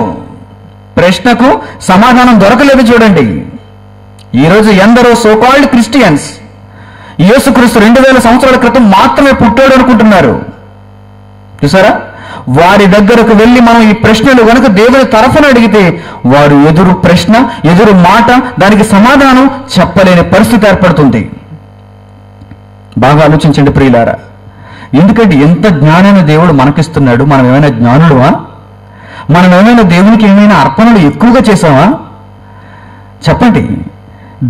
ప్రశ్నకు సమాధానం దొరకలేదు చూడండి. ఈరోజు ఎందరో సోకాల్డ్ క్రిస్టియన్స్ యేసుక్రీస్తు 2000 సంవత్సరాల క్రితం మాత్రమే పుట్టాడు అనుకుంటున్నారు. చూసారా? వారి దగ్గరకు వెళ్ళి మనం ఈ ప్రశ్నలు గనుక దేవుని తరఫున అడిగితే వారు ఎదురు మాట, దానికి సమాధానం చెప్పలేని పరిస్థితి ఏర్పడుతుంది. బాగా ఆలోచించండి ప్రియులారా. ఎందుకంటే ఎంత జ్ఞానాన్ని దేవుడు మనకిస్తున్నాడు. మనం ఏమైనా జ్ఞానుడువా? మనం ఏమైనా దేవునికి ఏమైనా అర్పణలు ఎక్కువగా చేసావా? చెప్పండి.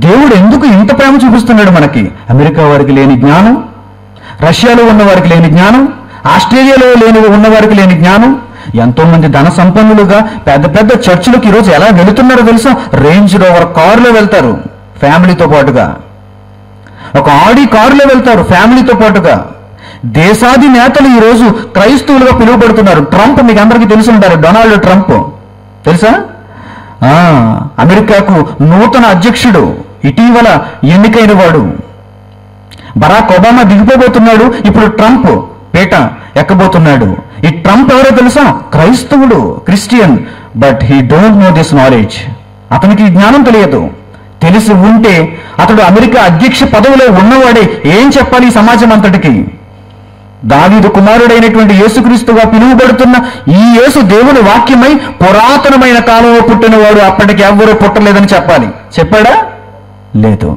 దేవుడు ఎందుకు ఇంత ప్రేమ చూపిస్తున్నాడు మనకి? అమెరికా వారికి లేని జ్ఞానం, రష్యాలో ఉన్న వారికి లేని జ్ఞానం, ఆస్ట్రేలియాలో ఉన్న వారికి లేని జ్ఞానం. ఎంతో మంది ధన సంపన్నులుగా పెద్ద పెద్ద చర్చిలకు ఈరోజు ఎలా వెళుతున్నారో తెలుసా? రేంజ్ రోవర్ కారులో వెళ్తారు ఫ్యామిలీతో పాటుగా, ఒక ఆడి కారులో వెళ్తారు ఫ్యామిలీతో పాటుగా. దేశాది నేతలు ఈరోజు క్రైస్తవులుగా పిలువబడుతున్నారు. ట్రంప్ మీకు అందరికీ తెలిసి ఉంటారు, డొనాల్డ్ ట్రంప్ తెలుసా? అమెరికాకు నూతన అధ్యక్షుడు, ఇటీవల ఎన్నికైన వాడు. బరాక్ ఒబామా దిగిపోబోతున్నాడు, ఇప్పుడు ట్రంప్ పేట ఎక్కబోతున్నాడు. ఈ ట్రంప్ ఎవరో తెలుసా? క్రైస్తవుడు, Christian. But he don't know this knowledge. అతనికి జ్ఞానం తెలియదు. తెలిసి ఉంటే అతడు అమెరికా అధ్యక్ష పదవిలో ఉన్నవాడే ఏం చెప్పాలి ఈ సమాజం అంతటికి? దావీదు కుమారుడైనటువంటి యేసుక్రీస్తుగా పిలువబడుతున్న ఈ యేసు దేవుని వాక్యమై పురాతనమైన కాలంలో పుట్టినవాడు, అప్పటికి ఎవ్వరూ పుట్టలేదని చెప్పాలి. చెప్పాడా? లేదు.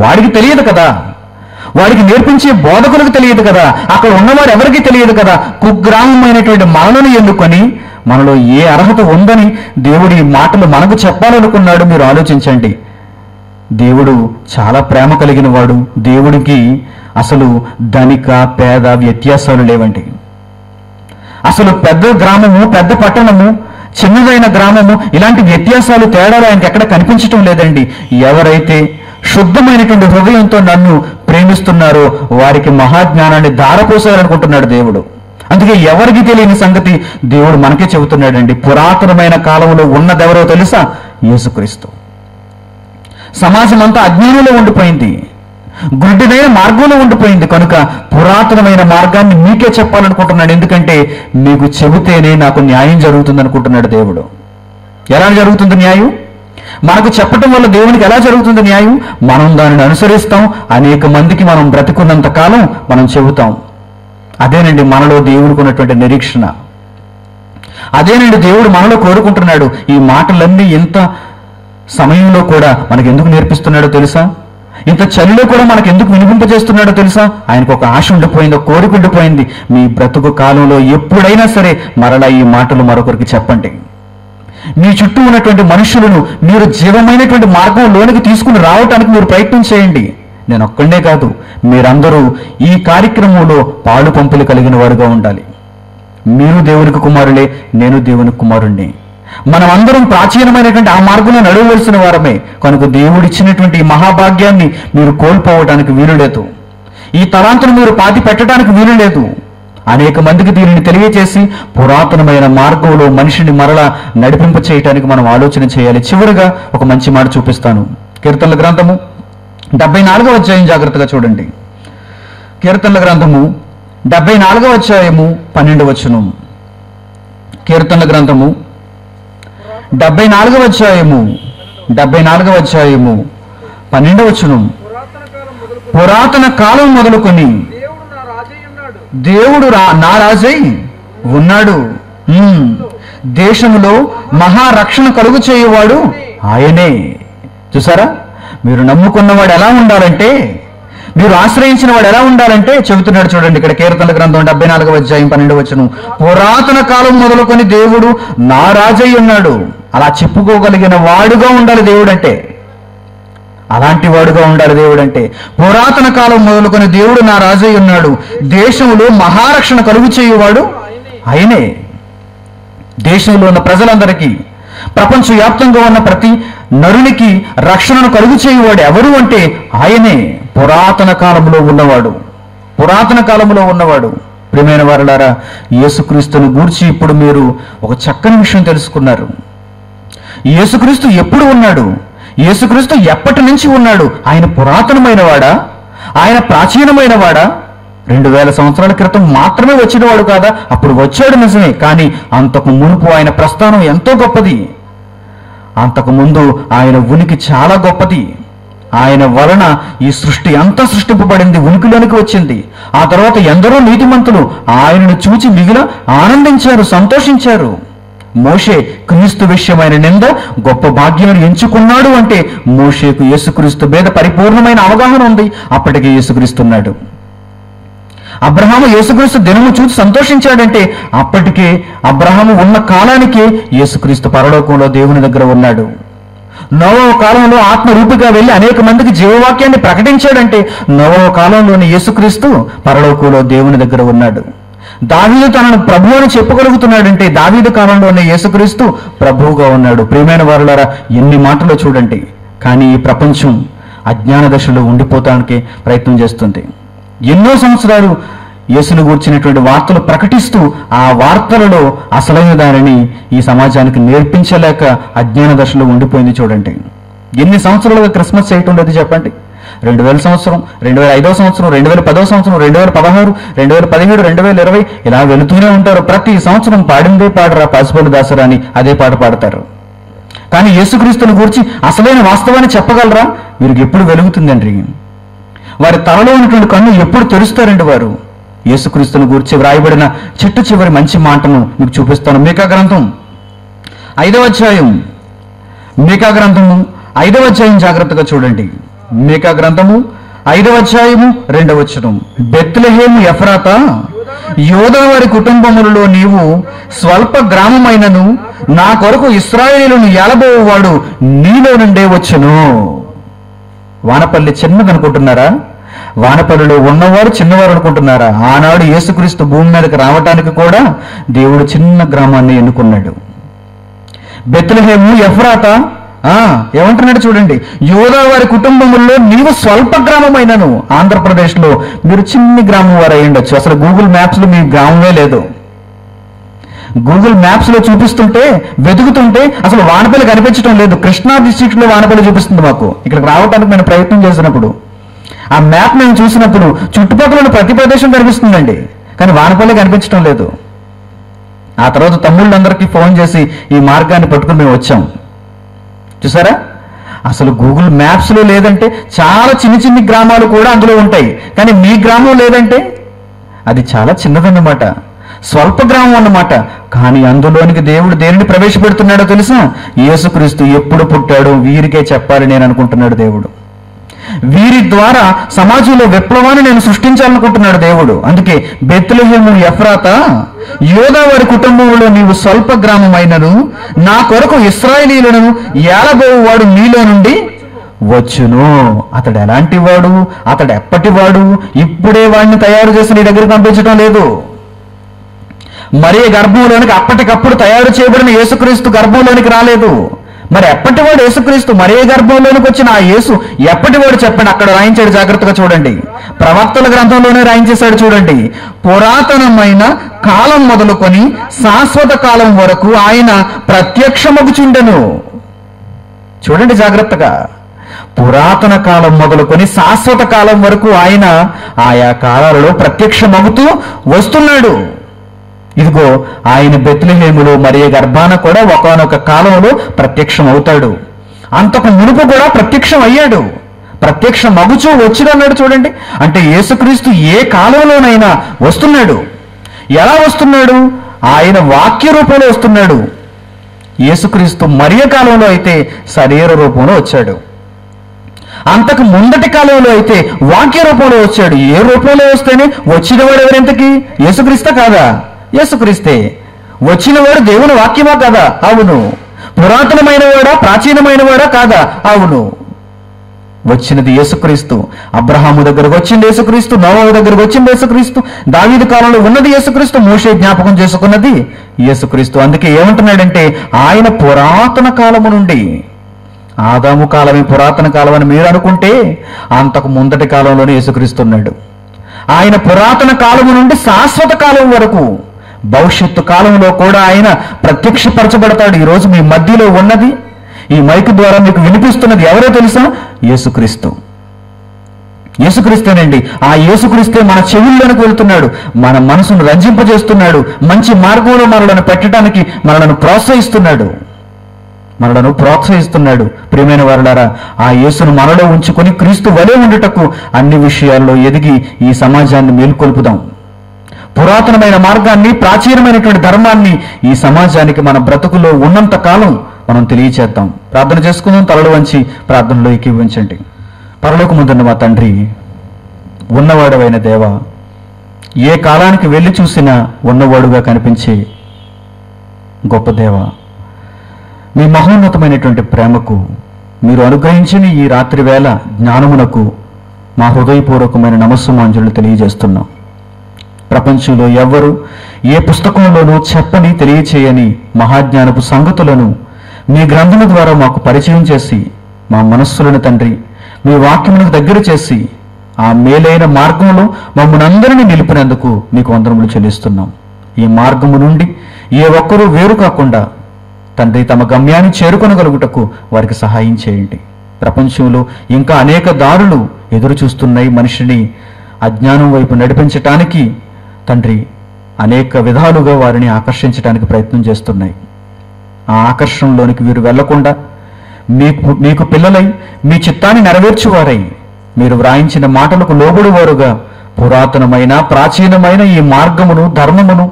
వాడికి తెలియదు కదా, వాడికి నేర్పించే బోధకులకు తెలియదు కదా, అక్కడ ఉన్నవారు ఎవరికి తెలియదు కదా. కుగ్రామమైనటువంటి మనలను ఎన్నుకొని మనలో ఏ అర్హత ఉందని దేవుడి మాటలు మనకు చెప్పాలనుకున్నాడు. మీరు ఆలోచించండి. దేవుడు చాలా ప్రేమ కలిగిన వాడు. దేవుడికి అసలు ధనిక పేద వ్యత్యాసాలు లేవండి. అసలు పెద్ద గ్రామము, పెద్ద పట్టణము, చిన్నదైన గ్రామము, ఇలాంటి వ్యత్యాసాలు, తేడాలు ఆయనకి ఎక్కడ కనిపించటం లేదండి. ఎవరైతే శుద్ధమైనటువంటి హృదయంతో నన్ను ప్రేమిస్తున్నారో వారికి మహాజ్ఞానాన్ని ధారపోసారనుకుంటున్నాడు దేవుడు. అందుకే ఎవరికి తెలియని సంగతి దేవుడు మనకే చెబుతున్నాడండి. పురాతనమైన కాలంలో ఉన్నదెవరో తెలుసా? యేసుక్రీస్తు. సమాజం అంతా అజ్ఞానంలో ఉండిపోయింది, గుడ్డిదైన మార్గంలో ఉండిపోయింది. కనుక పురాతనమైన మార్గాన్ని మీకే చెప్పాలనుకుంటున్నాడు. ఎందుకంటే మీకు చెబితేనే నాకు న్యాయం జరుగుతుంది అనుకుంటున్నాడు దేవుడు. ఎలా జరుగుతుంది న్యాయం? మనకు చెప్పటం వల్ల దేవునికి ఎలా జరుగుతుంది న్యాయం? మనం దానిని అనుసరిస్తాం. అనేక మందికి మనం బ్రతికున్నంత కాలం మనం చెబుతాం. అదేనండి మనలో దేవుడికి ఉన్నటువంటి నిరీక్షణ. అదేనండి దేవుడు మనలో కోరుకుంటున్నాడు. ఈ మాటలన్నీ ఇంత సమయంలో కూడా మనకు ఎందుకు నేర్పిస్తున్నాడో తెలుసా? ఇంత చలిలో కూడా మనకు ఎందుకు వినిపింపజేస్తున్నాడో తెలుసా? ఆయనకు ఒక ఆశ ఉండిపోయింది, ఒక కోరిక ఉండిపోయింది. మీ బ్రతుకు కాలంలో ఎప్పుడైనా సరే మరలా ఈ మాటలు మరొకరికి చెప్పండి. మీ చుట్టూ ఉన్నటువంటి మనుషులను మీరు జీవమైనటువంటి మార్గంలోనికి తీసుకుని రావటానికి మీరు ప్రయత్నం చేయండి. నేను ఒక్కడే కాదు, మీరందరూ ఈ కార్యక్రమంలో పాలు పంపులు కలిగిన వారుగా ఉండాలి. మీరు దేవునికి కుమారులే, నేను దేవునికి కుమారుణ్ణి. మనం అందరం ప్రాచీనమైనటువంటి ఆ మార్గంలో నడవవలసిన వారమే. కనుక దేవుడిచ్చినటువంటి ఈ మహాభాగ్యాన్ని మీరు కోల్పోవడానికి వీలు లేదు. ఈ తలాంతును మీరు పాతి పెట్టడానికి వీలు లేదు. అనేక మందికి దీనిని తెలియజేసి పురాతనమైన మార్గంలో మనిషిని మరలా నడిపింప చేయటానికి మనం ఆలోచన చేయాలి. చివరిగా ఒక మంచి మాట చూపిస్తాను. కీర్తనల గ్రంథము 74వ అధ్యాయం జాగ్రత్తగా చూడండి. కీర్తనల గ్రంథము 74వ అధ్యాయము 12వ వచనం. కీర్తనల గ్రంథము 74వ అధ్యాయము 12వ వచనం. పురాతన కాలం మొదలుకొని దేవుడు నా రాజై ఉన్నాడు. దేశంలో మహారక్షణ కలుగు చేయువాడు ఆయనే. చూసారా, మీరు నమ్ముకున్నవాడు ఎలా ఉండాలంటే, మీరు ఆశ్రయించిన వాడు ఎలా ఉండాలంటే చెబుతున్నాడు. చూడండి ఇక్కడ కీర్తనల గ్రంథం 74వ అధ్యాయం 12వ వచనం. పురాతన కాలం మొదలుకొని దేవుడు నా రాజై ఉన్నాడు. అలా చెప్పుకోగలిగిన వాడుగా ఉండాలి దేవుడు అంటే. అలాంటి వాడుగా ఉండాలి దేవుడు అంటే. పురాతన కాలం మొదలుకొని దేవుడు నా రాజై ఉన్నాడు. దేశంలో మహారక్షణ కలుగు చేయువాడు ఆయనే. దేశంలో ఉన్న ప్రజలందరికీ, ప్రపంచవ్యాప్తంగా ఉన్న ప్రతి నరునికి రక్షణను కలుగు చేయువాడు ఎవరు అంటే ఆయనే. పురాతన కాలంలో ఉన్నవాడు, పురాతన కాలంలో ఉన్నవాడు. ప్రియమైన వారలారా, యేసుక్రీస్తును గూర్చి ఇప్పుడు మీరు ఒక చక్కని విషయం తెలుసుకున్నారు. యేసుక్రీస్తు ఎప్పుడు ఉన్నాడు? యేసుక్రీస్తు ఎప్పటి నుంచి ఉన్నాడు? ఆయన పురాతనమైన వాడా? ఆయన ప్రాచీనమైన వాడా? 2000 సంవత్సరాల క్రితం మాత్రమే వచ్చినవాడు కాదా? అప్పుడు వచ్చాడు నిజమే, కానీ అంతకు మునుపు ఆయన ప్రస్థానం ఎంతో గొప్పది. అంతకు ముందు ఆయన ఉనికి చాలా గొప్పది. ఆయన వలన ఈ సృష్టి అంతా సృష్టింపబడింది, ఉనికిలోనికి వచ్చింది. ఆ తర్వాత ఎందరో నీతిమంతులు ఆయనను చూచి మిగిల ఆనందించారు, సంతోషించారు. మోషే క్రీస్తు విషయమైన నింద గొప్ప భాగ్యాన్ని ఎంచుకున్నాడు అంటే మోషేకు యేసుక్రీస్తు మీద పరిపూర్ణమైన అవగాహన ఉంది. అప్పటికే యేసుక్రీస్తున్నాడు. అబ్రహాము యేసుక్రీస్తు దినము చూసి సంతోషించాడంటే అప్పటికే అబ్రహాము ఉన్న కాలానికే యేసుక్రీస్తు పరలోకంలో దేవుని దగ్గర ఉన్నాడు. నోవహు కాలంలో ఆత్మరూపిగా వెళ్ళి అనేక మందికి జీవవాక్యాన్ని ప్రకటించాడంటే నోవహు కాలంలోని యేసుక్రీస్తు పరలోకంలో దేవుని దగ్గర ఉన్నాడు. దావీదు తనను ప్రభువు అని చెప్పుగలుగుతున్నాడంటే దావీదు కాలంలోనే యేసుక్రీస్తు ప్రభువుగా ఉన్నాడు. ప్రియమైన వారులారా, ఎన్ని మాటలు చూడండి. కానీ ఈ ప్రపంచం అజ్ఞాన దశలో ఉండిపోతానికి ప్రయత్నం చేస్తుంది. ఎన్నో సంవత్సరాలు యేసును గూర్చినటువంటి వార్తలు ప్రకటిస్తూ ఆ వార్తలలో అసలైన దానిని ఈ సమాజానికి నేర్పించలేక అజ్ఞాన దశలో ఉండిపోయింది. చూడండి, ఎన్ని సంవత్సరాలుగా క్రిస్మస్ చేయటం లేదు చెప్పండి. 2000 సంవత్సరం, 2005 సంవత్సరం, 2010 సంవత్సరం, 2016, 2017, 2020 ఇలా వెళుతూనే ఉంటారు. ప్రతి సంవత్సరం పాడిందే పాడరా పసుపల్లి దాసరా అని అదే పాట పాడతారు. కానీ యేసుక్రీస్తుని గురించి అసలైన వాస్తవాన్ని చెప్పగలరా? వీరికి ఎప్పుడు వెలుగుతుందండి? వారి తలలో ఉన్నటువంటి కన్ను ఎప్పుడు తెరుస్తారండి వారు? యేసుక్రీస్తుని గురించి వ్రాయబడిన చిట్టు చివరి మంచి మాటను మీకు చూపిస్తాను. మీకా గ్రంథం 5వ అధ్యాయం, మీకా గ్రంథము 5వ అధ్యాయం జాగ్రత్తగా చూడండి. మీకా గ్రంథము 5వ అధ్యాయము 2వ వచనం. బెత్లెహేము ఎఫ్రాతా, యోదా వారి కుటుంబములలో నీవు స్వల్ప గ్రామమైనను నా కొరకు ఇశ్రాయేలును ఏలబోవాడు నీలో నుండే వచ్చును. వానపల్లి చిన్నదనుకుంటున్నారా? వానపల్లిలో ఉన్నవారు చిన్నవారు అనుకుంటున్నారా? ఆనాడు యేసుక్రీస్తు భూమి మీదకి రావటానికి కూడా దేవుడు చిన్న గ్రామాన్ని ఎన్నుకున్నాడు. బెత్లెహేము ఎఫ్రాతా ఏమంటున్నాడు చూడండి. యోదా వారి కుటుంబముల్లో నీవు స్వల్ప గ్రామమైనను. ఆంధ్రప్రదేశ్లో మీరు చిన్ని గ్రామం వారు అయి ఉండొచ్చు. అసలు గూగుల్ మ్యాప్స్లో మీ గ్రామమే లేదు. గూగుల్ మ్యాప్స్లో చూపిస్తుంటే వెతుకుతుంటే అసలు వానపల్లి కనిపించడం లేదు. కృష్ణా డిస్ట్రిక్ట్లో వానపల్లి చూపిస్తుంది మాకు. ఇక్కడికి రావడానికి మేము ప్రయత్నం చేసినప్పుడు ఆ మ్యాప్ మేము చూసినప్పుడు చుట్టుపక్కల ప్రతి ప్రదేశం కనిపిస్తుందండి, కానీ వానపల్లి కనిపించడం లేదు. ఆ తర్వాత తమ్ముళ్ళందరికీ ఫోన్ చేసి ఈ మార్గాన్ని పట్టుకుని మేము వచ్చాం. చూసారా, అసలు గూగుల్ మ్యాప్స్లో లేదంటే చాలా చిన్ని చిన్ని గ్రామాలు కూడా అందులో ఉంటాయి, కానీ మీ గ్రామం లేదంటే అది చాలా చిన్నదన్నమాట. స్వల్ప గ్రామం అన్నమాట. కానీ అందులోనికి దేవుడు దేనిని ప్రవేశపెడుతున్నాడో తెలుసా? యేసుక్రీస్తు ఎప్పుడు పుట్టాడో వీరికే చెప్పాలి నేను అనుకుంటున్నాడు దేవుడు. వీరి ద్వారా సమాజంలో విప్లవాన్ని నేను సృష్టించాలనుకుంటున్నాడు దేవుడు. అందుకే బెత్లెహేము ఎఫ్రాతా, యోదా వారి కుటుంబంలో నీవు స్వల్ప గ్రామమైనను నా కొరకు ఇశ్రాయేలీయులను ఏలబోవువాడు నీలో నుండి వచ్చును. అతడు ఎలాంటి వాడు, అతడు ఎప్పటివాడు, ఇప్పుడే వాడిని తయారు చేసి నీ దగ్గరికి పంపించడం లేదు. మరియ గర్భంలోనికి అప్పటికప్పుడు తయారు చేయబడిన యేసుక్రీస్తు గర్భంలోనికి రాలేదు. మరి ఎప్పటివాడు యేసుక్రీస్తు? మరియ గర్భంలోనికి వచ్చిన ఆ యేసు ఎప్పటివాడు చెప్పండి. అక్కడ రాయించాడు, జాగ్రత్తగా చూడండి. ప్రవక్తల గ్రంథంలోనే రాయించేశాడు చూడండి. పురాతనమైన కాలం మొదలుకొని శాశ్వత కాలం వరకు ఆయన ప్రత్యక్షమగుచుండెను. చూడండి జాగ్రత్తగా. పురాతన కాలం మొదలుకొని శాశ్వత కాలం వరకు ఆయన ఆయా కాలాలలో ప్రత్యక్షమవుతూ వస్తున్నాడు. ఇదిగో ఆయన బెత్లెహేములో మరియ గర్భాన కూడా ఒకానొక కాలంలో ప్రత్యక్షం అవుతాడు. అంతకు మునుపు కూడా ప్రత్యక్షం అయ్యాడు. ప్రత్యక్షం మగుచూ వచ్చిరన్నాడు చూడండి. అంటే యేసుక్రీస్తు ఏ కాలంలోనైనా వస్తున్నాడు. ఎలా వస్తున్నాడు? ఆయన వాక్య రూపంలో వస్తున్నాడు. యేసుక్రీస్తు మరియ కాలంలో అయితే శరీర రూపంలో వచ్చాడు. అంతకు ముందటి కాలంలో అయితే వాక్య రూపంలో వచ్చాడు. ఏ రూపంలో వస్తేనే వచ్చినవాడు ఎవరెంతకి? యేసుక్రీస్తే కాదా? యేసుక్రీస్తే. వచ్చినవాడు దేవుని వాక్యమా కాదా? అవును. పురాతనమైన వాడా, ప్రాచీనమైన వాడా? కాదా? అవును. వచ్చినది యేసుక్రీస్తు. అబ్రహాము దగ్గరకు వచ్చింది యేసుక్రీస్తు, నోవహు దగ్గరకు వచ్చింది యేసుక్రీస్తు, దావీదు కాలంలో ఉన్నది యేసుక్రీస్తు, మోషే జ్ఞాపకం చేసుకున్నది యేసుక్రీస్తు. అందుకే ఏమంటున్నాడంటే ఆయన పురాతన కాలము నుండి, ఆదాము కాలమే పురాతన కాలం అని మీరు అనుకుంటే అంతకు ముందటి కాలంలోనే యేసుక్రీస్తున్నాడు. ఆయన పురాతన కాలము నుండి శాశ్వత కాలం వరకు, భవిష్యత్తు కాలంలో కూడా ఆయన ప్రత్యక్షపరచబడతాడు. ఈరోజు మీ మధ్యలో ఉన్నది, ఈ మైకు ద్వారా మీకు వినిపిస్తున్నది ఎవరో తెలుసా? యేసుక్రీస్తు. యేసుక్రీస్తేనండి. ఆ యేసుక్రీస్తే మన చెవుల్లోనికి వెళ్తున్నాడు, మన మనసును రంజింపజేస్తున్నాడు, మంచి మార్గంలో మనలను పెట్టడానికి మనలను ప్రోత్సహిస్తున్నాడు. ప్రియమైన వారులారా, ఆ యేసును మనలో ఉంచుకొని క్రీస్తు వలె ఉండుటకు అన్ని విషయాల్లో ఎదిగి ఈ సమాజాన్ని మేల్కొల్పుదాం. పురాతనమైన మార్గాన్ని, ప్రాచీనమైనటువంటి ధర్మాన్ని ఈ సమాజానికి మన బ్రతుకులో ఉన్నంత కాలం మనం తెలియచేద్దాం. ప్రార్థన చేసుకుందాం. తలలు వంచి ప్రార్థనలో ఏకీభవించండి. పరలోకమందున్న మా తండ్రి, ఉన్నవాడవైన దేవ, ఏ కాలానికి వెళ్ళి చూసినా ఉన్నవాడుగా కనిపించే గొప్ప దేవ, మీ మహోన్నతమైనటువంటి ప్రేమకు, మీరు అనుగ్రహించిన ఈ రాత్రి వేళ జ్ఞానమునకు మా హృదయపూర్వకమైన నమస్సుమాంజలు తెలియజేస్తున్నాం. ప్రపంచంలో ఎవ్వరూ ఏ పుస్తకంలోనూ చెప్పని, తెలియచేయని మహాజ్ఞానపు సంగతులను మీ గ్రంథము ద్వారా మాకు పరిచయం చేసి, మా మనస్సులను తండ్రి మీ వాక్యములకు దగ్గర చేసి, ఆ మేలైన మార్గంలో మమ్మల్ని అందరినీ నిలిపినందుకు మీకు వందనములు చెల్లిస్తున్నాం. ఈ మార్గము నుండి ఏ ఒక్కరూ వేరు కాకుండా తండ్రి తమ గమ్యాన్ని చేరుకొనగలుగుటకు వారికి సహాయం చేయండి. ప్రపంచంలో ఇంకా అనేక దారులు ఎదురు చూస్తున్నాయి. మనిషిని అజ్ఞానం వైపు నడిపించటానికి తండ్రి అనేక విధాలుగా వారిని ఆకర్షించడానికి ప్రయత్నం చేస్తున్నాయి. ఆ ఆకర్షణలోనికి వీరు వెళ్లకుండా మీకు పిల్లలై మీ చిత్తాన్ని నెరవేర్చువారై మీరు వ్రాయించిన మాటలకు లోబడువారుగా పురాతనమైన, ప్రాచీనమైన ఈ మార్గమును, ధర్మమును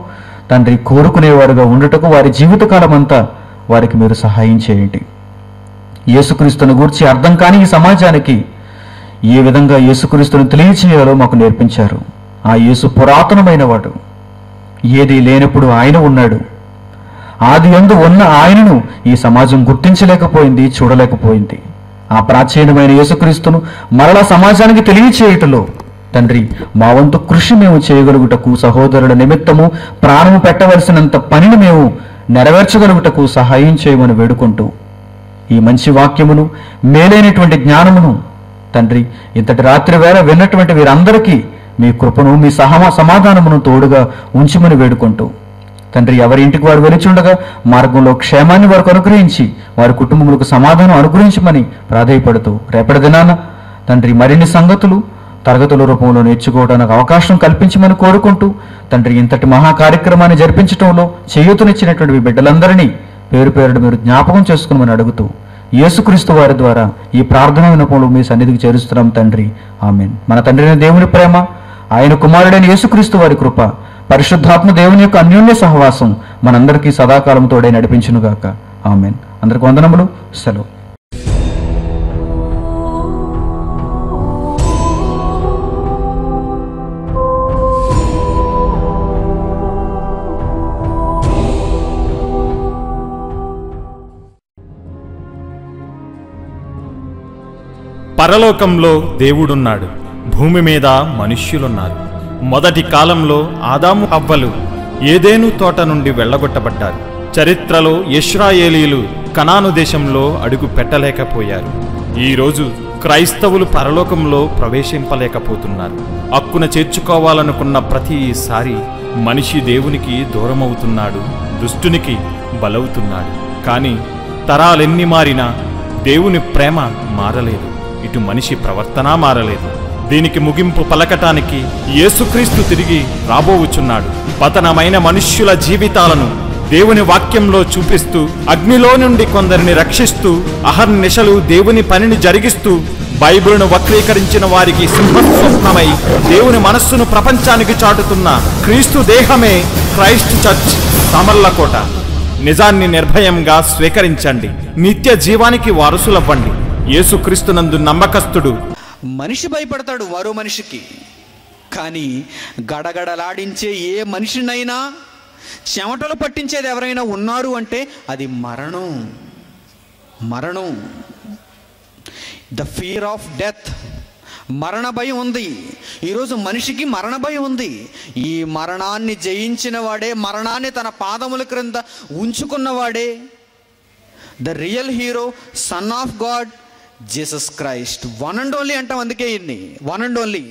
తండ్రి కోరుకునేవారుగా ఉండుటకు వారి జీవితకాలం అంతా వారికి మీరు సహాయం చేయండి. యేసుక్రీస్తును గూర్చి అర్థం కాని ఈ సమాజానికి ఏ విధంగా యేసుక్రీస్తును తెలియచేయాలో మాకు నేర్పించారు. ఆ యేసు పురాతనమైన వాడు, ఏది లేనప్పుడు ఆయన ఉన్నాడు. ఆది యందు ఉన్న ఆయనను ఈ సమాజం గుర్తించలేకపోయింది, చూడలేకపోయింది. ఆ ప్రాచీనమైన యేసుక్రీస్తును మరలా సమాజానికి తెలియచేయుటలో తండ్రి మా వంతు కృషి మేము చేయగలుగుటకు, సహోదరుల నిమిత్తము ప్రాణము పెట్టవలసినంత పనిని మేము నెరవేర్చగలుగుటకు సహాయం చేయమని వేడుకుంటూ, ఈ మంచి వాక్యమును, మేలైనటువంటి జ్ఞానమును తండ్రి ఇంతటి రాత్రి వేళ విన్నటువంటి వీరందరికీ మీ కృపను, మీ సమాధానమును తోడుగా ఉంచుమని వేడుకుంటూ తండ్రి ఎవరి ఇంటికి వారు వెలుచుండగా మార్గంలో క్షేమాన్ని వారికి అనుగ్రహించి వారి కుటుంబములకు సమాధానం అనుగ్రహించమని ప్రాధేయపడుతూ రేపటి దినాన తండ్రి మరిన్ని సంగతులు తరగతుల రూపంలో నేర్చుకోవడానికి అవకాశం కల్పించమని కోరుకుంటూ తండ్రి ఇంతటి మహా కార్యక్రమాన్ని జరిపించడంలో చేయూతనిచ్చినటువంటి బిడ్డలందరినీ పేరు పేరుడు మీరు జ్ఞాపకం చేసుకుని అడుగుతూ యేసుక్రీస్తు వారి ద్వారా ఈ ప్రార్థన వినపంలో మీ సన్నిధికి చేరుస్తున్నాం తండ్రి. ఆమేన్. మన తండ్రి అయిన దేవుని ప్రేమ, ఆయన కుమారుడైన యేసుక్రీస్తు వారి కృప, పరిశుద్ధాత్మ దేవుని యొక్క అన్యోన్య సహవాసం మనందరికీ సదాకాలం తోడే నడిపించునుగాక. ఆమేన్. అందరికి వందనములు. సెలవు. పరలోకంలో దేవుడున్నాడు, భూమి మీద మనుష్యులున్నారు. మొదటి కాలంలో ఆదాము హవ్వలు ఏదేను తోట నుండి వెళ్ళగొట్టబడ్డారు. చరిత్రలో ఇశ్రాయేలీయులు కనాను దేశంలో అడుగు పెట్టలేకపోయారు. ఈరోజు క్రైస్తవులు పరలోకంలో ప్రవేశింపలేకపోతున్నారు. హక్కున చేర్చుకోవాలనుకున్న ప్రతిసారి మనిషి దేవునికి దూరమవుతున్నాడు, దుష్టునికి బలవుతున్నాడు. కానీ తరాలెన్ని మారినా దేవుని ప్రేమ మారలేదు, ఇటు మనిషి ప్రవర్తన మారలేదు. దీనికి ముగింపు పలకటానికి యేసుక్రీస్తు తిరిగి రాబోవుచున్నాడు. పతనమైన మనుష్యుల జీవితాలను దేవుని వాక్యంలో చూపిస్తూ, అగ్నిలో నుండి కొందరిని రక్షిస్తూ, అహర్నిశలు దేవుని పనిని జరిగిస్తూ, బైబిలును వక్రీకరించిన వారికి సింహస్వప్నమై దేవుని మనస్సును ప్రపంచానికి చాటుతున్న క్రీస్తు దేహమే క్రైస్ట్ చర్చ్ సామర్లకోట. నిజాన్ని నిర్భయంగా స్వీకరించండి, నిత్య జీవానికి వారసులవ్వండి. యేసుక్రీస్తునందు నమ్మకస్తుడు. మనిషి భయపడతాడు మరో మనిషికి, కానీ గడగడలాడించే ఏ మనిషినైనా చెమటలు పట్టించేది ఎవరైనా ఉన్నారు అంటే అది మరణం. మరణం, ద ఫియర్ ఆఫ్ డెత్, మరణ భయం ఉంది. ఈరోజు మనిషికి మరణ భయం ఉంది. ఈ మరణాన్ని జయించిన వాడే, మరణాన్ని తన పాదముల క్రింద ఉంచుకున్నవాడే the real hero, son of God, Jesus Christ. One and only అంటాం, అందుకే ఇన్ని one and only.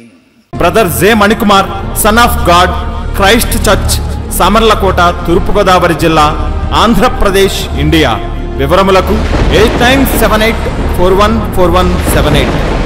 Brother J Manikumar, son of God, Christ church, Samarlakota, Turpu Godavari జిల్లా, ఆంధ్రప్రదేశ్, ఇండియా. వివరములకు 8978414178.